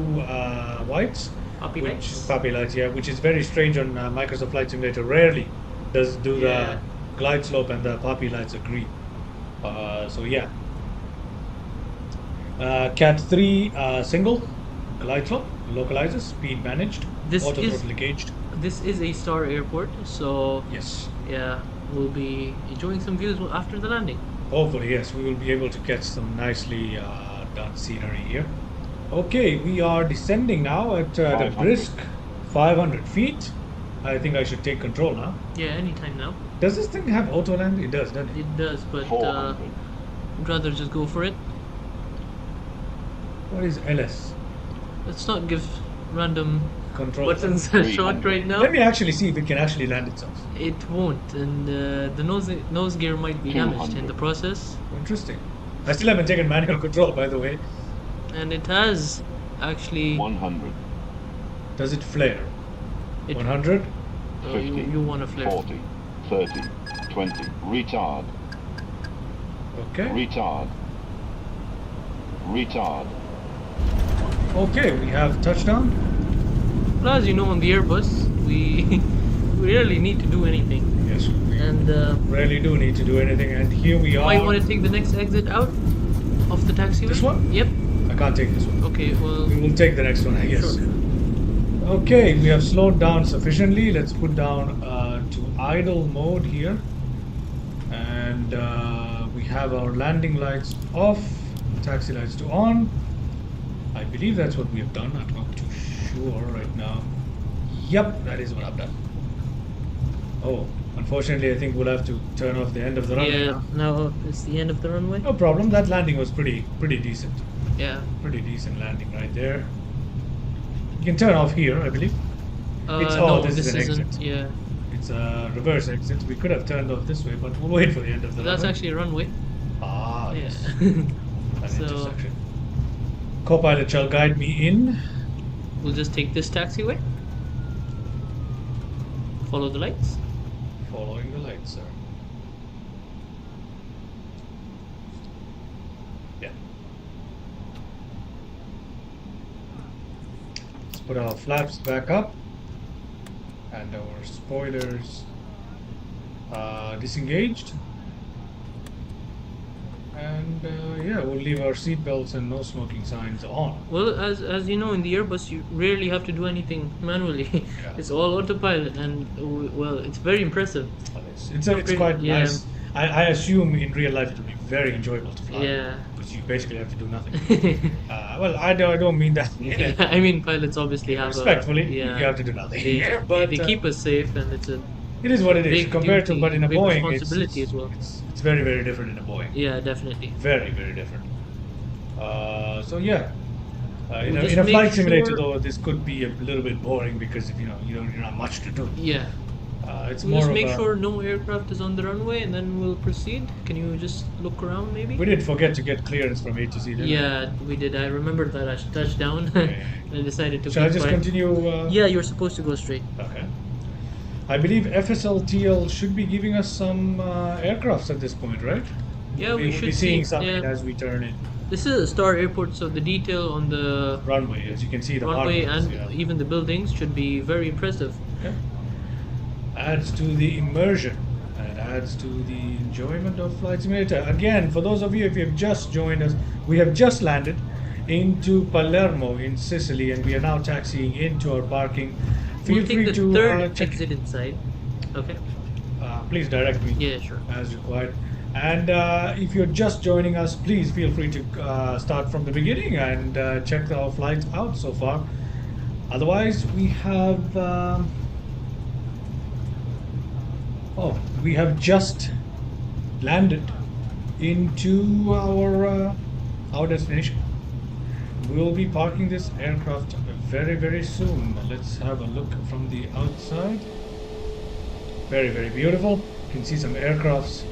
whites. Poppy lights. Poppy lights, yeah, which is very strange on Microsoft Flight Simulator. Rarely does Yeah. the glide slope and the poppy lights agree. So yeah. Cat 3 single glide slope, localizers, speed managed, This auto is- throttle engaged. This is a star airport, so Yes. yeah, we'll be enjoying some views after the landing. Hopefully, yes, we will be able to get some nicely done scenery here. Okay, we are descending now at the 500. brisk 500 feet. I think I should take control now. Yeah, anytime now. Does this thing have auto land? It does, doesn't it? It does, but 400. I'd rather just go for it. What is LS? Let's not give random Control. buttons a shot right now. Let me actually see if it can actually land itself. It won't, and the nose gear might be damaged in the process. Interesting. I still haven't taken manual control, by the way. And it has actually. 100, Does it flare? It, 100? 50, you want to flare. 40, 30, 20. Retard, Okay. retard, retard. Okay, we have touchdown. Well, as you know, on the Airbus, we we rarely need to do anything, Yes, we and rarely do need to do anything, and here we are. might want to take the next exit out of the taxiway. This one? Yep. I can't take this one. Okay. Well. We will take the next one, I guess. Sure. Okay, we have slowed down sufficiently. Let's put down to idle mode here. And we have our landing lights off, taxi lights to on. I believe that's what we have done. I'm not too sure right now. Yep, that is what I've done. Oh, unfortunately, I think we'll have to turn off the end of the runway. Yeah. Now it's the end of the runway. No problem. That landing was pretty decent. Yeah. Pretty decent landing right there. You can turn off here, I believe. It's no, this is an isn't. exit. Yeah. It's a reverse exit. We could have turned off this way, but we'll wait for the end of the That's runway. actually a runway. Ah, Yeah. yes. An So- intersection. Co-pilot shall guide me in. We'll just take this taxiway. Follow the lights. Following the lights, sir. Yeah. Let's put our flaps back up. And our spoilers disengaged. And yeah, we'll leave our seatbelts and no smoking signs on. Well, as you know, in the Airbus, you rarely have to do anything manually. Yeah. It's all autopilot, and well, it's very impressive. It's quite Yeah. nice. I assume in real life it will be very enjoyable to fly. Yeah. Because you basically have to do nothing. Well, I don't mean that. I mean, pilots obviously have Respectfully, yeah, you have to do nothing. they keep us safe, and it's a it is what it is big compared to, duty, but in a big Boeing, responsibility as well. it's very, very different in a Boeing. yeah, definitely. Very, very different. So yeah, in Just a make flight simulator sure- though, this could be a little bit boring because if you're not much to do. Yeah. It's We'll more just of make a, sure no aircraft is on the runway, and then we'll proceed. Can you just look around, maybe? We did forget to get clearance from A to Z. Didn't we? Yeah, we did. I remember that I touched down. Yeah. And I decided to. Shall I keep just quiet. continue? Yeah, you're supposed to go straight. Okay. I believe FSLTL should be giving us some aircrafts at this point, right? Yeah, we will should be seeing see, something yeah. as we turn in. This is a star airport, so the detail on the Runway, as you can see, the runway markings, and yeah. even the buildings should be very impressive. Yeah. Adds to the immersion and adds to the enjoyment of Flight Simulator. Again, for those of you, if you have just joined us, we have just landed into Palermo in Sicily, and we are now taxiing into our parking. Feel We'll free take the to third check. exit inside. Okay. Please direct me. Yeah, sure. As required. And if you're just joining us, please feel free to start from the beginning and check our flights out so far. Otherwise, we have we have just landed into our destination. We'll be parking this aircraft very, very soon. Let's have a look from the outside. Very, very beautiful. You can see some aircrafts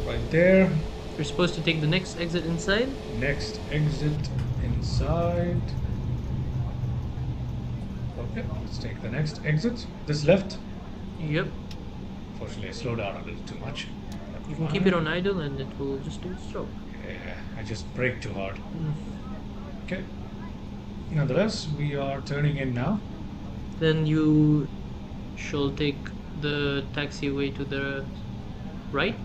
right there. You're supposed to take the next exit inside. Next exit inside. Okay, let's take the next exit. This left. Yep. Fortunately, I slowed down a little too much. You can keep it on idle, and it will just do its job. Yeah, I just braked too hard. Mm. Okay. Nonetheless, we are turning in now. Then you shall take the taxiway to the right.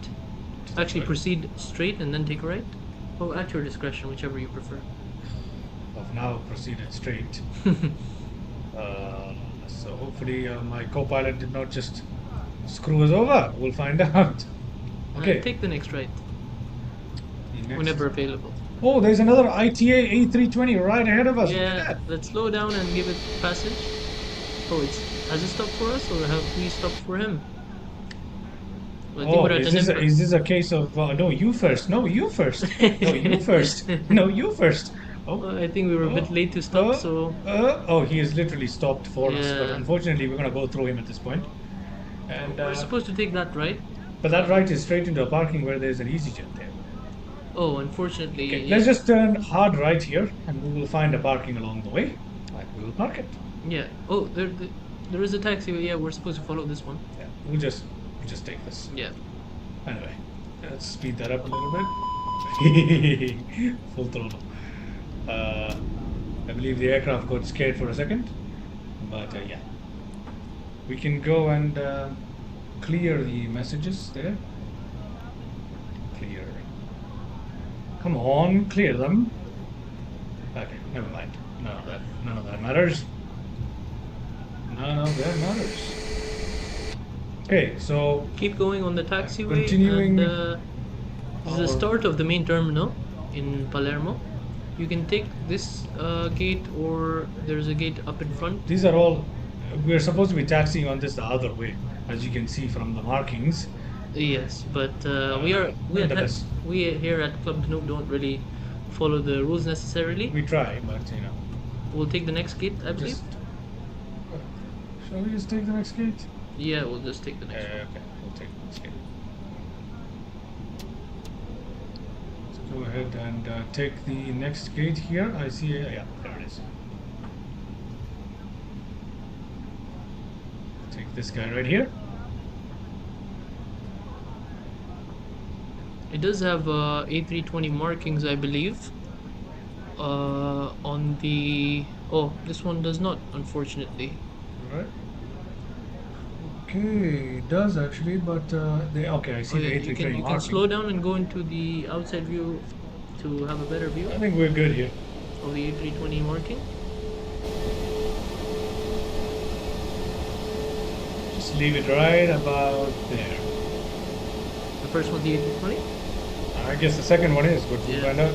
the Actually, right. proceed straight and then take a right. Oh, at your discretion, whichever you prefer. I've now proceeded straight. So hopefully my co-pilot did not just screw us over. We'll find out. Okay. Take the next right, The next- whenever available. Oh, there's another ITA A320 right ahead of us. Look at Yeah, that. let's slow down and give it passage. Oh, has it stopped for us, or have we stopped for him? Well, I think Oh, we're at an is this a case of no, you first? No, you first. No, you first. No, you first. Oh, I think we were a bit late to stop, so oh, he is literally stopped for us, but Yeah. unfortunately, we're gonna go through him at this point. And we're supposed to take that right. but that right is straight into a parking where there's an EasyJet there. Oh, unfortunately, Okay, yeah. let's just turn hard right here, and we will find a parking along the way, and we will park it. Yeah. Oh, there is a taxiway. Yeah, we're supposed to follow this one. Yeah, we'll just take this. Yeah. Anyway, let's speed that up a little bit. Full throttle. I believe the aircraft got scared for a second, but yeah, we can go and clear the messages there. Clear. Come on, clear them. Okay, never mind. None of that matters. None of that matters. Okay, so Keep going on the taxiway. continuing And, this is the our- start of the main terminal in Palermo. You can take this gate, or there's a gate up in front. these are all. We're supposed to be taxiing on this the other way, as you can see from the markings. Yes, but we nonetheless. here at Club Canoe don't really follow the rules necessarily. We try, but We'll take the next gate, I believe. just. Shall we just take the next gate? Yeah, we'll just take the next one. Okay, we'll take the next gate. Let's go ahead and take the next gate here. I see. Yeah, there it is. Take this guy right here. It does have A320 markings, I believe. On the this one does not, unfortunately. All right. Okay, it does actually, but okay, I see Oh, yeah, the you A320 can marking. slow down and go into the outside view to have a better view I think we're good here. of the A320 marking. Just leave it right about there. The first one's the A320. I guess the second one is, but we'll Yeah. find out.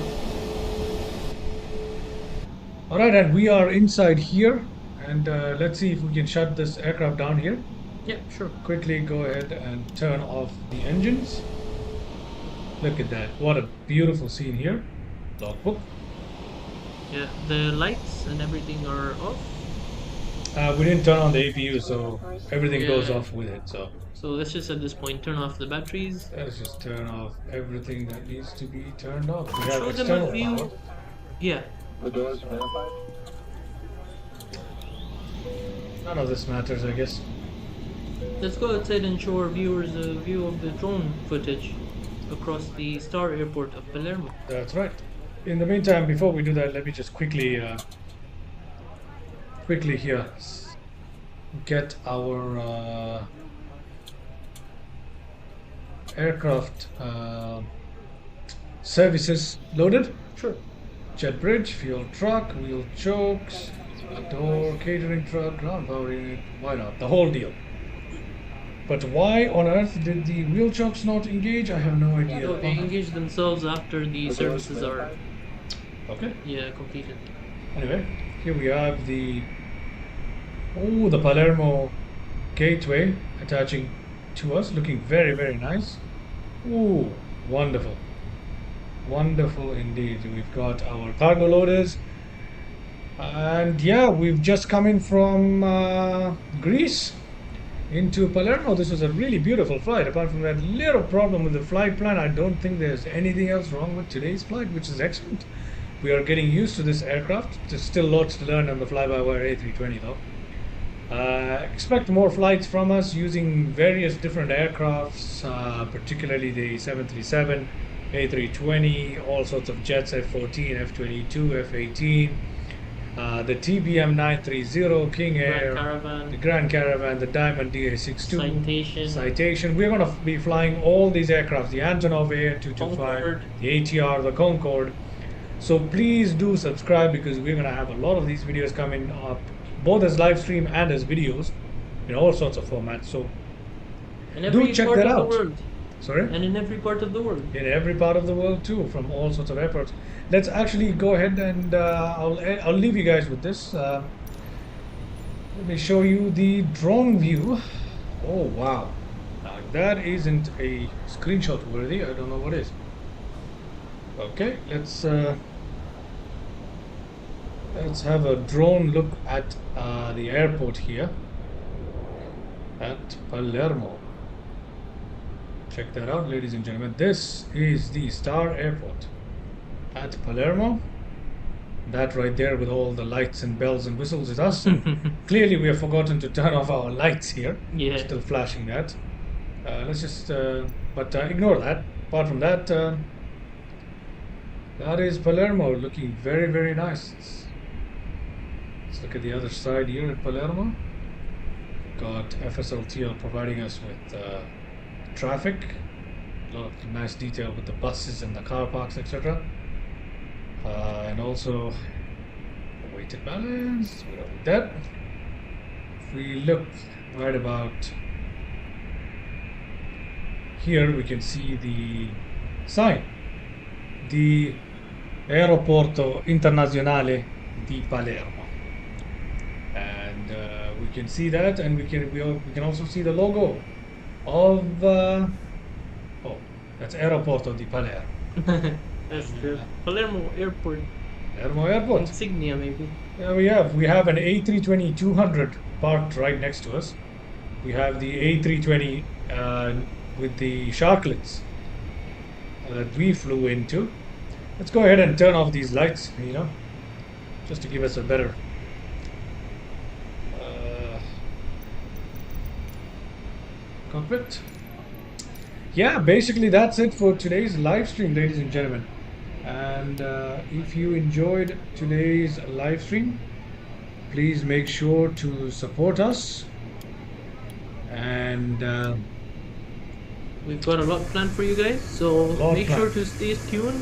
All right, and we are inside here, and let's see if we can shut this aircraft down here. Yeah, sure. Quickly go ahead and turn off the engines. Look at that! What a beautiful scene here. Logbook. Yeah, the lights and everything are off. We didn't turn on the APU, so everything goes Yeah. off with it. So So let's just at this point turn off the batteries. let's just turn off everything that needs to be turned off. We have Show them a external view. power. Yeah. The doors verified. None of this matters, I guess. Let's go outside and show our viewers a view of the drone footage across the Star Airport of Palermo. That's right. In the meantime, before we do that, let me just quickly here get our aircraft services loaded. Sure. Jet bridge, fuel truck, wheel chokes, door, catering truck, ground power unit. Why not? The whole deal. But why on earth did the wheel chokes not engage? I have no idea. So they engage themselves after the services are Okay. completed. Anyway, here we have the Palermo gateway attaching to us, looking very, very nice. Ooh, wonderful. Wonderful indeed. We've got our cargo loaders. And yeah, we've just come in from Greece into Palermo. This was a really beautiful flight. Apart from that little problem with the flight plan, I don't think there's anything else wrong with today's flight, which is excellent. We are getting used to this aircraft. There's still lots to learn on the FlyByWire A320 though. Expect more flights from us using various different aircrafts, particularly the 737, A320, all sorts of jets, F-14, F-22, F-18, the TBM 930, King Air, Grand Caravan. the Grand Caravan, the Diamond DA62, Citation. We're going to be flying all these aircraft, the Antonov AN225, Concorde. the ATR, the Concorde. So please do subscribe because we're going to have a lot of these videos coming up, both as live stream and as videos in all sorts of formats. So In every do check part that of out. the world. Sorry? And in every part of the world. In every part of the world too, from all sorts of airports. Let's actually go ahead and I'll leave you guys with this. Let me show you the drone view. Oh wow, now that isn't a screenshot worthy. I don't know what is. Okay, let's Let's have a drone look at the airport here at Palermo. Check that out, ladies and gentlemen. This is the Star Airport at Palermo. That right there with all the lights and bells and whistles is us. Clearly we have forgotten to turn off our lights here. Yeah. Still flashing that. Let's just, ignore that. Apart from that, that is Palermo, looking very, very nice. Let's look at the other side here at Palermo. Got FSLTL providing us with traffic. A lot of nice detail with the buses and the car parks, etc. And also weighted balance. We don't need that. If we look right about here, we can see the sign, the Aeroporto Internazionale di Palermo, and we can see that, and we can also see the logo of that's Aeroporto di Palermo. That's the Palermo Airport Palermo Airport. insignia, maybe. Yeah, we have an A320 200 parked right next to us. We have the A320 with the sharklets that we flew into. Let's go ahead and turn off these lights, just to give us a better cockpit. Yeah, basically that's it for today's live stream, ladies and gentlemen. And if you enjoyed today's live stream, please make sure to support us. And We've got a lot planned for you guys, so Lot make sure planned. to stay tuned.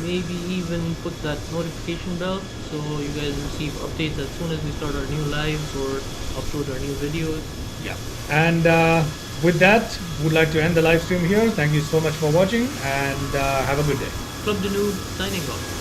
Maybe even put that notification bell so you guys receive updates as soon as we start our new lives or upload our new videos. yeah. And with that, would like to end the live stream here. Thank you so much for watching, and have a good day. Club the Noob signing off.